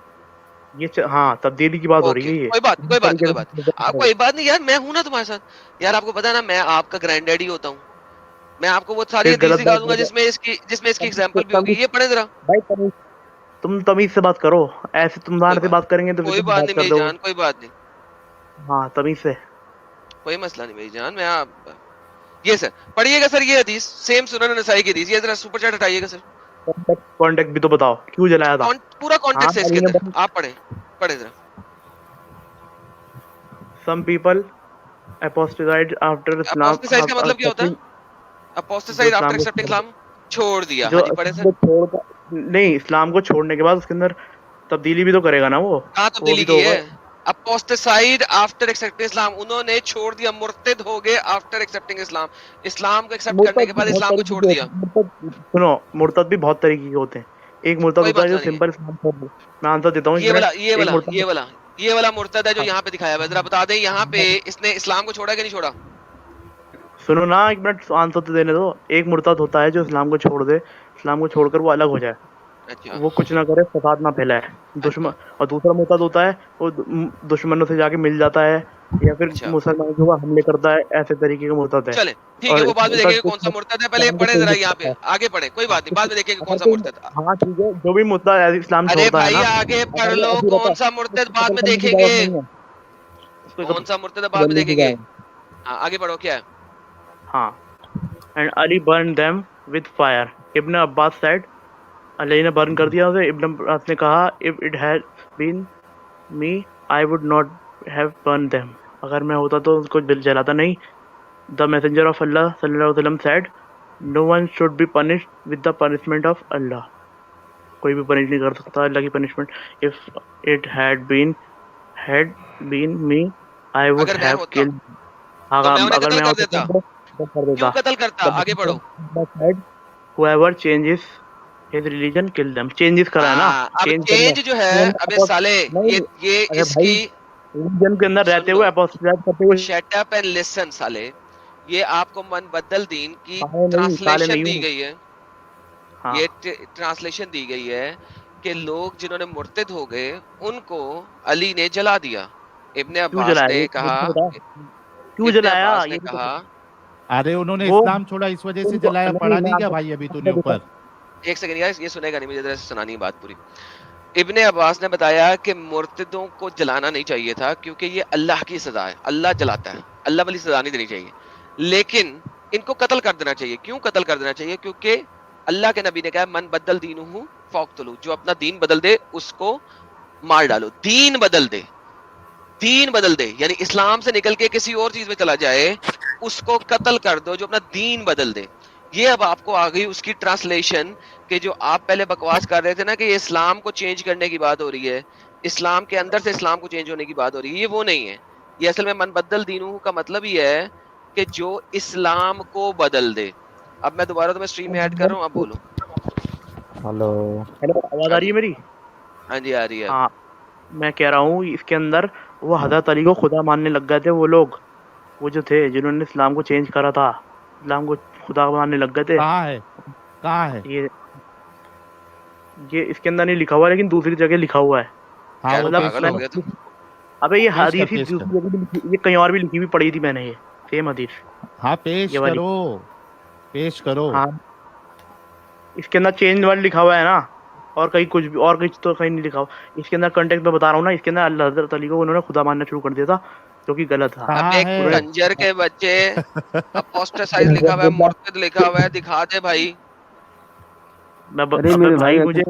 Speaker 11: हाँ तब्दीली की बात हो रही
Speaker 2: ओके,
Speaker 11: है ये।
Speaker 2: कोई बात
Speaker 11: इसी
Speaker 2: कोई बात
Speaker 11: तरीके
Speaker 2: कोई
Speaker 11: से
Speaker 2: बात
Speaker 11: represent
Speaker 2: आप
Speaker 11: करोगे।
Speaker 2: कोई बात नहीं यार, मैं हूं ना तुम्हारे साथ यार। आपको पता है ना मैं आपका ग्रैंड डैडी होता हूँ। मैं आपको वो सारी
Speaker 11: फिर
Speaker 2: हदीस
Speaker 11: गलत
Speaker 2: दिखा
Speaker 11: बात
Speaker 2: दूंगा
Speaker 11: बोल
Speaker 2: जिसमें इसकी
Speaker 11: तमीज
Speaker 2: एग्जांपल भी होगी।
Speaker 11: तमीज
Speaker 2: ये पढ़े जरा।
Speaker 11: भाई तमीज, तुम तमीज से बात करो, ऐसे तुम
Speaker 2: कोई
Speaker 11: दान से
Speaker 2: बात
Speaker 11: बात करेंगे तो फिर
Speaker 2: कोई
Speaker 11: तुम
Speaker 2: बात
Speaker 11: बात
Speaker 2: नहीं
Speaker 11: कर
Speaker 2: मेरी
Speaker 11: दोगे।
Speaker 2: जान, कोई बात नहीं,
Speaker 11: हाँ तमीज से।
Speaker 2: कोई मसला नहीं मेरी जान। मैं आप ये सर पढ़िएगा सर, ये हदीस सेम सुनन नसाई की हदीस। ये जरा सुपर चैट हटाइएगा सर।
Speaker 11: कॉन्टेक्ट भी तो बताओ क्यों जलाया था?
Speaker 2: पूरा
Speaker 11: हाँ
Speaker 2: कॉन्टेक्स्ट है इसके
Speaker 11: अली ने
Speaker 2: अंदर,
Speaker 11: बोला
Speaker 2: आप पढ़े जरा।
Speaker 11: some people apostatized after Islam
Speaker 2: अपोस्टेसाइज का मतलब क्या होता है?
Speaker 11: जो
Speaker 2: अपोस्टेसाइज आफ्टर
Speaker 11: इस्लाम को
Speaker 2: एक्सेप्टिंग इस्लाम, छोड़ दिया।
Speaker 11: जो
Speaker 2: हाँ जी पढ़े
Speaker 11: इस्लाम
Speaker 2: सर।
Speaker 11: को छोड़कर, नहीं इस्लाम को छोड़ने के बाद उसके अंदर तब्दीली भी तो करेगा ना वो
Speaker 2: कहाँ
Speaker 11: वो
Speaker 2: तब्दीली
Speaker 11: भी तो
Speaker 2: की
Speaker 11: होगा।
Speaker 2: है? अपोस्टेसाइड आफ्टर एक्सेप्टिंग इस्लाम, उन्होंने छोड़ दिया, मुर्तद हो गए आफ्टर एक्सेप्टिंग इस्लाम। इस्लाम को एक्सेप्ट करने
Speaker 11: मुर्तद
Speaker 2: के
Speaker 11: भी
Speaker 2: बाद
Speaker 11: बहुत
Speaker 2: इस्लाम को
Speaker 11: तरीके
Speaker 2: छोड़
Speaker 11: के होते
Speaker 2: दिया।
Speaker 11: हैं, सुनो मुर्तद भी बहुत तरीके के होते हैं। एक मुर्तद
Speaker 2: कोई
Speaker 11: होता है जो
Speaker 2: मसला नहीं है।
Speaker 11: सिंपल इस्लाम छोड़ दे। मैं आंसर देता हूँ एक
Speaker 2: ये वाला
Speaker 11: मिनट।
Speaker 2: ये
Speaker 11: एक
Speaker 2: वाला
Speaker 11: मुर्तद,
Speaker 2: ये वाला ये वाला मुर्तद है जो
Speaker 11: हाँ,
Speaker 2: यहाँ पे दिखाया हुआ है। जरा बता दें यहाँ पे इसने इस्लाम को छोड़ा कि नहीं छोड़ा?
Speaker 11: सुनो ना एक मिनट, आंसर तो देने दो। एक मुर्तद होता है जो इस्लाम को छोड़ दे, इस्लाम को छोड़कर वो अलग हो जाए,
Speaker 2: अच्छा
Speaker 11: वो कुछ ना करे, फसाद ना फैलाए दुश्मन।
Speaker 2: अच्छा
Speaker 11: और दूसरा मुर्तद होता है वो दुश्मनों से जाके मिल जाता है या फिर
Speaker 2: अच्छा,
Speaker 11: मुसलमानों के ऊपर हमले करता है, ऐसे तरीके का मुर्तद है।
Speaker 2: चले ठीक है,
Speaker 11: और
Speaker 2: वो
Speaker 11: इस
Speaker 2: बाद में
Speaker 11: मुर्तद
Speaker 2: देखेंगे
Speaker 11: को
Speaker 2: कौन सा मुर्तद है। पहले ये
Speaker 11: इस्लाम को
Speaker 2: पढ़े जरा
Speaker 11: चेंज
Speaker 2: यहाँ पे,
Speaker 11: करता है।
Speaker 2: आगे पढ़े, कोई बात नहीं, बाद में देखेंगे कौन सा
Speaker 11: अगर
Speaker 2: मुर्तद।
Speaker 11: हाँ ठीक है, जो भी मुर्तद इस्लाम
Speaker 2: अरे
Speaker 11: छोड़ता है
Speaker 2: भाई
Speaker 11: ना,
Speaker 2: आगे पढ़
Speaker 11: अगर वो
Speaker 2: लो,
Speaker 11: ऐसे ही रहता
Speaker 2: कौन
Speaker 11: है
Speaker 2: सा
Speaker 11: तो
Speaker 2: मुर्तद
Speaker 11: उसको
Speaker 2: बाद
Speaker 11: कत्ल
Speaker 2: में
Speaker 11: करने की
Speaker 2: देखेंगे।
Speaker 11: इजाजत नहीं है, उसको
Speaker 2: कौन सा मुर्तद है बाद में
Speaker 11: जल्दी से
Speaker 2: देखेंगे।
Speaker 11: जाएगा।
Speaker 2: हाँ आगे बढ़ो, क्या है?
Speaker 11: हाँ, and Ali burn them with fire. Ibn Abbas said, अली ने बर्न कर दिया उसे। इब्न अब्बास ने कहा, if it had been me I would not have burn them. अगर मैं होता तो उसको जलाता नहीं। द मैसेंजर ऑफ अल्लाह सल्लल्लाहु अलैहि वसल्लम said, no one should be punished with the punishment of अल्लाह। कोई भी पनिश नहीं कर सकता अल्लाह की punishment. If it had been me I would
Speaker 2: अगर मैं
Speaker 11: हैव
Speaker 2: होता
Speaker 11: किल्ड।
Speaker 2: तो मैं उन्हें
Speaker 11: अगर
Speaker 2: कत्ल
Speaker 11: मैं
Speaker 2: कर
Speaker 11: होता
Speaker 2: देता।
Speaker 11: तो कर
Speaker 2: क्यों
Speaker 11: देता।
Speaker 2: कत्ल करता? आगे बढ़ो।
Speaker 11: whoever changes his religion kill them। Changes करा है ना,
Speaker 2: हाँ अब
Speaker 11: चेंज करना
Speaker 2: चेंज जो है, अबे साले
Speaker 11: नहीं।
Speaker 2: ये
Speaker 11: अरे भाई
Speaker 2: इसकी
Speaker 11: रिलीजन के अंदर
Speaker 2: सुन
Speaker 11: रहते
Speaker 2: लो,
Speaker 11: हुए अपोस्टेटाइज करते हुए
Speaker 2: शट अप एंड लिसन साले। ये आपको मन बदल दीन की
Speaker 11: साले नहीं, साले
Speaker 2: ट्रांसलेशन
Speaker 11: नहीं
Speaker 2: दी
Speaker 11: हूँ।
Speaker 2: गई है।
Speaker 11: हाँ
Speaker 2: ये ट्रांसलेशन दी गई है कि लोग जिन्होंने मुर्तद हो गए उनको अली ने जला दिया। इब्ने
Speaker 11: क्यों
Speaker 2: अब्बास
Speaker 11: जलाया
Speaker 2: ने
Speaker 11: ये
Speaker 2: कहा,
Speaker 11: तो बताओ, क्यों
Speaker 2: इब्ने
Speaker 11: जलाया
Speaker 2: अब्बास ने
Speaker 11: ये भी तो
Speaker 2: कहा,
Speaker 1: अरे उन्होंने
Speaker 11: वो
Speaker 1: इस्लाम छोड़ा इस वजह से
Speaker 11: उनको
Speaker 1: जलाया,
Speaker 11: नहीं,
Speaker 1: पढ़ा
Speaker 11: मैं
Speaker 1: नहीं क्या
Speaker 11: आपको
Speaker 1: भाई अभी तूने
Speaker 11: आपको
Speaker 1: ऊपर?
Speaker 11: बताऊं।
Speaker 2: एक सेकंड यार, ये सुनेगा नहीं, मुझे जरा सुनानी है बात पूरी। इब्ने अब्बास ने बताया कि मुर्तदों को जलाना नहीं चाहिए था क्योंकि ये अल्लाह की सजा है, अल्लाह जलाता है, अल्लाह वाली सजा नहीं देनी चाहिए। लेकिन इनको कत्ल कर देना चाहिए। क्यों कत्ल कर देना चाहिए? क्योंकि अल्लाह के नबी ने कहा, मन बदल दीनुहु फक्तुलू, जो अपना दीन बदल दे उसको मार डालो। दीन बदल दे, दीन बदल दे यानी इस्लाम से निकल के किसी और चीज में चला जाए, उसको कत्ल कर दो, जो अपना दीन बदल दे। ये अब आपको आ गई उसकी ट्रांसलेशन कि जो आप पहले बकवास कर रहे थे ना कि ये इस्लाम को चेंज करने की बात हो रही है, इस्लाम के अंदर से इस्लाम को चेंज होने की बात हो रही है, ये वो नहीं है। ये असल में मन बदल दीनू का मतलब ही है कि जो इस्लाम को बदल दे। अब मैं दोबारा तुम्हें स्ट्रीम में ऐड कर रहा हूँ, अब बोलो।
Speaker 7: हेलो
Speaker 11: हेलो, आवाज आ रही है मेरी?
Speaker 2: हाँ जी आ रही है।
Speaker 11: हाँ, मैं कह रहा हूँ इसके अंदर वो हज़रत अली को खुदा मानने लग गए थे वो लोग, वो जो थे जिन्होंने इस्लाम को चेंज करा था, इस्लाम को खुदा मानने लग गए थे।
Speaker 1: कहाँ है, कहाँ है?
Speaker 11: ये इसके अंदर नहीं लिखा हुआ लेकिन दूसरी जगह लिखा हुआ है।
Speaker 1: हाँ
Speaker 2: क्या
Speaker 1: वो
Speaker 11: मतलब
Speaker 2: पागल हो गया तुम?
Speaker 11: अबे ये
Speaker 1: पेश कर,
Speaker 11: हदीस ही
Speaker 1: पेश
Speaker 11: दूसरी
Speaker 1: कर।
Speaker 11: जगह भी लिखी, ये कहीं और भी लिखी हुई पड़ी थी मैंने, ये सेम हदीस
Speaker 1: हाँ पेश
Speaker 11: ये वाली।
Speaker 1: करो, पेश करो।
Speaker 11: हाँ इसके अंदर चेंज वर्ड लिखा हुआ है ना, और कहीं कुछ भी, और कहीं तो कहीं नहीं लिखा हुआ। इसके अंदर कंटेक्ट में बता रहा हूँ ना, इसके अंदर अल्लाह हज़रत अली को उन्होंने खुदा मानना शुरू कर दिया था, जो कि गलत था।
Speaker 1: कहाँ
Speaker 2: अब एक
Speaker 1: है?
Speaker 2: कंजर के बच्चे अपोस्टेसाइज लिखा हुआ है, मुर्तद लिखा हुआ है, दिखा दे भाई।
Speaker 11: अबे भाई मुझे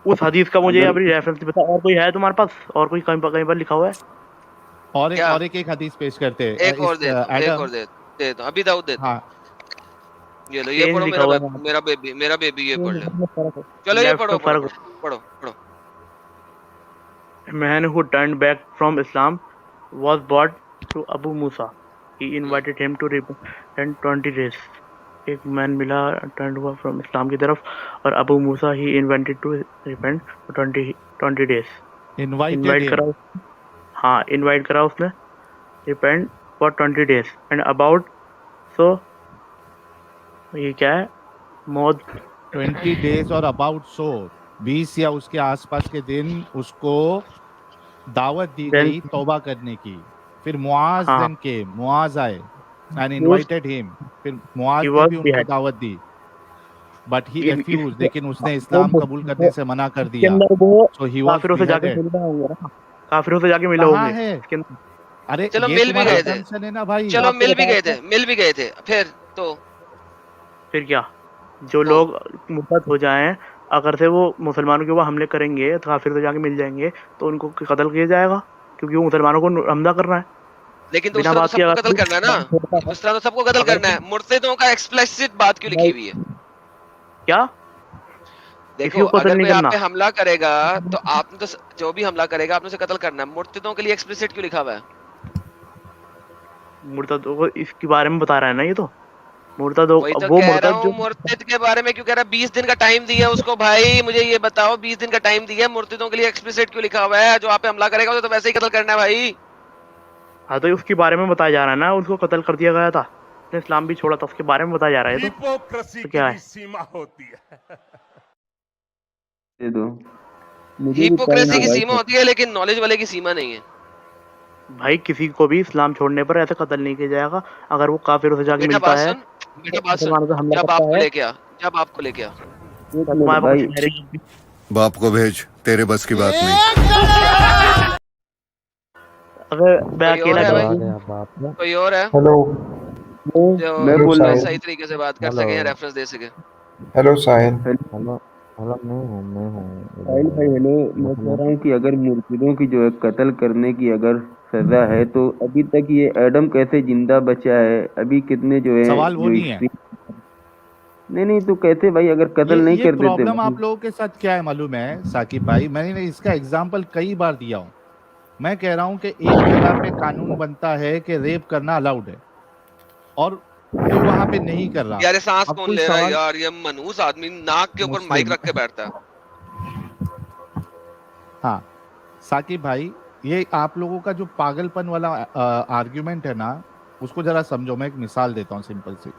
Speaker 11: उस हदीस का मुझे अभी रेफरेंस नहीं पता। और कोई है तुम्हारे पास? और कोई कहीं पर लिखा हुआ है?
Speaker 1: और
Speaker 2: क्या?
Speaker 1: एक हदीस पेश करते हैं।
Speaker 2: एक और दे दो, एक और दे दो, अभी दाऊद दे दो।
Speaker 1: हाँ
Speaker 2: ये लो, ये
Speaker 11: चेंज
Speaker 2: पढ़ो,
Speaker 11: लिखा हुआ है।
Speaker 2: मेरा बेबी ये पढ़ ले। चलो ये
Speaker 11: लेफ्ट
Speaker 2: पढ़ो
Speaker 11: में
Speaker 2: पढ़ो
Speaker 11: फर्क
Speaker 2: पढ़ो पढ़ो पढ़ो।
Speaker 11: man who turned back from Islam was brought to Abu Musa. He invited him to repent 20 days. एक मैन मिला टर्न हुआ फ्रॉम इस्लाम की तरफ और अबू मूसा he invented to repent for 20 days. Invite करा. हाँ, इनवाइट करा उसने repent for 20 days and about. So ये क्या है? मौत
Speaker 1: 20 डेज और अबाउट 20 या उसके आसपास के दिन उसको दावत दी गई तौबा करने की. फिर मुआज देन के मुआज आए and invited him. फिर मुआज ने भी उनको दावत दी but he refused. लेकिन उसने इस्लाम कबूल करने से मना कर दिया. So he was
Speaker 11: काफिरों से जाके मिला होगा. काफिरों से जाके मिला होगा.
Speaker 2: अरे चलो मिल भी गए थे
Speaker 1: ना भाई.
Speaker 2: चलो मिल भी गए थे
Speaker 11: फिर क्या? जो लोग मुर्तद हो जाएं, अगर से वो मुसलमानों के ऊपर हमले करेंगे तो काफिर से जाके मिल जाएंगे तो उनको कत्ल किया जाएगा क्योंकि वो मुसलमानों को हमला कर रहा है.
Speaker 2: लेकिन दूसरा तो सबको कत्ल करना है ना. दूसरा तो सबको कत्ल करना है. मुर्तदों का एक्सप्लिसिट बात क्यों लिखी हुई है?
Speaker 11: क्या?
Speaker 2: देखो अगर कोई आप पे हमला करेगा तो आपने तो जो भी हमला करेगा आपने उसे कत्ल करना है. मुर्तदों के लिए एक्सप्लिसिट क्यों लिखा हुआ है?
Speaker 11: मुर्तदों को इसके बारे में बता रहा है ना. ये तो मुर्तद
Speaker 2: मुर्तद के बारे में क्यों कह रहा है? 20 दिन का टाइम दिया उसको. भाई मुझे ये बताओ 20 दिन का टाइम दिया, मुर्तदों के लिए एक्सप्लिसिट क्यों लिखा हुआ है? जो आप पे हमला करेगा उसे तो वैसे ही कत्ल करना है भाई.
Speaker 11: हाँ, तो उसके बारे में बताया जा रहा है ना. उनको कत्ल कर दिया गया था, उसने इस्लाम भी छोड़ा था, उसके बारे में बताया जा रहा है. तो क्या है?
Speaker 12: सीमा होती है.
Speaker 2: हिपोक्रेसी की सीमा होती है लेकिन नॉलेज वाले की सीमा नहीं है.
Speaker 11: भाई किसी को भी इस्लाम छोड़ने पर ऐसे कत्ल नहीं किया जाएगा अगर वो काफिरों से जाके मिलता है.
Speaker 2: बेटा बात सुन. जब आपको लेके आ
Speaker 12: बाप को भेज, तेरे बस की बात नहीं.
Speaker 11: अगर मैं अकेला
Speaker 2: कोई और है?
Speaker 6: हेलो,
Speaker 2: मैं बोल रहा हूं सही तरीके से बात कर सके, रेफरेंस दे सके.
Speaker 6: हेलो साहिल.
Speaker 7: हेलो मैं हूँ
Speaker 13: साहिल भाई हेलो. मैं कह रहा हूँ कि अगर मुर्शिदों की जो है कत्ल करने की अगर सजा है तो अभी तक ये एडम कैसे जिंदा बचा है? अभी कितने जो है
Speaker 1: सवाल वो नहीं है.
Speaker 13: नहीं तो कैसे भाई अगर कत्ल नहीं कर देते?
Speaker 1: प्रॉब्लम आप लोगों के साथ क्या है मालूम है साकिब भाई? मैंने इसका एग्जांपल कई बार दिया हूँ. मैं कह रहा हूँ कि एक जगह पे कानून बनता है कि रेप करना अलाउड है और कोई वहां पे नहीं कर रहा.
Speaker 2: यार सांस कौन ले रहा है यार? ये मनहूस आदमी नाक के ऊपर माइक रख के बैठता है.
Speaker 1: हाँ साकिब भाई, ये आप लोगों का जो पागलपन वाला आर्ग्यूमेंट है ना, उसको जरा समझो. मैं एक मिसाल देता हूँ सिंपल सी.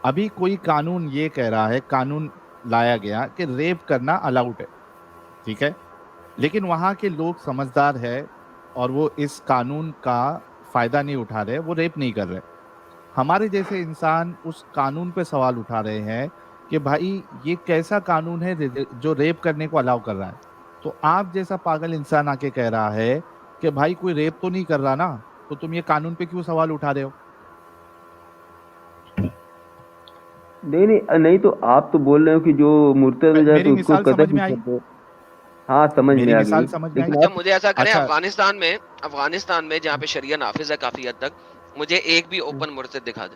Speaker 1: अभी कोई कानून ये कह रहा है, कानून लाया गया कि रेप करना अलाउड है, ठीक है, लेकिन वहाँ के लोग समझदार है और वो इस कानून का फायदा नहीं उठा रहे, वो रेप नहीं कर रहे. हमारे जैसे इंसान उस कानून पे सवाल उठा रहे हैं कि भाई ये कैसा कानून है जो रेप करने को अलाउ कर रहा है. तो आप जैसा पागल इंसान आके कह रहा है कि भाई कोई रेप तो नहीं कर रहा ना, तो तुम ये कानून पे क्यों सवाल उठा रहे हो?
Speaker 13: नहीं तो आप तो बोल रहे हो कि जो मुर्तद हो जाए तो उसको कत्ल नहीं करते. हाँ समझ में आ गई.
Speaker 2: अच्छा मुझे ऐसा करें, अफगानिस्तान में जहाँ पे शरिया नाफिज है काफी हद तक, मुझे एक भी ओपन मुर्तद दिखा दे.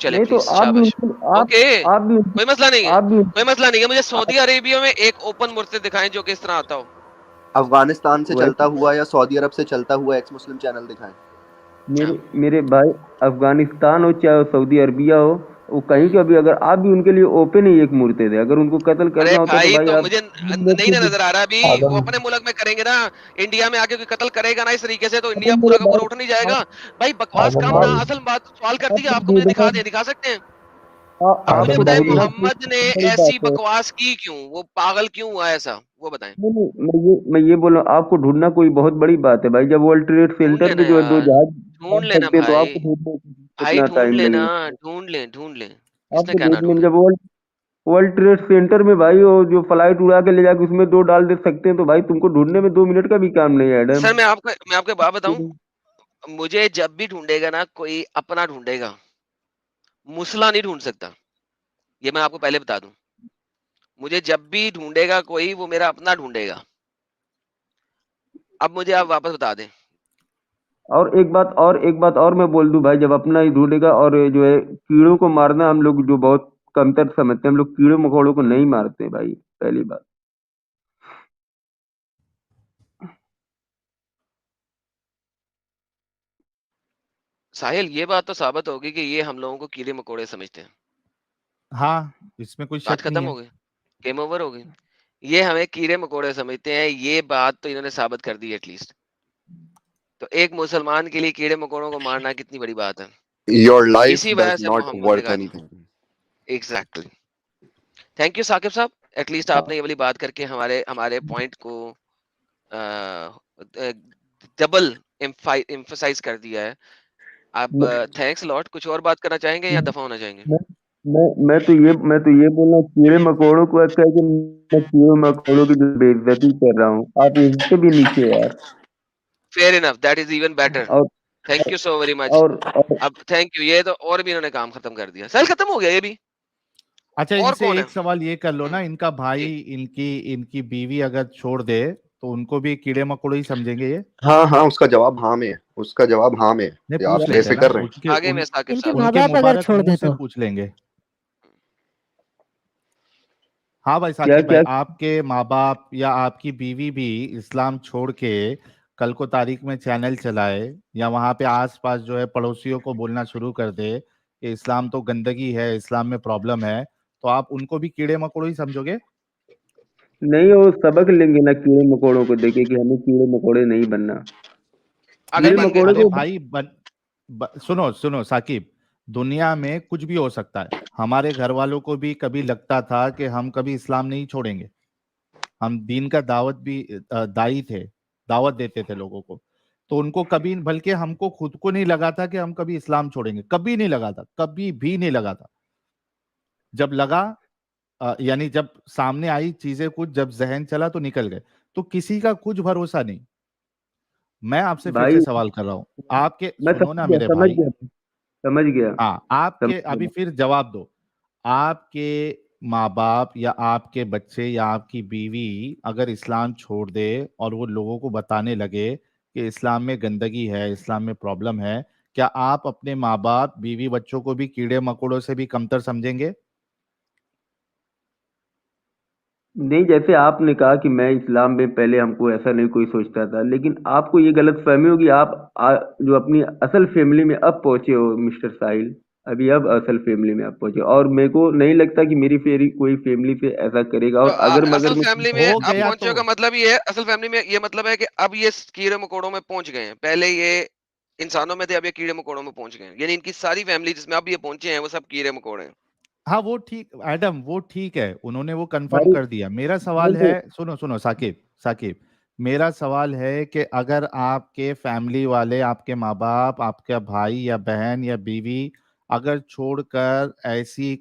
Speaker 2: चले
Speaker 13: नहीं तो
Speaker 2: कोई मसला नहीं है. मुझे सऊदी अरेबिया में एक ओपन मुर्तद दिखाएं जो कि इस तरह आता हो.
Speaker 10: अफगानिस्तान से चलता हुआ या सऊदी अरब से चलता हुआ एक्स मुस्लिम चैनल दिखाएं.
Speaker 13: मेरे भाई अफगानिस्तान हो चाहे सऊदी अरबिया हो, वो कहीं का भी अगर आप भी उनके लिए ओपन ही एक मुर्तद है, अगर उनको कत्ल करना होता
Speaker 2: भाई,
Speaker 13: तो भाई
Speaker 2: मुझे नहीं नजर आ रहा अभी. वो अपने मुल्क में करेंगे ना, इंडिया में आके कोई कत्ल करेगा ना इस तरीके से तो इंडिया पूरा का पूरा उठ नहीं जाएगा. भाई बकवास काम ना, असल बात सवाल कर दी आपको मैंने दिखा सकते हैं. आप मुझे बताएं मोहम्मद ने ऐसी बकवास की क्यों? वो पागल क्यों हुआ ऐसा, वो बताएं.
Speaker 13: मैं ये बोल रहा हूँ, आपको ढूंढना कोई बहुत बड़ी बात है भाई. जब वर्ल्ड ट्रेड सेंटर पे जो है 2 जहाज
Speaker 2: ढूंढ लेना
Speaker 13: तो आपको
Speaker 2: ढूंढ ले.
Speaker 13: जब वर्ल्ड ट्रेड सेंटर में भाई वो जो फ्लाइट उड़ा के ले जाके उसमें 2 डाल दे सकते हैं तो भाई तुमको ढूंढने में 2 मिनट का भी काम नहीं है.
Speaker 2: सर मैं आपको बात बताऊं, मुझे जब भी ढूंढेगा ना कोई अपना ढूंढेगा, मुसला नहीं ढूंढ सकता. ये मैं आपको पहले बता दूं. मुझे जब भी ढूंढेगा कोई, वो मेरा अपना ढूंढेगा. अब मुझे आप वापस बता दें.
Speaker 13: और एक बात और मैं बोल दूं भाई, जब अपना ही ढूंढेगा और जो है कीड़ों को मारना हम लोग जो बहुत कमतर समझते हैं, हम लोग कीड़ों मकोड़ों को नहीं मारते भाई, पहली बात.
Speaker 2: साहिल ये बात तो साबित होगी कि ये हम लोगों को कीड़े मकोड़े समझते हैं।
Speaker 1: हाँ, इसमें कोई
Speaker 2: बात
Speaker 1: शक नहीं
Speaker 2: खत्म
Speaker 1: है।
Speaker 2: हो गई, गेम ओवर हो गई। ये हमें कीड़े मकोड़े समझते हैं, ये बात तो इन्होंने साबित कर दी एटलीस्ट। तो एक मुसलमान के लिए कीड़े मकोड़ों को मारना कितनी बड़ी बात है।
Speaker 10: Your life
Speaker 2: इसी वजह
Speaker 10: does
Speaker 2: से
Speaker 10: not
Speaker 2: मोहम्मद ने
Speaker 10: worth
Speaker 2: कहा
Speaker 10: anything.
Speaker 2: Exactly. Thank you Saqib साहब, एटलीस्ट आपने ये वाली बात करके हमारे हमारे पॉइंट को डबल एम्फसाइज कर दिया है। आप थैंक्स लॉट। कुछ और बात करना चाहेंगे या दफा होना चाहेंगे?
Speaker 13: मैं तो ये बोल रहा हूँ, कीड़े मकोड़ों को अच्छा है कि मैं कीड़े मकोड़ों की जो बेइज्जती कर रहा हूँ, आप इससे भी नीचे यार।
Speaker 2: Fair enough, that is even better.
Speaker 13: और
Speaker 2: thank you so very much.
Speaker 13: और
Speaker 2: अब थैंक यू, ये तो और भी इन्होंने काम खत्म कर दिया। सेल खत्म हो गया ये भी।
Speaker 1: अच्छा,
Speaker 2: और
Speaker 1: इनसे
Speaker 2: कौन है?
Speaker 1: एक सवाल ये कर लो ना, इनका भाई इनकी बीवी अगर छोड़ दे तो उनको भी कीड़े मकोड़े ही समझेंगे ये?
Speaker 10: हाँ हाँ, उसका जवाब हाँ में है, उसका जवाब हाँ में है।
Speaker 1: नहीं,
Speaker 10: आप
Speaker 1: पूछ लेते हैं ना,
Speaker 10: बेफिक्र रहें।
Speaker 1: उनके
Speaker 2: आगे में साकिब
Speaker 5: इनके
Speaker 2: साहब।
Speaker 5: माँ
Speaker 1: उनके
Speaker 5: बाप अगर
Speaker 1: मुबारक
Speaker 5: छोड़
Speaker 1: मुंह
Speaker 5: दे
Speaker 1: से
Speaker 5: तो
Speaker 1: पूछ लेंगे। हाँ भाई
Speaker 13: क्या
Speaker 1: साकिब भाई,
Speaker 13: क्या
Speaker 1: आपके माँ बाप या आपकी बीवी भी इस्लाम छोड़ के कल को तारीख में चैनल चलाए या वहां पे आसपास जो है पड़ोसियों को बोलना शुरू कर दे कि इस्लाम तो गंदगी है, इस्लाम में प्रॉब्लम है, तो आप उनको भी कीड़े मकोड़े ही समझोगे?
Speaker 13: नहीं, वो सबक लेंगे ना कीड़े मकोड़ों को देखे कि हमें कीड़े मकोड़े नहीं बनना।
Speaker 2: अगर
Speaker 13: कीड़े
Speaker 2: बन गए
Speaker 13: मकोड़े
Speaker 2: तो?
Speaker 1: अरे
Speaker 13: को
Speaker 1: भाई सुनो सुनो साकिब, दुनिया में कुछ भी हो सकता है। हमारे घर वालों को भी कभी लगता था कि हम कभी इस्लाम नहीं छोड़ेंगे, हम दीन का दावत भी दाई थे, दावत देते थे लोगों को, तो उनको कभी, बल्कि हमको खुद को नहीं लगा था कि हम कभी इस्लाम छोड़ेंगे, कभी नहीं लगा था, कभी भी नहीं लगा था। जब लगा यानी जब सामने आई चीजें कुछ, जब जहन चला तो निकल गए। तो किसी का कुछ भरोसा नहीं। मैं आपसे फिर
Speaker 13: भाई
Speaker 1: से सवाल कर रहा हूं, आपके
Speaker 13: मैं
Speaker 1: सुनो ना
Speaker 13: समझ
Speaker 1: मेरे
Speaker 13: गया,
Speaker 1: भाई।
Speaker 13: समझ गया
Speaker 1: हाँ, आपके
Speaker 13: समझ
Speaker 1: अभी
Speaker 13: गया।
Speaker 1: फिर जवाब दो। आपके माँ बाप या आपके बच्चे या आपकी बीवी अगर इस्लाम छोड़ दे और वो लोगों को बताने लगे कि इस्लाम में गंदगी है, इस्लाम में प्रॉब्लम है, क्या आप अपने माँ बाप, बीवी, बच्चों को भी कीड़े मकोड़ों से भी कमतर समझेंगे?
Speaker 13: नहीं, जैसे आपने कहा कि मैं इस्लाम में पहले हमको ऐसा नहीं कोई सोचता था, लेकिन आपको ये गलतफहमी होगी। आप जो अपनी असल फैमिली में अब पहुंचे हो मिस्टर साहिल, अभी अब असल फैमिली में आप पहुंचे, और मेरे को नहीं लगता कि मेरी फेरी कोई फैमिली से ऐसा करेगा।
Speaker 2: तो
Speaker 13: और अगर मगर
Speaker 2: असल
Speaker 13: में
Speaker 2: फैमिली में
Speaker 1: हो
Speaker 2: अब
Speaker 1: गया
Speaker 2: पहुंचे
Speaker 1: तो
Speaker 2: का मतलब ये है, असल फैमिली में ये मतलब है कि अब ये कीड़े मकोड़ों में पहुंच गए हैं। पहले ये इंसानों में थे, अब ये कीड़े मकोड़ों में पहुंच गए हैं। यानी इनकी सारी फैमिली जिसमें अब ये पहुंचे हैं वो सब कीड़े मकोड़े हैं।
Speaker 1: हाँ, वो ठीक एडम, वो ठीक है, उन्होंने वो कंफर्म
Speaker 13: भाई
Speaker 1: कर दिया। मेरा सवाल है, सुनो सुनो साकिब साकिब, मेरा सवाल है कि अगर आपके फैमिली वाले, आपके माँ बाप, आपका भाई या बहन या बीवी अगर छोड़कर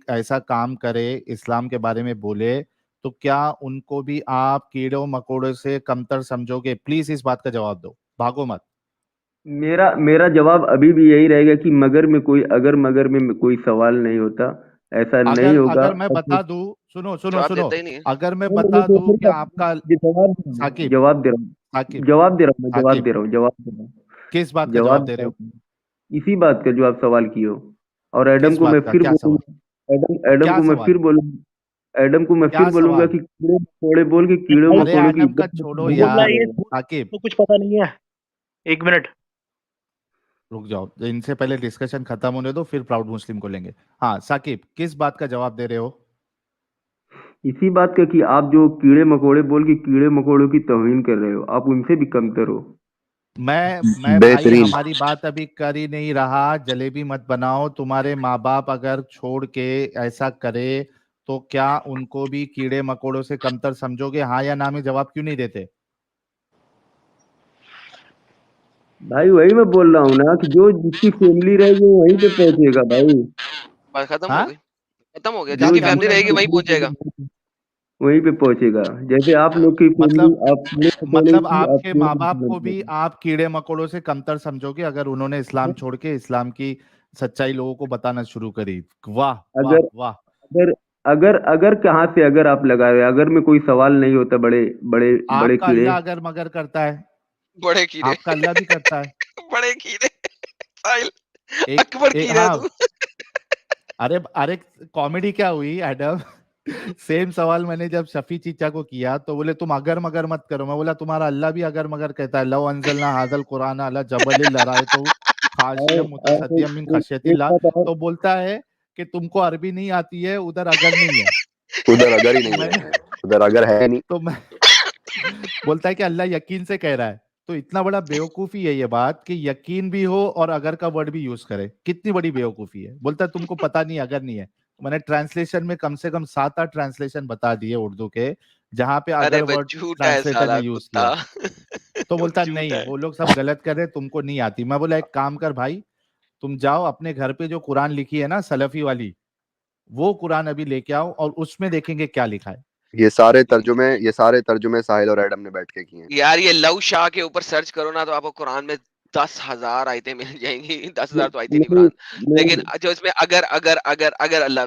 Speaker 1: ऐसा काम करे, इस्लाम के बारे में बोले, तो क्या उनको भी आप कीड़ों मकोड़ों से कमतर समझोगे? प्लीज इस बात का जवाब दो, भागो मत।
Speaker 13: मेरा मेरा जवाब अभी भी यही रहेगा कि अगर मगर में कोई सवाल नहीं होता, ऐसा नहीं
Speaker 1: अगर
Speaker 13: होगा।
Speaker 1: अगर मैं बता दूं, सुनो सुनो
Speaker 2: जवाब
Speaker 1: सुनो,
Speaker 2: देता ही नहीं है।
Speaker 1: अगर मैं
Speaker 13: नहीं,
Speaker 1: बता
Speaker 13: तो
Speaker 1: दूं
Speaker 13: फिर
Speaker 1: कि
Speaker 13: क्या?
Speaker 1: आपका साकिब
Speaker 13: जवाब दे रहा हूँ,
Speaker 1: साकिब
Speaker 13: जवाब दे रहा हूँ, मैं जवाब
Speaker 1: साकिब
Speaker 13: दे रहा हूँ, जवाब दे रहा हूँ,
Speaker 1: किस बात का
Speaker 13: जवाब
Speaker 1: जवाब दे
Speaker 13: दे
Speaker 1: रहे
Speaker 13: रहा
Speaker 1: हो?
Speaker 13: हूँ। इसी बात का जो आप सवाल किए हो। और एडम
Speaker 1: किस
Speaker 13: को मैं
Speaker 1: बात का,
Speaker 13: फिर
Speaker 1: क्या सवाल?
Speaker 13: बोलूंगा, एडम
Speaker 1: क्या
Speaker 13: को मैं
Speaker 1: सवाल?
Speaker 13: फिर बोलूंगा, एडम को मैं फिर
Speaker 1: क्या
Speaker 13: बोलूंगा
Speaker 1: सवाल?
Speaker 13: कि कीड़े मकोड़े बोल के कीड़े
Speaker 11: भाई
Speaker 1: अरे
Speaker 13: मकोड़ों की
Speaker 1: एडम का
Speaker 13: इज्जत मत
Speaker 1: छोड़ो
Speaker 11: बोल रहा है
Speaker 1: यार,
Speaker 11: ये
Speaker 1: साकिब
Speaker 11: तो कुछ पता नहीं है। 1 मिनट।
Speaker 1: रुक जाओ, इनसे पहले डिस्कशन खत्म होने दो, फिर प्राउड मुस्लिम को लेंगे। हाँ साकिब, किस बात का जवाब दे रहे हो?
Speaker 13: इसी बात का कि आप जो कीड़े मकोड़े बोल के कीड़े मकोड़ों की तौहीन कर रहे हो, आप उनसे भी कमतर हो।
Speaker 1: मैं भाई
Speaker 10: बेहतरीन।
Speaker 1: हमारी बात अभी कर ही नहीं रहा, जलेबी मत बनाओ। तुम्हारे माँ बाप अगर छोड़ के ऐसा करे तो क्या उनको भी कीड़े मकोड़ों से कमतर समझोगे? हाँ या ना में जवाब क्यों नहीं देते?
Speaker 13: भाई वही मैं बोल रहा हूँ ना कि जो जिसकी फैमिली रहेगी वो वहीं पे पहुंचेगा भाई।
Speaker 2: बात खत्म हो
Speaker 1: हाँ,
Speaker 2: गई, खत्म हो गया।
Speaker 1: क्या
Speaker 13: जो
Speaker 2: जिसकी
Speaker 1: क्या
Speaker 2: फैमिली
Speaker 1: बोला
Speaker 2: रहेगी
Speaker 1: इन्होंने?
Speaker 2: वहीं पहुंचेगा।
Speaker 13: वहीं पे पहुंचेगा। जैसे आप लोग की फैमिली,
Speaker 1: मतलब
Speaker 13: आप कीड़े मकोड़े
Speaker 1: मतलब
Speaker 13: की, आप
Speaker 1: आपके
Speaker 13: कीड़े
Speaker 1: माँ बाप को
Speaker 13: मकोड़े
Speaker 1: भी आप कीड़े मकोड़ों से कमतर समझोगे अगर उन्होंने इस्लाम छोड़ के इस्लाम की सच्चाई लोगों को बताना शुरू करी? वाह वाह
Speaker 13: अगर
Speaker 1: वाह।
Speaker 13: अगर अगर अगर कहाँ से अगर आप लगाए, अगर में कोई सवाल नहीं होता, बड़े बड़े बड़े
Speaker 1: आपका
Speaker 13: कीड़े।
Speaker 1: अल्लाह अगर मगर करता है,
Speaker 2: बड़े कीड़े।
Speaker 1: आपका अल्लाह भी करता है।
Speaker 2: बड़े कीड़े। साहिल, अकबर
Speaker 1: एक
Speaker 2: कीड़ा है
Speaker 1: हाँ,
Speaker 2: तू।
Speaker 1: अरे अरे, कॉमेडी क्या हुई एडम? सेम सवाल मैंने जब शफी चीचा को किया तो बोले तुम अगर मगर मत करो। मैं बोला तुम्हारा अल्लाह भी अगर मगर कहता है, लव अंजलना हाजल कुरान अला जबल लराए तो खाशियम मुतसद्दियम मिन खशियतिल्लाह, तो बोलता है कि तुमको अरबी नहीं आती है, उधर अगर नहीं है।
Speaker 10: उधर अगर ही
Speaker 1: तो
Speaker 10: नहीं
Speaker 1: मैंने
Speaker 10: है, उधर अगर है नहीं।
Speaker 1: तो मैं बोलता है कि अल्लाह यकीन से कह रहा है। तो इतना बड़ा बेवकूफी है ये बात कि यकीन भी हो और अगर का वर्ड भी यूज करे। कितनी बड़ी बेवकूफी है। बोलता है तुमको पता नहीं अगर नहीं है। मैंने ट्रांसलेशन में कम से कम 7-8 ट्रांसलेशन बता दिए उर्दू के, जहाँ पे
Speaker 2: अरे
Speaker 1: अगर
Speaker 2: भाई
Speaker 1: वर्ड
Speaker 2: झूठा है
Speaker 1: ट्रांसलेटर
Speaker 2: साला
Speaker 1: ने यूज
Speaker 2: कुत्ता।
Speaker 1: किया। तो
Speaker 2: वो
Speaker 1: बोलता
Speaker 2: झूठा
Speaker 1: नहीं,
Speaker 2: है।
Speaker 1: वो लोग सब गलत कर रहे, तुमको नहीं आती। मैं बोला एक काम कर भाई, तुम जाओ अपने घर पे जो कुरान लिखी है ना सलफी वाली, वो कुरान अभी लेके आओ और उसमें देखेंगे क्या लिखा है।
Speaker 10: ये सारे तर्जुमे साहिल और एडम ने बैठ के किए हैं।
Speaker 2: यार ये लव शाह के ऊपर सर्च करो ना तो आपको कुरान में 10,000 आयतें मिल जाएंगी। 10,000 तो आयतें नहीं
Speaker 13: नहीं
Speaker 2: कुरान, लेकिन जो इसमें अगर अल्लाह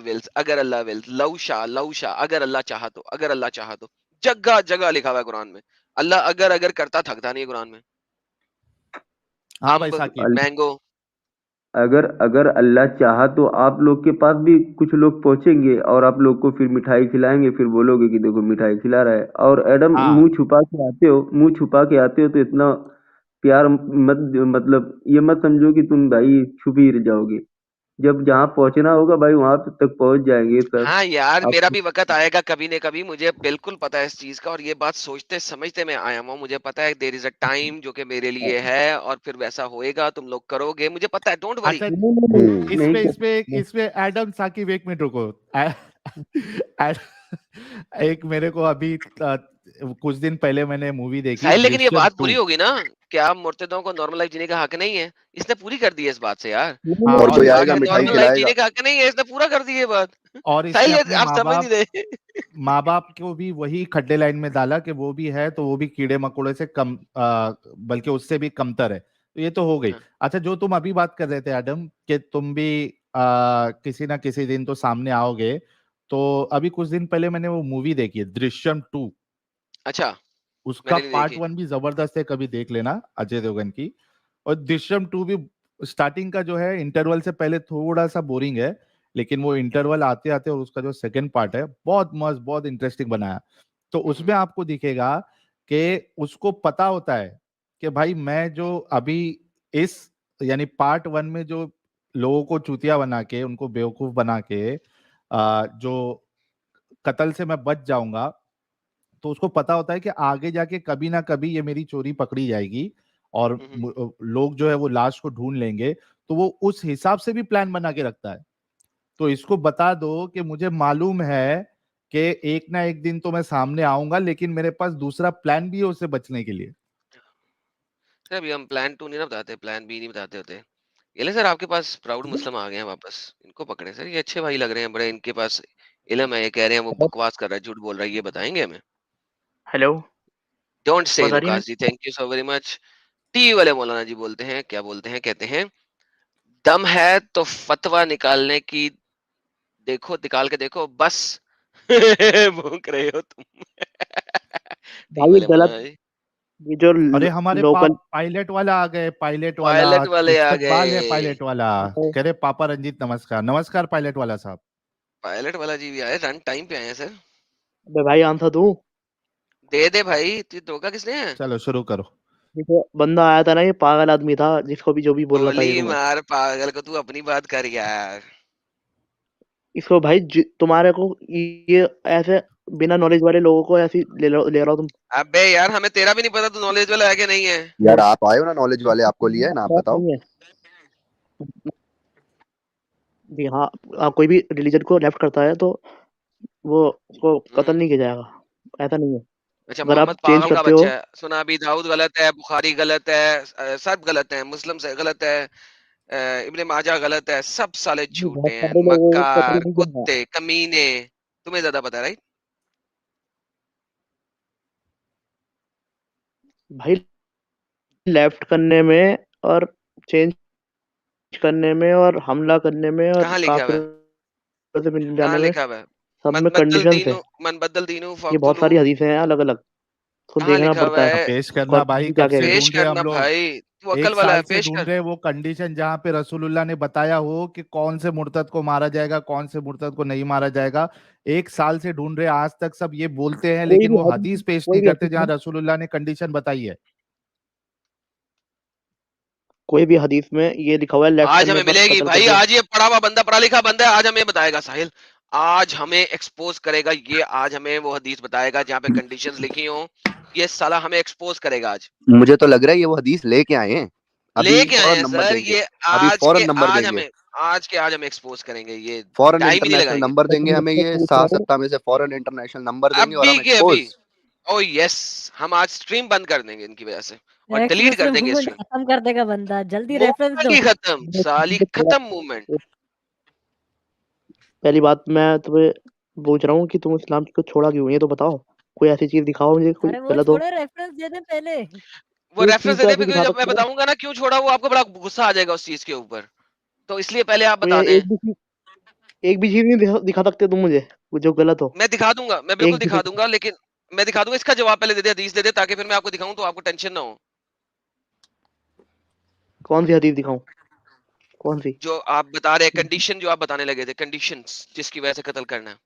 Speaker 2: विल्स, लव शाह, अगर अल्लाह चाहा तो, अगर अल्लाह चाहा तो, जगह जगह लिखा हुआ है कुरान में। अल्लाह अगर करता थकता नहीं है कुरान में।
Speaker 1: हाँ भाई
Speaker 2: अम्ब,
Speaker 1: साकिब।
Speaker 2: मैंगो,
Speaker 13: अगर अगर अल्लाह चाहा तो आप लोग के पास भी कुछ लोग पहुंचेंगे और आप लोग को फिर मिठाई खिलाएंगे, फिर बोलोगे कि देखो मिठाई खिला रहा है। और एडम
Speaker 1: हाँ
Speaker 13: मुंह छुपा के आते हो, मुंह छुपा के आते हो तो इतना प्यार मत, मतलब ये मत समझो कि तुम भाई छुप ही रह जाओगे। जब जहाँ पहुंचना होगा भाई वहां तक पहुंच जाएंगे सब।
Speaker 2: हाँ यार
Speaker 13: आप
Speaker 2: मेरा भी वक्त आएगा कभी न कभी, मुझे बिल्कुल पता है इस चीज का, और ये बात सोचते समझते मैं आया हूँ। मुझे पता है देयर इज अ टाइम जो कि मेरे लिए है, और फिर वैसा होएगा, तुम लोग करोगे, मुझे पता है, डोंट वरी।
Speaker 1: अच्छा,
Speaker 13: नहीं नहीं नहीं नहीं
Speaker 1: इसमें
Speaker 13: कर-
Speaker 1: इसमें
Speaker 13: नहीं।
Speaker 1: इसमें एडम साकिब एक मिनट रुको। एक मेरे को अभी कुछ दिन पहले मैंने मूवी देखी
Speaker 2: साहिल लेकिन ये
Speaker 1: दृश्यम
Speaker 2: बात
Speaker 1: 2।
Speaker 2: बुरी होगी ना, क्या मुर्तदों को नॉर्मल लाइफ जीने का हक नहीं है? इसने पूरी कर दी है इस बात से यार।
Speaker 13: नहीं,
Speaker 1: हाँ
Speaker 10: और
Speaker 1: और
Speaker 10: कोई
Speaker 2: मुर्तजा
Speaker 1: इसने
Speaker 10: आएगा
Speaker 2: के
Speaker 10: मिठाई
Speaker 2: नॉर्मल लाइफ
Speaker 10: खिलाएगा।
Speaker 2: जीने का हक नहीं है, इसने पूरा कर दी ये बात।
Speaker 1: और इसने
Speaker 2: साहिल ये
Speaker 1: अपने
Speaker 2: आप समझ नहीं रहे।
Speaker 1: माँ बाप को भी वही खड्डे लाइन में डाला कि वो भी है तो वो भी कीड़े मकोड़े से कम, बल्कि उससे भी कमतर है। तो ये तो हो गई।
Speaker 2: हाँ,
Speaker 1: अच्छा, जो तुम अभी बात कर रहे थे एडम कि तुम भी किसी ना किसी दिन तो सामने आओगे, तो अभी कुछ दिन पहले मैंने वो मूवी देखी है दृश्यम 2।
Speaker 2: अच्छा
Speaker 1: उसका
Speaker 2: मैंने नहीं
Speaker 1: पार्ट
Speaker 2: देखी।
Speaker 1: 1 भी जबरदस्त है, कभी देख लेना, अजय देवगन की। और दृश्यम 2 भी स्टार्टिंग का जो है इंटरवल से पहले थोड़ा सा बोरिंग है, लेकिन वो इंटरवल आते आते और उसका जो सेकंड पार्ट है बहुत मस्त, बहुत इंटरेस्टिंग बनाया। तो उसमें आपको दिखेगा कि उसको पता होता है कि भाई मैं जो अभी इस यानी पार्ट 1 में जो लोगों को चूतिया बना के, उनको बेवकूफ बना के जो कत्ल से मैं बच जाऊंगा, तो उसको पता होता है कि आगे जाके कभी ना कभी ये मेरी चोरी पकड़ी जाएगी और लोग जो है वो लाश को ढूंढ लेंगे। तो वो उस हिसाब से भी प्लान बना के रखता है। तो इसको बता दो कि मुझे मालूम है कि एक ना एक दिन तो मैं सामने आऊंगा, लेकिन मेरे पास दूसरा प्लान भी है उससे बचने के लिए।
Speaker 2: सर अभी हम प्लान 2 नहीं ना बताते, प्लान बी नहीं बताते होते। ये ले सर आपके पास प्राउड मुस्लिम आ गए हैं वापस, इनको पकड़े सर, ये अच्छे भाई लग रहे हैं, बड़े इनके पास इल्म है। ये कह रहे हैं वो बकवास कर रहा है, झूठ बोल रहा है, ये बताएंगे हमें।
Speaker 11: हेलो,
Speaker 2: डोंट से
Speaker 11: आवाज आ रही है
Speaker 2: Waqas ji, thank you so very much. TV वाले मौलाना जी बोलते हैं, क्या बोलते हैं, कहते हैं दम है तो फतवा निकालने की, देखो निकाल के देखो बस। भूख रहे हो तुम। टीवी
Speaker 11: भाई? ये
Speaker 2: वाले
Speaker 11: गलत,
Speaker 2: मौलाना जी।
Speaker 11: ये जो
Speaker 1: अरे हमारे
Speaker 11: लोकल
Speaker 1: पायलट वाला आ गए, पायलट वाला।
Speaker 2: पायलट वाले आ
Speaker 1: इस्तकबाल है
Speaker 2: गए।
Speaker 1: पायलट वाला। कह रहे पापा रंजीत नमस्कार। नमस्कार पायलट वाला साहब।
Speaker 2: पायलट वाला जी भी आए, रन टाइम पे आए हैं सर।
Speaker 11: अबे भाई आंसर दूं?
Speaker 2: दे दे भाई, तू धोखा किसने है?
Speaker 1: चलो शुरू करो।
Speaker 11: देखो बंदा आया था ना, ये पागल आदमी था जिसको भी जो भी बोलना था ये
Speaker 2: गोली
Speaker 11: तुम्हें।
Speaker 2: मार पागल को, तू अपनी बात कर यार।
Speaker 11: इसको भाई तुम्हारे को ये ऐसे बिना नॉलेज वाले लोगों को ऐसे ले रहा हो तुम।
Speaker 2: अबे यार हमें तेरा भी नहीं पता तू नॉलेज वाला है कि नहीं है।
Speaker 10: यार आप आए हो ना नॉलेज वाले, आपको लिया है ना, आप
Speaker 11: बात
Speaker 10: बताओ।
Speaker 11: नहीं है भी। हाँ, कोई भी रिलीजन को लेफ्ट करता है तो वो उसको कत्ल नहीं किया जाएगा, ऐसा नहीं है।
Speaker 2: अच्छा
Speaker 11: अगर आप
Speaker 2: मोहम्मद
Speaker 11: चेंज
Speaker 2: पागल का
Speaker 11: करते हो,
Speaker 2: बच्चा है, सुना अभी दाऊद गलत है, बुखारी गलत है, सब गलत है, मुस्लिम से गलत है, इब्ने माजा गलत है, सब साले
Speaker 11: भी बहुत
Speaker 2: झूठे हैं,
Speaker 11: सारे लोगों को कत्ल
Speaker 2: मक्कार
Speaker 11: नहीं किया जाएगा।
Speaker 2: कुत्ते कमीने। तुम्हें ज्यादा पता है राइट।
Speaker 11: भाई लेफ्ट करने में और चेंज करने में और हमला करने में और
Speaker 2: कहाँ लिखा हुआ है,
Speaker 11: काफिर से मिल
Speaker 2: कहाँ
Speaker 11: जाने में,
Speaker 2: लिखा हुआ है?
Speaker 11: सब में कंडीशन है।
Speaker 2: मन बदल दीनू
Speaker 11: ये बहुत
Speaker 2: फक्तुलू।
Speaker 11: सारी हदीसें हैं अलग अलग, उसको
Speaker 2: कहाँ
Speaker 11: देखना
Speaker 2: लिखा हुआ
Speaker 11: पड़ता है।
Speaker 2: है?
Speaker 1: पेश करना
Speaker 11: कौन
Speaker 1: भाई,
Speaker 11: सी क्या
Speaker 1: कब
Speaker 11: कह
Speaker 1: से
Speaker 11: रही है।
Speaker 2: पेश
Speaker 1: ढूंढ रहे हैं
Speaker 2: करना
Speaker 1: हम लोग।
Speaker 2: भाई, तू
Speaker 1: एक
Speaker 2: अक्ल वाला
Speaker 1: साल
Speaker 2: है,
Speaker 1: से
Speaker 2: पेश
Speaker 1: ढूंढ
Speaker 2: कर।
Speaker 1: रहे हैं वो कंडीशन जहां पे रसूलुल्लाह ने बताया हो कि कौन से मुर्तद को मारा जाएगा, कौन से मुर्तद को नहीं मारा जाएगा। एक साल से ढूंढ रहे हैं, आज तक सब ये बोलते हैं
Speaker 11: कोई
Speaker 1: लेकिन
Speaker 11: भी
Speaker 1: वो
Speaker 11: हदीस,
Speaker 1: हदीस पेश
Speaker 11: कोई
Speaker 1: नहीं
Speaker 11: भी
Speaker 1: करते
Speaker 11: हदीस
Speaker 1: जहां
Speaker 11: में,
Speaker 1: रसूलुल्लाह ने कंडीशन बताई है।
Speaker 11: कोई भी हदीस में ये लिखा हुआ है लेफ्ट
Speaker 2: आज
Speaker 11: करने
Speaker 2: हमें
Speaker 11: पर
Speaker 2: मिलेगी
Speaker 11: कत्ल कर
Speaker 2: भाई,
Speaker 11: दिया।
Speaker 2: आज ये पढ़ा हुआ बंदा, पढ़ा लिखा बंदा है, आज हमें बताएगा साहिल, आज हमें एक्सपोज करेगा ये, आज हमें वो हदीस बताएगा जहाँ पे कंडीशंस लिखी हो, ये साला हमें एक्सपोज करेगा आज।
Speaker 10: मुझे तो लग रहा है ये वो हदीस लेके आए हैं, अभी
Speaker 2: लेके आए
Speaker 10: फौरन
Speaker 2: हैं
Speaker 10: नंबर
Speaker 2: सर,
Speaker 10: देंगे,
Speaker 2: ये
Speaker 10: अभी
Speaker 2: आज
Speaker 10: फौरन
Speaker 2: के
Speaker 10: नंबर
Speaker 2: आज
Speaker 10: देंगे,
Speaker 2: हमें एक्सपोज करेंगे, ये
Speaker 10: फौरन
Speaker 2: टाइम ही नहीं
Speaker 10: इंटरनेशनल
Speaker 2: लगाएंगे।
Speaker 10: नंबर देंगे हमें, ये
Speaker 11: पूछ रहा
Speaker 10: सात
Speaker 11: हूँ,
Speaker 10: सप्ताह में से फौरन इंटरनेशनल नंबर देंगे और
Speaker 2: अभी
Speaker 10: हम
Speaker 2: के अभी,
Speaker 10: एक्सपोज।
Speaker 2: ओ यस, हम आज स्ट्रीम बंद कर देंगे इनकी वजह से और
Speaker 5: एक्स
Speaker 2: डिलीट कर
Speaker 5: मुस्लिम
Speaker 2: देंगे
Speaker 5: मूवमेंट
Speaker 2: स्ट्रीम।
Speaker 5: खत्म कर देगा बंदा, जल्दी रेफरेंस दो।
Speaker 2: मूवमेंट ही खत्म, साली खत्म मूवमेंट।
Speaker 11: पहली बात मैं तुम्हें पूछ रहा हूँ कि तुम इस्लाम को छोड़ा क्यों, ये तो बताओ, कोई ऐसी चीज दिखाओ मुझे, कोई
Speaker 5: अरे वो
Speaker 11: गलत हो।
Speaker 5: छोड़े, रेफरेंस दे दे पहले।
Speaker 2: वो
Speaker 11: एक
Speaker 2: रेफरेंस
Speaker 11: चीज
Speaker 2: दे
Speaker 11: तो
Speaker 2: दे,
Speaker 11: ऐसी
Speaker 2: फिर
Speaker 11: दिखा
Speaker 2: जब मैं
Speaker 11: सकते हो,
Speaker 2: बताऊंगा ना क्यों छोड़ा, वो आपको बड़ा गुस्सा आ जाएगा उस चीज के ऊपर, तो इसलिए पहले आप
Speaker 11: कोई
Speaker 2: बता दें।
Speaker 11: एक भी चीज नहीं दिखा सकते तुम मुझे वो जो गलत हो।
Speaker 2: मैं दिखा दूंगा, मैं
Speaker 11: एक
Speaker 2: बिल्कुल
Speaker 11: भी
Speaker 2: दिखा दूंगा, लेकिन मैं दिखा दूंगा, इसका जवाब पहले दे दे, हदीस दे दे, ताकि फिर मैं आपको दिखाऊं तो आपको टेंशन ना हो।
Speaker 11: कौन सी हदीस दिखाऊं, कौन सी?
Speaker 2: जो आप बता रहे हैं कंडीशन, जो आप बताने लगे थे कंडीशंस जिसकी वजह से कत्ल करना है।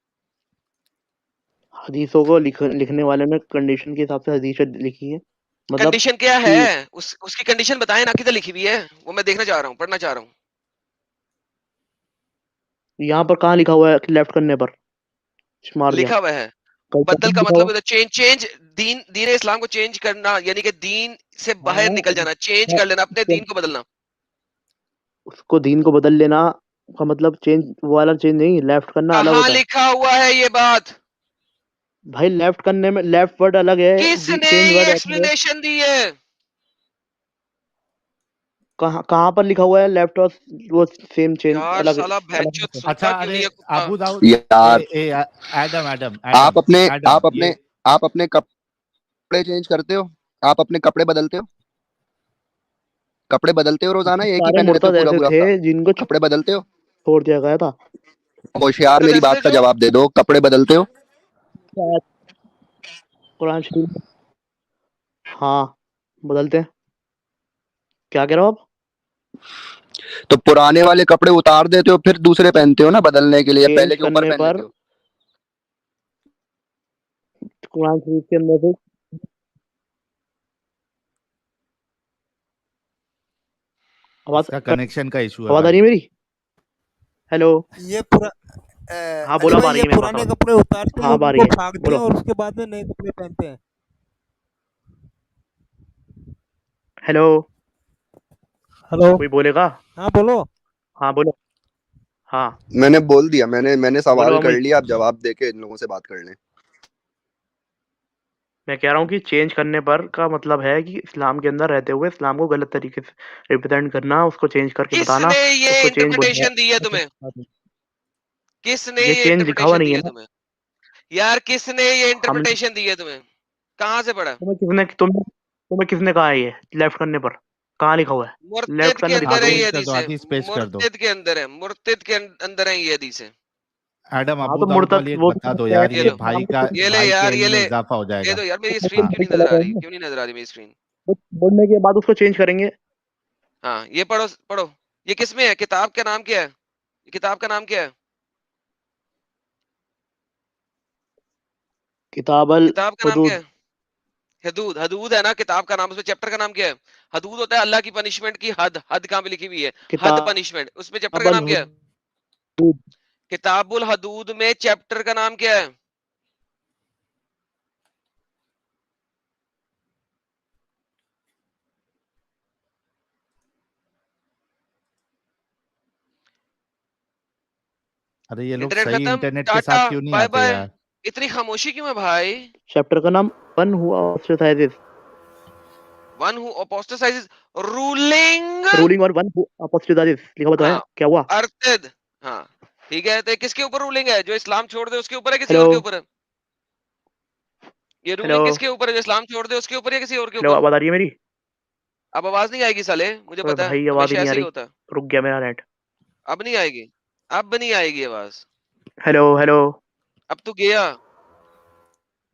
Speaker 11: हदीसों को लिखने वाले ने कंडीशन के हिसाब से हदीस लिखी है, मतलब
Speaker 2: कंडीशन क्या
Speaker 11: कि
Speaker 2: है, उसकी कंडीशन बताएं ना, किधर लिखी हुई है, वो मैं देखना चाह रहा हूँ, पढ़ना चाह रहा हूँ।
Speaker 11: यहाँ पर कहाँ लिखा हुआ है कि लेफ्ट करने पर मार दिया?
Speaker 2: लिखा हुआ है
Speaker 11: कहीं पर
Speaker 2: बदल
Speaker 11: नहीं
Speaker 2: का
Speaker 11: लिखा हुआ?
Speaker 2: मतलब चेंज, दीन इस्लाम को चेंज करना, यानी कि दीन से बाहर
Speaker 11: हाँ,
Speaker 2: निकल जाना, चेंज कर लेना, अपने दीन को बदलना।
Speaker 11: उसको दीन को बदल लेना का मतलब चेंज, वो वाला चेंज नहीं, लेफ्ट करना अलग
Speaker 2: कहाँ
Speaker 11: होता है
Speaker 2: लिखा हुआ है ये बात?
Speaker 11: भाई। लेफ्ट करने में लेफ्ट वर्ड अलग है,
Speaker 2: किसने
Speaker 11: चेंज वर्ड
Speaker 2: ये
Speaker 11: अलग है।
Speaker 2: एक्सप्लेनेशन दी है?
Speaker 11: कहाँ कहाँ पर लिखा हुआ है लेफ्ट और वो सेम चेंज
Speaker 2: यार
Speaker 11: अलग
Speaker 2: साला
Speaker 11: अलग
Speaker 2: भैंचोद
Speaker 11: होता है?
Speaker 1: अच्छा,
Speaker 2: सुनता क्यों
Speaker 1: अरे
Speaker 2: नहीं है कुत्ता?
Speaker 1: अबू दाऊद,
Speaker 10: यार
Speaker 1: एडम एडम
Speaker 10: आप
Speaker 1: एडम
Speaker 10: अपने
Speaker 1: एडम
Speaker 10: आप अपने
Speaker 1: ये
Speaker 10: आप अपने कपड़े चेंज करते हो, आप अपने कपड़े बदलते हो, कपड़े बदलते हो रोजाना, एक ही
Speaker 11: सारे
Speaker 10: पहने रहते हो
Speaker 11: मुर्तद
Speaker 10: पूरा
Speaker 11: ऐसे
Speaker 10: पूरा
Speaker 11: थे
Speaker 10: हफ्ता,
Speaker 11: जिनको
Speaker 10: कपड़े बदलते हो?
Speaker 11: छोड़ दिया गया था।
Speaker 10: होशियार,
Speaker 2: तो
Speaker 10: मेरी
Speaker 2: जैसे
Speaker 10: बात का
Speaker 2: जो
Speaker 10: जवाब दे दो, कपड़े बदलते हो?
Speaker 11: कुरान शरीफ, हाँ बदलते हैं। क्या कह रहे हो आप?
Speaker 10: तो पुराने वाले कपड़े उतार देते हो फिर दूसरे पहनते हो ना बदलने के लिए,
Speaker 11: चेंज
Speaker 10: पहले के ऊपर
Speaker 11: करने
Speaker 10: पहन
Speaker 11: पर
Speaker 10: लेते हो?
Speaker 11: कुरान शरीफ के अंदर से आवाज
Speaker 1: इसका कनेक्शन का इशू है
Speaker 11: आवाज आ रही
Speaker 1: भाई।
Speaker 11: है मेरी? हेलो,
Speaker 8: ये
Speaker 11: हाँ
Speaker 8: अली
Speaker 11: बोला, अब आ
Speaker 8: भाई,
Speaker 11: रही
Speaker 8: ये
Speaker 11: है मेरे पास
Speaker 8: पुराने
Speaker 11: आवाज।
Speaker 8: कपड़े उतारते हैं
Speaker 11: हाँ
Speaker 8: और
Speaker 11: अब आ रही
Speaker 8: उनको
Speaker 11: है,
Speaker 8: फाड़ते हैं
Speaker 11: बोलो।
Speaker 8: और उसके बाद में नए कपड़े पहनते हैं।
Speaker 11: हेलो,
Speaker 8: हेलो,
Speaker 11: कोई बोलेगा?
Speaker 8: हाँ बोलो।
Speaker 11: हाँ बोलो। हाँ
Speaker 10: मैंने बोल दिया, मैंने
Speaker 11: बोलो
Speaker 10: सवाल कर
Speaker 11: अमुई।
Speaker 10: लिया, आप जवाब देके इन लोगों से बात कर लें।
Speaker 11: मैं कह रहा हूँ कि चेंज करने पर का मतलब है कि इस्लाम के अंदर रहते हुए इस्लाम को गलत तरीके से रिप्रेजेंट करना, उसको चेंज करके बताना,
Speaker 2: किसने ये
Speaker 11: उसको चेंज बोलना
Speaker 2: इंटरप्रिटेशन दी है तुम्हें? किसने
Speaker 11: ये
Speaker 2: ये
Speaker 11: चेंज लिखा हुआ
Speaker 2: इंटरप्रिटेशन
Speaker 11: नहीं
Speaker 2: दी
Speaker 11: है
Speaker 2: है
Speaker 11: ना।
Speaker 2: तुम्हें? यार किसने ये
Speaker 11: हमने
Speaker 2: इंटरप्रिटेशन दी है तुम्हें? कहाँ से पढ़ा?
Speaker 11: तुम्हें किसने कहा है ये लेफ्ट करने पर? कहाँ लिखा हुआ है? लेफ्ट
Speaker 2: मुर्तिद के
Speaker 11: करना दिखा
Speaker 2: अंदर
Speaker 11: दो
Speaker 2: है
Speaker 11: मुझे।
Speaker 2: ये
Speaker 1: हदीस कर दो,
Speaker 2: हदीसें,
Speaker 1: हदीस पेश कर दो।
Speaker 2: मुर्तिद के अंदर है, मुर्तिद के अंदर है ये हदीसें।
Speaker 1: एडम,
Speaker 11: हाँ
Speaker 1: अबू
Speaker 11: तो
Speaker 1: दाऊद
Speaker 11: मुर्तद
Speaker 1: वाली एक
Speaker 11: वो
Speaker 1: बता
Speaker 11: तो
Speaker 1: दो
Speaker 11: कहता है
Speaker 1: यार,
Speaker 2: ये
Speaker 11: कि
Speaker 1: ये
Speaker 2: लो,
Speaker 1: भाई
Speaker 11: इस्लाम
Speaker 1: का,
Speaker 11: को
Speaker 2: ये ले
Speaker 1: भाई के
Speaker 2: यार,
Speaker 1: इल्म
Speaker 2: ये
Speaker 1: में
Speaker 2: ले,
Speaker 1: इजाफा हो
Speaker 2: दे
Speaker 1: जाएगा।
Speaker 2: दो यार, मेरी
Speaker 11: वो
Speaker 2: स्क्रीन
Speaker 11: खुद
Speaker 2: क्यों
Speaker 11: भी
Speaker 2: नहीं
Speaker 11: चला
Speaker 2: नजर आ रही?
Speaker 11: जाएगा।
Speaker 2: क्यों नहीं नजर आ रही मेरी स्क्रीन?
Speaker 11: वो बोलने के बाद उसको चेंज करेंगे।
Speaker 2: हाँ, ये पढ़ो पढ़ो, ये किसमें है? किताब का नाम क्या है? ये किताब का नाम क्या है?
Speaker 11: किताब अल
Speaker 2: किताब का नाम क्या
Speaker 11: हुदूद।
Speaker 2: है? हदूद, हदूद है ना किताब का नाम, उसमें चैप्टर का नाम क्या है? हदूद होता है अल्लाह की पनिशमेंट की हद, हद कहाँ पे लिखी हुई है? हद
Speaker 11: किताब
Speaker 2: पनिशमेंट, उसमें चैप्टर का
Speaker 11: अल
Speaker 2: नाम क्या है?
Speaker 11: हुदूद।
Speaker 2: किताबुल हदूद में चैप्टर का नाम क्या है?
Speaker 1: अरे ये लोग
Speaker 2: इंटरनेट
Speaker 1: सही
Speaker 2: खत्म,
Speaker 1: इंटरनेट के
Speaker 2: टाटा,
Speaker 1: साथ क्यों नहीं
Speaker 2: बाय
Speaker 1: आते
Speaker 2: बाय।
Speaker 1: यार?
Speaker 2: इतनी खामोशी क्यों है भाई?
Speaker 11: चैप्टर का नाम वन हुआ ऑस्ट्रेसाइजिस,
Speaker 2: वन हु अपोस्टेसाइजेस रूलिंग,
Speaker 11: रूलिंग और वन अपोस्टेसाइजिस लिखा हुआ तो है।
Speaker 2: हाँ,
Speaker 11: क्या हुआ?
Speaker 2: अर्थिद, हाँ ठीक है, तो ये किसके ऊपर रूलिंग है? जो इस्लाम छोड़ दे उसके ऊपर है, किसी
Speaker 11: हेलो
Speaker 2: और के ऊपर है? ये
Speaker 11: हेलो
Speaker 2: रूलिंग किसके ऊपर है? जो इस्लाम छोड़ दे उसके ऊपर या किसी और के
Speaker 11: हेलो,
Speaker 2: ऊपर?
Speaker 11: आवाज आ रही है मेरी?
Speaker 2: अब आवाज नहीं आएगी साले, मुझे
Speaker 11: अरे
Speaker 2: पता है,
Speaker 11: भाई आवाज ही
Speaker 2: हमेशा
Speaker 11: नहीं आ
Speaker 2: ऐसे ही
Speaker 11: रही,
Speaker 2: होता है।
Speaker 11: रुक गया मेरा नेट।
Speaker 2: अब नहीं आएगी, अब नहीं आएगी आवाज।
Speaker 11: हेलो हेलो,
Speaker 2: अब तू गया,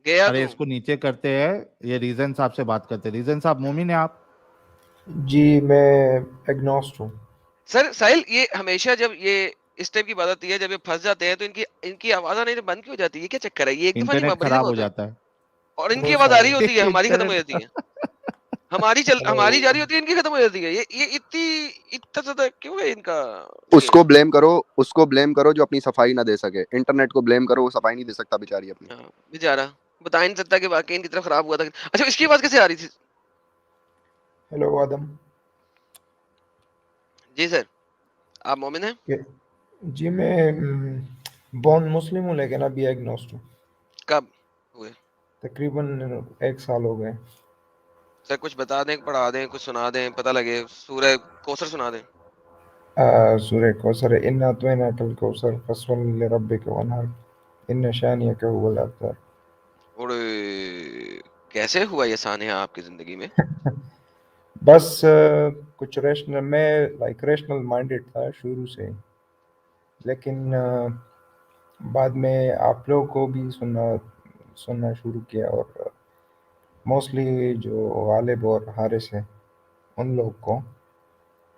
Speaker 2: गया
Speaker 1: अरे
Speaker 2: तू।
Speaker 1: इसको नीचे करते हैं, ये रीजन साहब से बात करते हैं। रीजन साहब, मोमिन है आप?
Speaker 14: जी मैं एग्नोस्ट हूँ।
Speaker 2: सर साहिल, ये हमेशा जब ये इस टाइप की बात होती है, जब ये फंस जाते हैं तो इनकी इनकी आवाज आनी बंद क्यों हो जाती है? ये क्या चक्कर है? ये एक दफा नहीं,
Speaker 1: इंटरनेट
Speaker 2: बड़ी दफा
Speaker 1: खराब हो
Speaker 2: होता है,
Speaker 1: जाता है।
Speaker 2: और इनकी
Speaker 14: वो
Speaker 2: आवाज आ रही
Speaker 14: शायद
Speaker 2: होती है, हमारी खत्म हो
Speaker 1: इंटरनेट
Speaker 2: जाती है। हमारी जा रही होती है, इनकी खत्म हो जाती है। ये इतना ज्यादा क्यों है इनका ये?
Speaker 10: उसको ब्लेम करो जो अपनी सफाई ना दे सके। इंटरनेट को ब्लेम करो, वो सफाई नहीं दे सकता बेचारी अपनी।
Speaker 2: हाँ, बेचारा बता ही नहीं सकता कि वाकई इनकी तरफ खराब हुआ था। अच्छा, इसकी आवाज कैसे आ रही थी?
Speaker 14: हेलो आदम।
Speaker 2: जी सर, आप मोमिन हैं?
Speaker 14: जी मैं बॉर्न मुस्लिम हूँ लेकिन अभी एग्नोस्ट हूँ।
Speaker 2: कब हुए?
Speaker 14: तकरीबन 1 साल हो गए।
Speaker 2: सर कुछ बता दें, पढ़ा दें, कुछ सुना दें, पता लगे। सूरह कौसर सुना दें।
Speaker 14: सूरह कौसर, इन्ना अतैना कल कौसर फस्वल लिरब्बिक वनहर इन्न शानियक हुवल अबतर।
Speaker 2: और कैसे हुआ ये सानिया आपकी जिंदगी में?
Speaker 14: बस कुछ रेशनल, मैं लाइक रेशनल माइंडेड था शुरू से, लेकिन बाद में आप लोगों को भी सुनना शुरू किया और मोस्टली जो गालिब और हारिस है उन लोग को।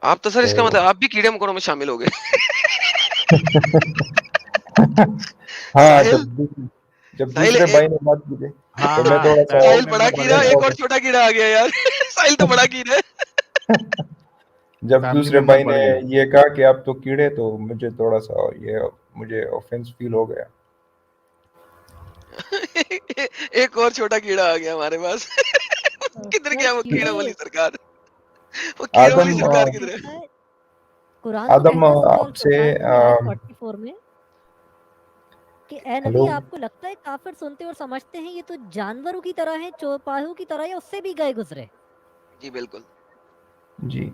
Speaker 2: आप तो सर इसका
Speaker 14: तो
Speaker 2: मतलब आप भी कीड़े मकोड़ों में शामिल हो गए।
Speaker 14: हाँ,
Speaker 2: साहिल
Speaker 14: जब
Speaker 2: साहिल
Speaker 14: दूसरे
Speaker 2: एक
Speaker 14: भाई ने बात की थी
Speaker 1: हाँ
Speaker 14: तो मैं
Speaker 1: हाँ
Speaker 14: थोड़ा सा
Speaker 2: साहिल बड़ा कीड़ा,
Speaker 14: अलर्ट
Speaker 2: एक
Speaker 14: हो
Speaker 2: और
Speaker 14: गया।
Speaker 2: छोटा कीड़ा आ गया यार। साहिल तो बड़ा कीड़ा है।
Speaker 14: जब
Speaker 1: फैमिली
Speaker 14: दूसरे
Speaker 1: मेंबर
Speaker 14: भाई ने
Speaker 1: बढ़ गया।
Speaker 14: ये कहा कि आप तो कीड़े, तो मुझे थोड़ा सा मुझे ऑफेंस फील हो गया।
Speaker 2: एक और छोटा कीड़ा आ गया हमारे पास। किधर
Speaker 5: सर
Speaker 2: गया वो कीड़ा वाली
Speaker 5: ये
Speaker 2: सरकार? वो कीड़ा वाली
Speaker 14: आदम
Speaker 2: सरकार
Speaker 5: कुरान
Speaker 2: किधर है?
Speaker 5: कहता है, कुरान तो
Speaker 14: आदम
Speaker 5: कहता है सूरह अल
Speaker 14: आपसे
Speaker 5: फुरकान की आयत 44 में कि ए
Speaker 14: हेलो
Speaker 5: नबी, आपको लगता है काफिर सुनते और समझते हैं ये तो जानवरों की तरह है, चौपाहों की तरह, या उससे भी गए गुजरे।
Speaker 2: जी बिल्कुल
Speaker 14: जी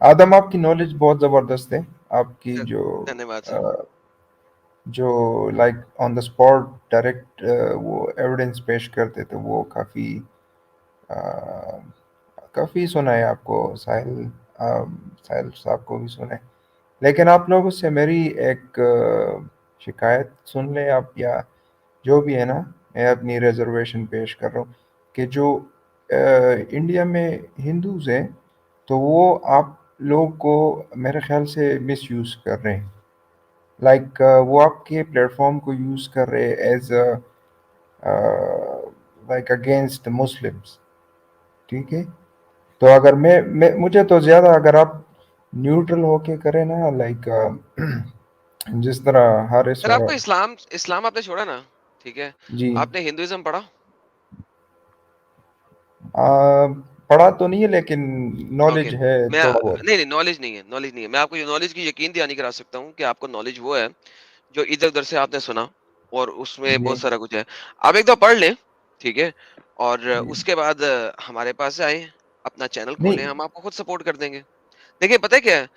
Speaker 14: आदम, आपकी नॉलेज बहुत ज़बरदस्त है। आपकी
Speaker 2: सर, धन्यवाद सर।
Speaker 14: जो like on the spot direct वो एविडेंस पेश करते थे, वो काफ़ी सुना है आपको। साहिल साहब को भी सुना है, लेकिन आप लोगों से मेरी एक शिकायत सुन लें आप, या जो भी है ना, मैं अपनी रिजर्वेशन पेश कर रहा हूँ कि जो इंडिया में हिंदूज हैं तो वो आप लोग को मेरे ख्याल से मिस यूज़ कर रहे हैं। लाइक वो आपके प्लेटफॉर्म को यूज़ कर रहे हैं एज लाइक अगेंस्ट मुस्लिम्स। ठीक है, तो अगर मैं मुझे तो ज़्यादा, अगर आप न्यूट्रल होके करें ना, लाइक जिस तरह हारिस
Speaker 2: सर
Speaker 14: और
Speaker 2: आपको इस्लाम आपने छोड़ा ना, ठीक है?
Speaker 14: जी
Speaker 2: आपने हिंदुइज्म पढ़ा?
Speaker 14: पढ़ा तो नहीं है लेकिन
Speaker 2: ओके,
Speaker 14: नॉलेज है
Speaker 2: मैं
Speaker 14: थोड़ा बहुत।
Speaker 2: नहीं नॉलेज नहीं है। मैं आपको ये नॉलेज की यकीन दहानी करा सकता हूँ कि आपको नॉलेज वो है जो इधर उधर से आपने सुना, और उसमें
Speaker 14: जी
Speaker 2: बहुत सारा कुछ है। आप एक दो पढ़ लें, ठीक है? और
Speaker 14: जी
Speaker 2: उसके बाद हमारे पास आए, अपना चैनल खोलें,
Speaker 14: नहीं
Speaker 2: हम आपको खुद सपोर्ट कर देंगे। देखिए पता है क्या है,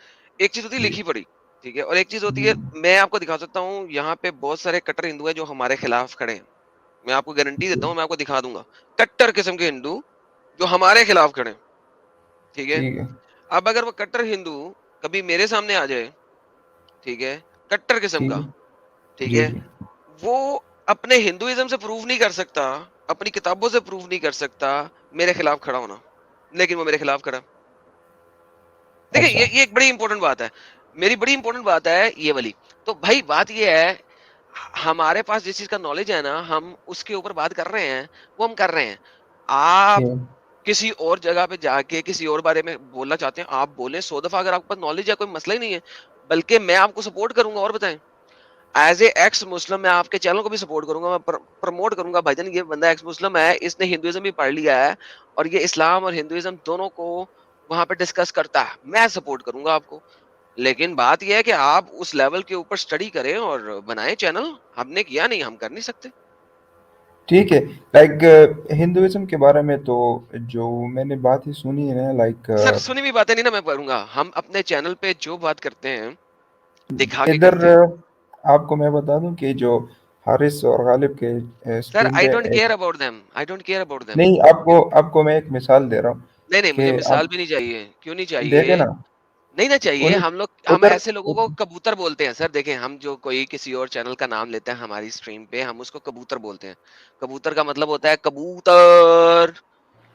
Speaker 2: एक चीज होती है
Speaker 14: जी
Speaker 2: लिखी पढ़ी, ठीक है, और एक चीज होती
Speaker 14: जी
Speaker 2: है मैं आपको दिखा सकता हूँ। यहाँ पे बहुत सारे कट्टर हिंदू हैं जो हमारे खिलाफ खड़े हैं। मैं आपको गारंटी देता हूँ, मैं आपको दिखा दूंगा कट्टर किस्म के हिंदू जो हमारे खिलाफ खड़े हैं, ठीक है?
Speaker 14: ठीक है
Speaker 2: अब अगर वो कट्टर हिंदू कभी मेरे सामने आ जाए, ठीक है, कट्टर किस्म
Speaker 14: ठीक
Speaker 2: का,
Speaker 14: है
Speaker 2: ठीक
Speaker 14: जी
Speaker 2: है,
Speaker 14: जी
Speaker 2: वो अपने हिंदुइज्म से प्रूव नहीं कर सकता, अपनी किताबों से प्रूव नहीं कर सकता मेरे खिलाफ खड़ा होना, लेकिन वो मेरे खिलाफ खड़ा। देखिए
Speaker 14: अच्छा
Speaker 2: ये एक बड़ी इंपॉर्टेंट बात है, मेरी बड़ी इंपॉर्टेंट बात है ये वाली। तो भाई बात ये है, हमारे पास जिस चीज का नॉलेज है ना, हम उसके ऊपर बात कर रहे हैं, वो हम कर रहे हैं। आप
Speaker 14: ठीक
Speaker 2: किसी और जगह पे जाके किसी और बारे में बोलना चाहते हैं, आप बोलें 100 दफा, अगर आपके पास नॉलेज है कोई मसला ही नहीं है, बल्कि मैं आपको सपोर्ट करूंगा। और बताएं, एज ए एक्स मुस्लिम मैं आपके चैनल को भी सपोर्ट करूंगा, मैं प्रमोट करूंगा, भाईजान ये बंदा एक्स मुस्लिम है, इसने हिंदुइज्म भी पढ़ लिया है, और ये इस्लाम और हिंदुइज्म दोनों को वहां पे डिस्कस करता है, मैं सपोर्ट करूंगा आपको। लेकिन बात यह है कि आप उस लेवल के ऊपर स्टडी करें और बनाएं चैनल। हमने किया नहीं, हम कर नहीं सकते।
Speaker 14: ठीक है। लाइक हिंदुइज्म के बारे में तो जो मैंने बात ही सुनी है ना, लाइक
Speaker 2: सर सुनी हुई बातें नहीं ना मैं पढ़ूंगा, हम अपने चैनल पे जो बात करते हैं दिखा के
Speaker 14: इधर
Speaker 2: करते हैं।
Speaker 14: आपको मैं बता दूं कि जो हारिस और गालिब के
Speaker 2: सर
Speaker 14: स्ट्रीम
Speaker 2: आई
Speaker 14: पे
Speaker 2: डोंट
Speaker 14: एक,
Speaker 2: care about them, I don't care about them.
Speaker 14: नहीं, आपको मैं एक मिसाल दे रहा हूँ
Speaker 2: नहीं नहीं,
Speaker 14: कि
Speaker 2: मुझे मिसाल
Speaker 14: आप
Speaker 2: भी नहीं चाहिए। क्यों नहीं चाहिए?
Speaker 14: देखे ना
Speaker 2: नहीं ना चाहिए।
Speaker 14: उन
Speaker 2: हम
Speaker 14: उधर
Speaker 2: ऐसे लोगों को कबूतर बोलते हैं सर। देखें, हम जो कोई किसी और चैनल का नाम लेते हैं हमारी स्ट्रीम पे, हम उसको कबूतर बोलते हैं। कबूतर का मतलब होता है कबूतर,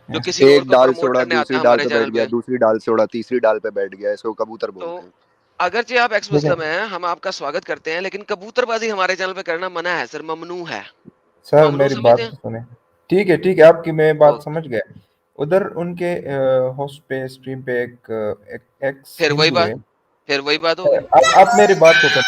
Speaker 2: जो किसी और
Speaker 10: एक
Speaker 2: को
Speaker 10: डाल से
Speaker 2: प्रमोट
Speaker 10: उड़ा,
Speaker 2: करने आता
Speaker 10: दूसरी
Speaker 2: है
Speaker 10: डाल
Speaker 2: हमारे
Speaker 10: पे बैठ
Speaker 2: चैनल
Speaker 10: गया,
Speaker 2: पे।
Speaker 10: दूसरी डाल से उड़ा, तीसरी डाल पे बैठ गया, इसको कबूतर
Speaker 2: तो
Speaker 10: बोलते हैं।
Speaker 2: अगरचे आप एक्स
Speaker 14: देखें
Speaker 2: मुस्लिम हैं, हम आपका स्वागत करते हैं, लेकिन कबूतरबाजी हमारे चैनल पे करना मना है सर, ममनू है।
Speaker 14: सर
Speaker 2: ममनू
Speaker 14: मेरी बात
Speaker 2: समझते हैं?
Speaker 14: तो सुने। ठीक है आपकी मैं बात
Speaker 2: ओके।
Speaker 14: समझ गया। उधर उनके होस्ट पे स्ट्रीम पे एक एक्स
Speaker 2: फिर वही
Speaker 14: हिंदू
Speaker 2: बात
Speaker 14: है।
Speaker 2: फिर वही बात हो गई।
Speaker 14: आप मेरी बात को